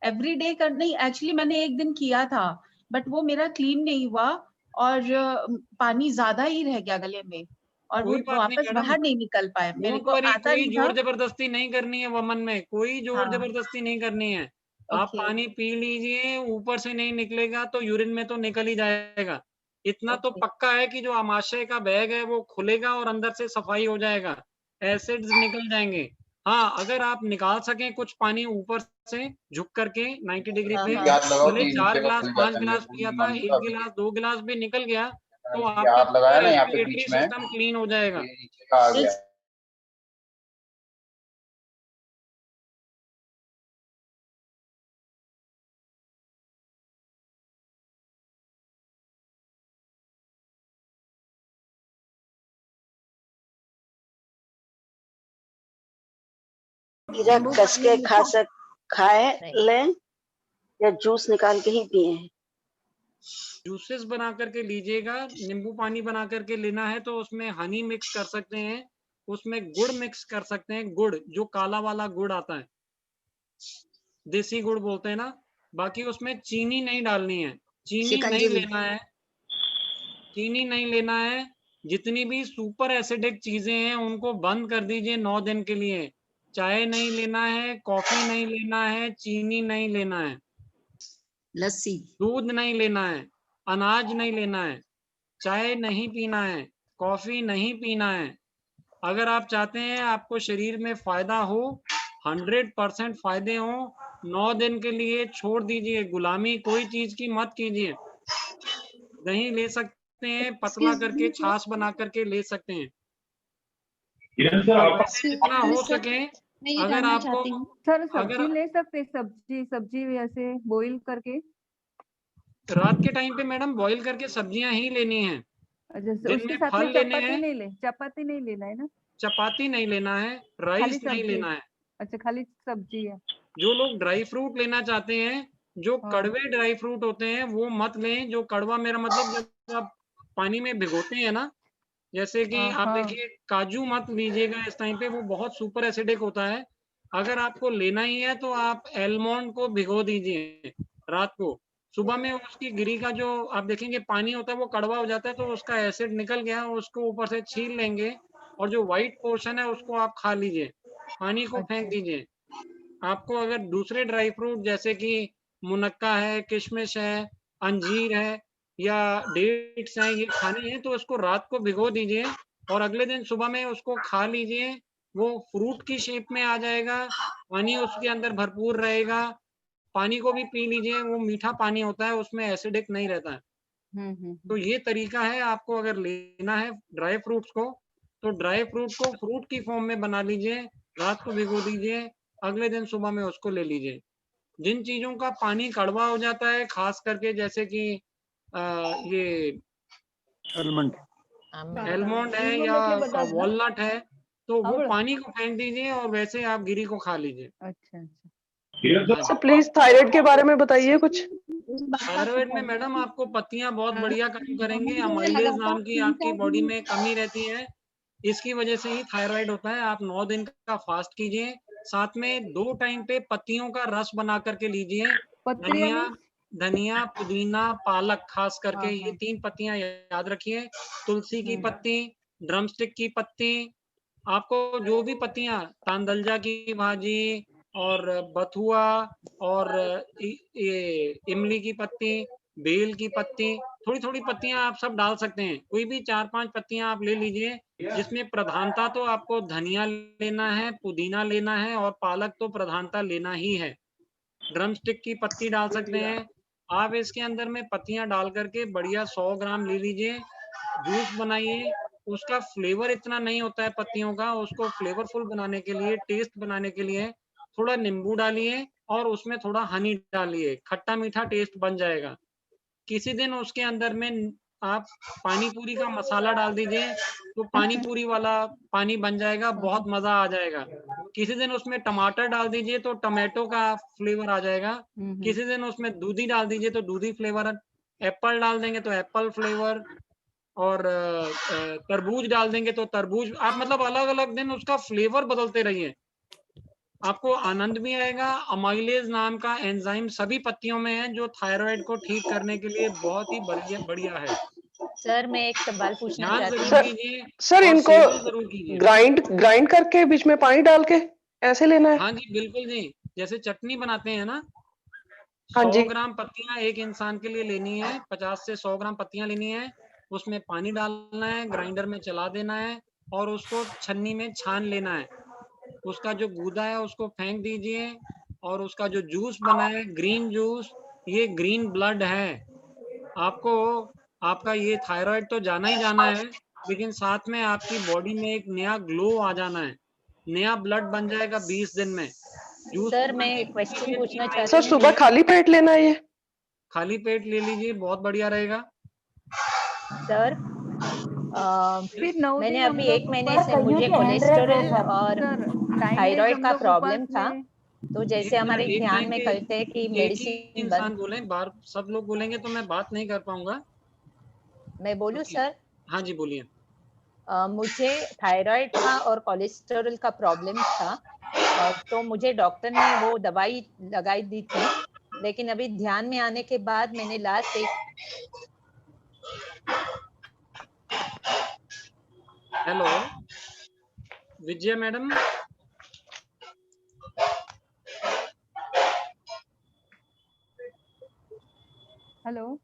एवरी डे कर नहीं, एक्चुअली मैंने एक दिन किया था बट वो मेरा क्लीन नहीं हुआ और पानी ज्यादा ही रह गया गले में और वो कोई बात नहीं वापस मैडम, बाहर नहीं निकल पाया, मेरे डोंट को वरी। आता कोई नहीं था। जोर जबरदस्ती नहीं करनी है वमन में, कोई जोर हाँ जबरदस्ती नहीं करनी है। आप ओके पानी पी लीजिए, ऊपर से नहीं निकलेगा तो यूरिन में तो निकल ही जाएगा। इतना तो ओके पक्का है कि जो आमाशय का बैग है वो खुलेगा और अंदर से सफाई हो जाएगा, एसिड्स निकल जाएंगे। हाँ, अगर आप निकाल सकें कुछ पानी ऊपर से झुक करके 90 डिग्री हाँ पे, हाँ हाथ लगाओ भले कि 4 नीचे का गिलास खुल 5 जाता है, गिलास पूरी पिया था, बंद 1 अभी गिलास 2 गिलास भी निकल गया तो ये आपका हाथ लगाया पूरा ना यहाँ पे रेस्पिरेटरी बीच में, सिस्टम क्लीन हो जाएगा। ये नीचे का आ गया। खीरा कस के खाए नहीं। लें या जूस निकाल के ही पिए? जूसेस बना करके लीजिएगा। नींबू पानी बना करके लेना है तो उसमें हनी मिक्स कर सकते हैं, उसमें गुड़ मिक्स कर सकते हैं। गुड़ जो काला वाला गुड़ आता है, देसी गुड़ बोलते हैं ना। बाकी उसमें चीनी नहीं डालनी है, चीनी नहीं लेना है, चीनी नहीं लेना है। जितनी भी सुपर एसिडिक चीजें हैं उनको बंद कर दीजिए 9 दिन के लिए। चाय नहीं लेना है, कॉफी नहीं लेना है, चीनी नहीं लेना है, लस्सी दूध नहीं लेना है, अनाज नहीं लेना है, चाय नहीं पीना है, कॉफी नहीं पीना है। अगर आप चाहते हैं आपको शरीर में फायदा हो, 100% फायदे हो, 9 दिन के लिए छोड़ दीजिए। गुलामी कोई चीज की मत कीजिए। दही ले सकते हैं, पतला करके छाछ बना करके ले सकते हैं। जितना हो सके, मैं ये अगर जानना आपको चाहती हूँ सर, अगर सब्जी ले सकते, सब्जी ऐसे बॉईल करके? रात के टाइम पे मैडम बॉईल करके सब्जियां ही लेनी है। जैसे दिन उसके में साथ में फल लेने हैं, चपाती नहीं लेना है ना? चपाती नहीं लेना है, खाली राइस नहीं सब्जी? लेना है। अच्छा खाली सब्जी है। जो लोग ड्राई फ्रूट लेना चाहते हैं, जो हाँ कड़वे ड्राई फ्रूट होते हैं वो मत लें। जो कड़वा मेरा मतलब जब आप पानी में भिगोते हैं ना, जैसे कि हाँ आप हाँ देखिए काजू मत लीजिएगा इस टाइम पे, वो बहुत सुपर एसिडिक होता है। अगर आपको लेना ही है तो आप एलमंड को भिगो दीजिए रात को। सुबह में उसकी गिरी का जो आप देखेंगे पानी होता है वो कड़वा हो जाता है, तो उसका एसिड निकल गया, उसको ऊपर से छील लेंगे और जो व्हाइट पोर्शन है उसको आप खा लीजिए, पानी को फेंक अच्छा दीजिए। आपको अगर दूसरे ड्राई फ्रूट जैसे कि मुनक्का है, किशमिश है, अंजीर है या डेट्स हैं, ये खाने हैं तो उसको रात को भिगो दीजिए और अगले दिन सुबह में उसको खा लीजिए। वो फ्रूट की शेप में आ जाएगा, पानी उसके अंदर भरपूर रहेगा। पानी को भी पी लीजिए, वो मीठा पानी होता है, उसमें एसिडिक नहीं रहता है। तो ये तरीका है, आपको अगर लेना है ड्राई फ्रूट्स को, तो ड्राई फ्रूट को फ्रूट की फॉर्म में बना लीजिए, रात को भिगो दीजिए, अगले दिन सुबह में उसको ले लीजिए। जिन चीज़ों का पानी कड़वा हो जाता है, खास करके जैसे कि ये आलमंड एलमंड है या वॉलनट है, तो वो पानी को फेंक दीजिए और वैसे आप गिरी को खा लीजिए। अच्छा प्लीज थायराइड के बारे में बताइए कुछ। थायराइड में मैडम आपको पत्तियां बहुत बढ़िया काम करेंगे। अमाइलेज नाम की आपकी बॉडी में कमी रहती है, इसकी वजह से ही थायराइड होता है। आप 9 दिन का फास्ट कीजिए, साथ में 2 टाइम पे पत्तियों का रस बना करके लीजिए। धनिया, पुदीना, पालक, खास करके ये 3 पत्तियां याद रखिए। तुलसी की पत्ती, ड्रमस्टिक की पत्ती, आपको जो भी पत्तियां, तांदलजा की भाजी और बथुआ और ये इमली की पत्ती, बेल की पत्ती, थोड़ी-थोड़ी पत्तियां आप सब डाल सकते हैं। कोई भी 4-5 पत्तियां आप ले लीजिए, जिसमें प्रधानता तो आपको धनिया लेना है, पुदीना लेना है और पालक तो प्रधानता लेना ही है। ड्रमस्टिक की पत्ती डाल सकते हैं। आप इसके अंदर में पत्तियां डाल करके बढ़िया 100 ग्राम ले लीजिए, जूस बनाइए। उसका फ्लेवर इतना नहीं होता है पत्तियों का, उसको फ्लेवरफुल बनाने के लिए, टेस्ट बनाने के लिए थोड़ा नींबू डालिए और उसमें थोड़ा हनी डालिए, खट्टा मीठा टेस्ट बन जाएगा। किसी दिन उसके अंदर में आप पानी पूरी का मसाला डाल दीजिए, तो पानी पूरी वाला पानी बन जाएगा, बहुत मजा आ जाएगा। किसी दिन उसमें टमाटर डाल दीजिए तो टमाटो का फ्लेवर आ जाएगा। किसी दिन उसमें दूधी डाल दीजिए तो दूधी फ्लेवर, एप्पल डाल देंगे तो एप्पल फ्लेवर और तरबूज डाल देंगे तो तरबूज। आप मतलब अलग-अलग दिन उसका फ्लेवर बदलते रहिए, आपको आनंद भी आएगा। अमाइलेज नाम का एंजाइम सभी पत्तियों में है, जो थायराइड को ठीक करने के लिए बहुत ही बढ़िया है। सर मैं एक सवाल पूछना ध्यान चाहती जरूर हूँ। कीजिए सर और इनको सेवन जरूर कीजिए। ग्राइंड करके बीच में पानी डाल के ऐसे लेना है? हाँ जी बिल्कुल जी, जैसे चटनी बनाते हैं ना, हाँ 100 जी। ग्राम पत्तियां एक इंसान के लिए लेनी है, 50 से 100 ग्राम पत्तियां लेनी है, उसमें पानी डालना है, ग्राइंडर में चला देना है और उसको छन्नी में छान लेना है। उसका जो गूदा है उसको फेंक दीजिए और उसका जो जूस बना है ग्रीन जूस, ये ग्रीन ब्लड है। आपको आपका ये थायराइड तो जाना ही जाना है, लेकिन साथ में आपकी बॉडी में एक नया ग्लो आ जाना है, नया ब्लड बन जाएगा 20 दिन में। जूस सर को मैं कंटिन्यू क्वेश्चन कीजिए, पूछना 3 चाहती सर हूँ। सुबह खाली पेट लेना है ये? खाली पेट ले लीजिए, बहुत बढ़िया रहेगा। सर फिर 9 मैंने दिन हम अभी लोग 1 महीने सर से कईयों मुझे की हैंड रेस है कोलेस्टेरॉल सर। और सर 9 डेज थायराइड हम का लोग प्रॉब्लम उपवास था। में तो जैसे एक हमारे मिनट, एक ध्यान टाइम में पे कहते हैं कि एक ही मेडिसिन इंसान बंद। बोले, बार सब लोग बोलेंगे तो मैं बात नहीं कर पाऊंगा। मैं बोलूं सर? हाँ जी बोलिए। मुझे थायराइड था और कोलेस्टेरॉल का प्रॉब्लम था, तो मुझे डॉक्टर ने वो दवाई लगाई दी थी, लेकिन अभी ध्यान में आने के बाद मैंने लास्ट एक हेलो विजय मैडम, हेलो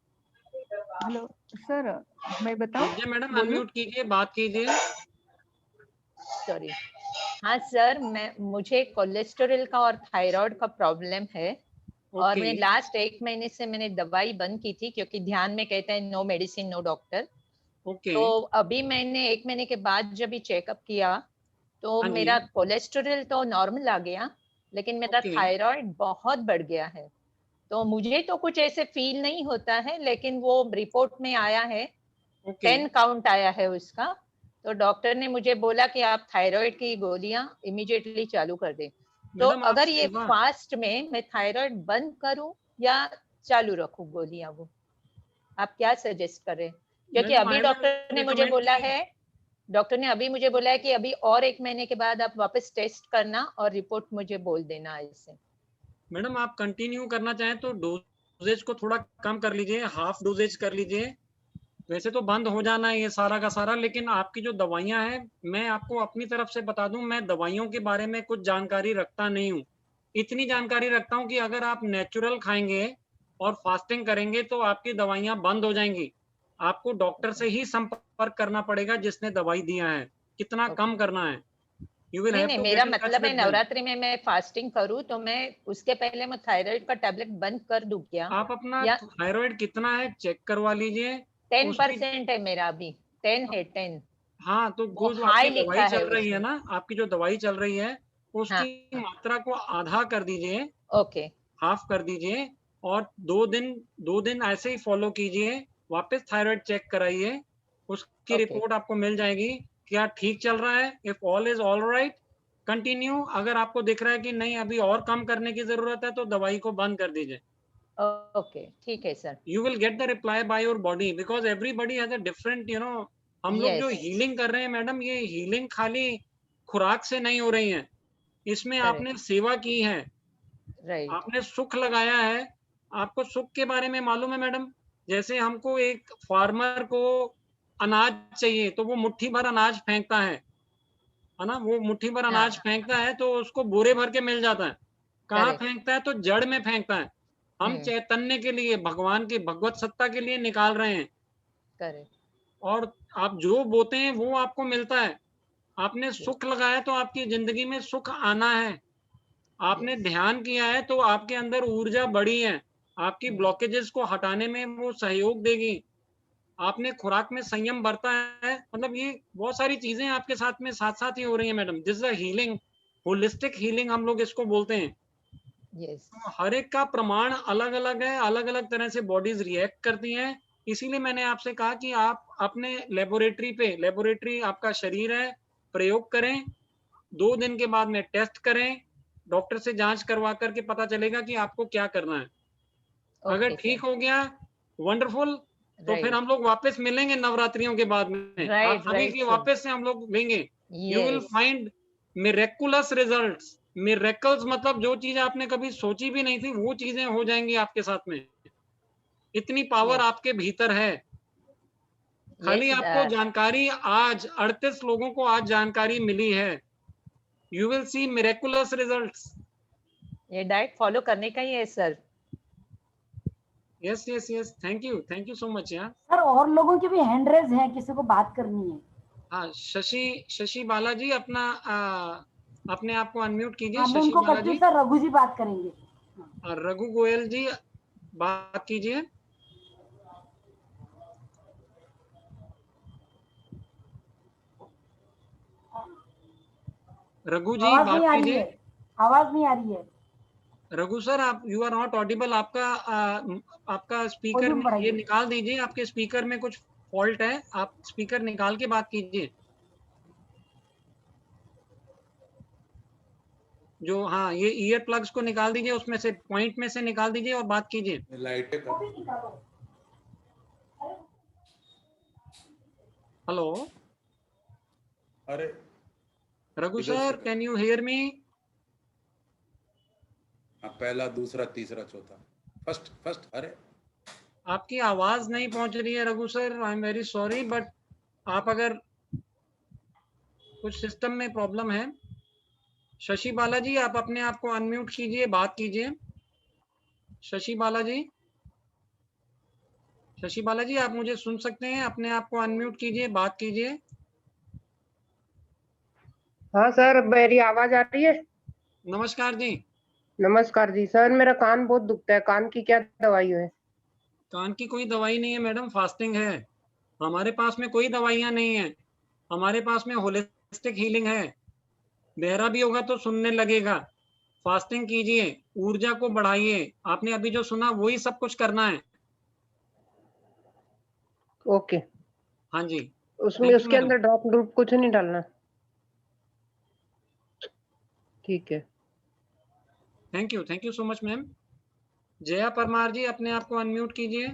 हेलो सर मैं बताऊं? विजय मैडम बोलूं? अनम्यूट कीजिए, बात कीजिए। सॉरी। हाँ सर, मुझे कोलेस्टेरॉल का और थायराइड का प्रॉब्लम है और ओके मैं लास्ट 1 महीने से मैंने दवाई बंद की थी, क्योंकि ध्यान में कहते हैं no medicine no doctor. Okay. तो अभी मैंने 1 महीने के बाद जब भी चेकअप किया तो हाँ जी मेरा कोलेस्टेरॉल तो नॉर्मल आ गया, लेकिन मेरा ओके थायराइड बहुत बढ़ गया है। तो मुझे तो कुछ ऐसे फील नहीं होता है, लेकिन वो रिपोर्ट में आया है, ओके 10 काउंट आया है उसका। तो डॉक्टर ने मुझे बोला कि आप थायराइड की गोलियां इमीडिएटली चालू कर दें। तो मैडम आप अगर ये सेवा फास्ट में मैं थायराइड बंद करूं या चालू रखूं गोलियां, वो आप क्या सजेस्ट करें? क्योंकि मैडम अभी आई विल डॉक्टर ने मुझे रिकमेंड बोला कि है, डॉक्टर ने अभी मुझे बोला है कि अभी और 1 महीने के बाद आप वापस टेस्ट करना और रिपोर्ट मुझे बोल देना ऐसे। मैडम आप कंटिन्यू करना चाहें तो डोजेज को थोड़ा कम कर लीजिए, हाफ डोजेज कर लीजिए। वैसे तो बंद हो जाना है ये सारा का सारा, लेकिन आपकी जो दवाइयां हैं, मैं आपको अपनी तरफ से बता दूं, मैं दवाइयों के बारे में कुछ जानकारी रखता नहीं हूँ, इतनी जानकारी रखता हूँ कि अगर आप नेचुरल खाएंगे और फास्टिंग करेंगे तो आपकी दवाइयां बंद हो जाएंगी। आपको डॉक्टर से ही संपर्क करना पड़ेगा जिसने दवाई दिया है, कितना कम करना है। यू विल नहीं हैव नहीं, टू मेरा गेट इन टच मतलब है विद देम। नवरात्रि में मैं फास्टिंग करूँ तो मैं उसके पहले मैं थायराइड का टैबलेट बंद कर दूं क्या? आप अपना या थायराइड कितना है चेक करवा लीजिए। 10% है मेरा अभी, 10 है 10। हाँ, तो वो वो जो हाई आपकी लिखा दवाई है चल रही है उसमें। ना, आपकी जो दवाई चल रही है, हाँ उसकी मात्रा को आधा कर दीजिए, ओके हाफ कर दीजिए और 2 दिन ऐसे ही फॉलो कीजिए। वापस थायराइड चेक कराइए, उसकी ओके रिपोर्ट आपको मिल जाएगी। क्या ठीक चल रहा है? If all is all right, continue. अगर आपको दिख रहा है कि नहीं अभी और कम करने की जरूरत है, तो दवाई को बंद कर दीजिए। ओके ठीक है sir. You will get the reply by your body because everybody has a different, you know, हम लोग जो Yes. हीलिंग कर रहे हैं मैडम, ये हीलिंग खाली खुराक से नहीं हो रही है, इसमें Correct. आपने सेवा की है, राइट आपने सुख लगाया है। आपको सुख के बारे में मालूम है मैडम? जैसे हमको एक फार्मर को अनाज चाहिए तो वो मुट्ठी भर अनाज फेंकता है ना? वो मुट्ठी भर अनाज हाँ फेंकता है तो उसको बोरे भर के मिल जाता है। कहाँ करेक्ट फेंकता है? तो जड़ में फेंकता है। हम चैतन्य के लिए, भगवान की भगवत सत्ता के लिए निकाल रहे हैं, करेक्ट और आप जो बोते हैं वो आपको मिलता है। आपने सुख लगाया तो आपकी जिंदगी में सुख आना है। आपने Yes. ध्यान किया है तो आपके अंदर ऊर्जा बढ़ी है, आपकी ब्लॉकेजेस को हटाने में वो सहयोग देगी। आपने खुराक में संयम बरता है, मतलब ये बहुत सारी चीजें आपके साथ में साथ साथ ही हो रही है madam. This is a healing, holistic healing हम लोग इसको बोलते हैं। यस तो हर एक का प्रमाण अलग अलग है, अलग अलग तरह से बॉडीज रिएक्ट करती हैं। इसीलिए मैंने आपसे कहा कि आप अपने लेबोरेटरी आपका शरीर है, प्रयोग करें, 2 दिन के बाद में टेस्ट करें, डॉक्टर से जांच करवा करके पता चलेगा कि आपको क्या करना है। अगर ओके ठीक सर हो गया, वंडरफुल, तो फिर राइट हम लोग वापस मिलेंगे नवरात्रियों के बाद में। आप राइट सभी राइट की सर वापस से हम लोग लेंगे। You will yes find miraculous results. Miracles मतलब जो चीज आपने कभी सोची भी नहीं थी, वो चीजें हो जाएंगी आपके साथ में। इतनी पावर यस आपके भीतर है। खाली यस आपको जानकारी आज 38 लोगों को आज जानकारी मिली है। You will see miraculous results. ये डाइट फॉलो करने का ही है sir. Yes yes yes, thank you so much यार। सर और लोगों की भी हैंड रेज है, किसी को बात करनी है। हाँ, शशि बालाजी अपना अपने आप को अनम्यूट कीजिए। हाँ मैं शशि उनको करती बालाजी। हूँ सर, रघु जी बात करेंगे। और रघु गोयल जी बात कीजिए। रघु जी आवाज बात नहीं आ रही कीजिए। है, आवाज नहीं आ रही है। रघु सर, आप यू आर नॉट ऑडिबल। आपका स्पीकर वॉल्यूम में ये बढ़ाइए। निकाल दीजिए, आपके स्पीकर में कुछ फॉल्ट है, आप स्पीकर निकाल के बात कीजिए। जो हाँ, ये ईयर प्लग्स को निकाल दीजिए, उसमें से पॉइंट में से निकाल दीजिए और बात कीजिए। हेलो अरे रघु इधर से सर, कर। Can you hear me? हाँ, पहला दूसरा तीसरा चौथा, फर्स्ट। अरे आपकी आवाज नहीं पहुंच रही है Raghu sir, I am very sorry, but आप अगर कुछ सिस्टम में प्रॉब्लम है। शशि बालाजी, आप अपने आप को अनम्यूट कीजिए, बात कीजिए। शशि बालाजी आप मुझे सुन सकते हैं? अपने आप को अनम्यूट कीजिए, बात कीजिए। हाँ सर, मेरी आवाज आ रही है? नमस्कार जी। नमस्कार जी सर, मेरा कान बहुत दुखता है, कान की क्या दवाई है? कान की कोई दवाई नहीं है मैडम, फास्टिंग है। हमारे पास में कोई दवाइयां नहीं है, हमारे पास में होलिस्टिक हीलिंग है। बहरा भी होगा तो सुनने लगेगा। फास्टिंग कीजिए, ऊर्जा को बढ़ाइए। आपने अभी जो सुना वही सब कुछ करना है। ओके। हाँ जी, उसमें थैंक यू उसके मैडम। अंदर ड्रॉप ड्रूप कुछ नहीं डालना? ठीक है। Thank you so much ma'am. Jaya Parmar ji, अपने आप को अनम्यूट कीजिए।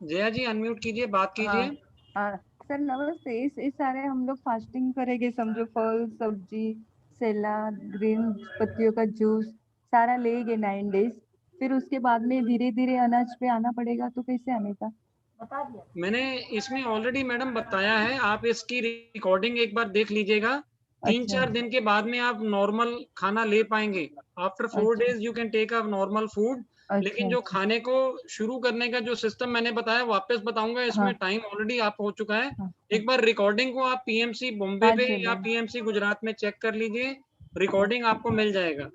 जया जी अनम्यूट कीजिए, बात कीजिए। हाँ सर नमस्ते। इस सारे हम लोग फास्टिंग करेंगे, समझो फल सब्जी सलाद ग्रीन पत्तियों का जूस सारा लेंगे 9 days, फिर उसके बाद में धीरे धीरे अनाज पे आना पड़ेगा, तो कैसे आने का? बता दिया। मैंने इसमें ऑलरेडी मैडम बताया है, आप इसकी रिकॉर्डिंग एक बार देख लीजिएगा। 3-4 दिन के बाद में आप नॉर्मल खाना ले पाएंगे। After 4 days you can take a normal food. लेकिन जो खाने को शुरू करने का जो सिस्टम मैंने बताया, वापस बताऊंगा, इसमें टाइम ऑलरेडी आप हो चुका है। एक बार रिकॉर्डिंग को आप पीएमसी बॉम्बे पे या पीएमसी गुजरात में चेक कर लीजिए, रिकॉर्डिंग आपको मिल जाएगा।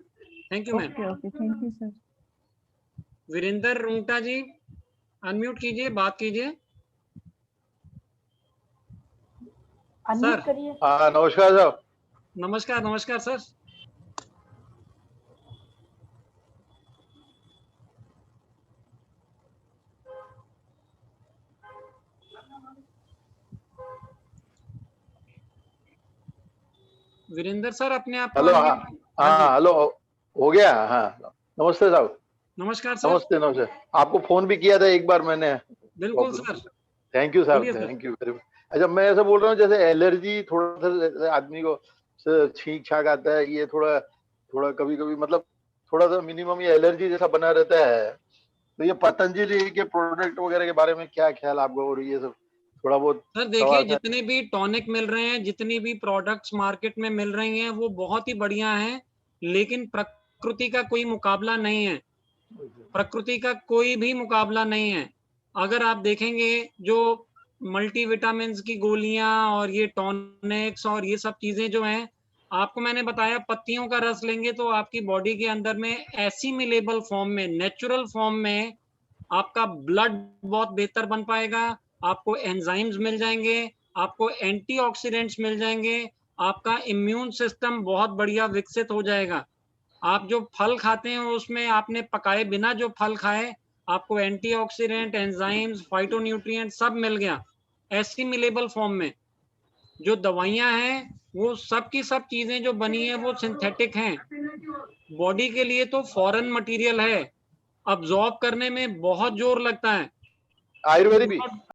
Thank you ma'am. Okay, thank you sir. Virendra Rungta ji, unmute कीजिए, बात कीजिए। अनम्यूट करिए। हाँ, नमस्कार सर। नमस्कार, नमस्कार सर। वीरेंद्र सर, अपने आप हेलो। हाँ, हेलो, हो गया। हाँ, नमस्ते साहब। नमस्कार सर। नमस्ते, नमस्ते। आपको फोन भी किया था एक बार मैंने। बिल्कुल सर। थैंक यू साहब, बोलिए sir. Thank you very much. अच्छा, मैं ऐसा बोल रहा हूँ, जैसे एलर्जी थोड़ा सा आदमी को छींक छाक आता है, ये थोड़ा थोड़ा कभी कभी मतलब थोड़ा सा मिनिमम ये एलर्जी जैसा बना रहता है, तो ये पतंजलि के प्रोडक्ट वगैरह के बारे में क्या ख्याल आपका, और ये सब थोड़ा बहुत सर देखिए, जितने भी टॉनिक मिल रहे हैं, जितनी भी प्रोडक्ट्स मार्केट में मिल रही हैं, वो बहुत ही बढ़िया हैं, लेकिन प्रकृति का कोई मुकाबला नहीं है। प्रकृति का कोई भी मुकाबला नहीं है। अगर आप देखेंगे, जो मल्टीविटामिन्स की गोलियां और ये टॉनिक्स और ये सब चीजें जो हैं, आपको मैंने बताया, पत्तियों का रस लेंगे तो आपकी बॉडी के अंदर में एसिमिलेबल फॉर्म में, नेचुरल फॉर्म में आपका ब्लड बहुत बेहतर बन पाएगा, आपको एंजाइम्स मिल जाएंगे, आपको एंटीऑक्सीडेंट्स मिल जाएंगे, आपका इम्यून सिस्टम बहुत बढ़िया विकसित हो जाएगा। आप जो फल खाते हैं उसमें आपने पकाए बिना जो फल खाए, आपको एंटीऑक्सीडेंट, एंजाइम्स, फाइटोन्यूट्रिएंट सब मिल गया एसिमिलेबल फॉर्म में। जो दवाइयां हैं वो सब की सब चीजें जो बनी है वो सिंथेटिक हैं। बॉडी के लिए तो फॉरेन मटेरियल है, अब्जॉर्ब करने में बहुत जोर लगता है। आयुर्वेदिक भी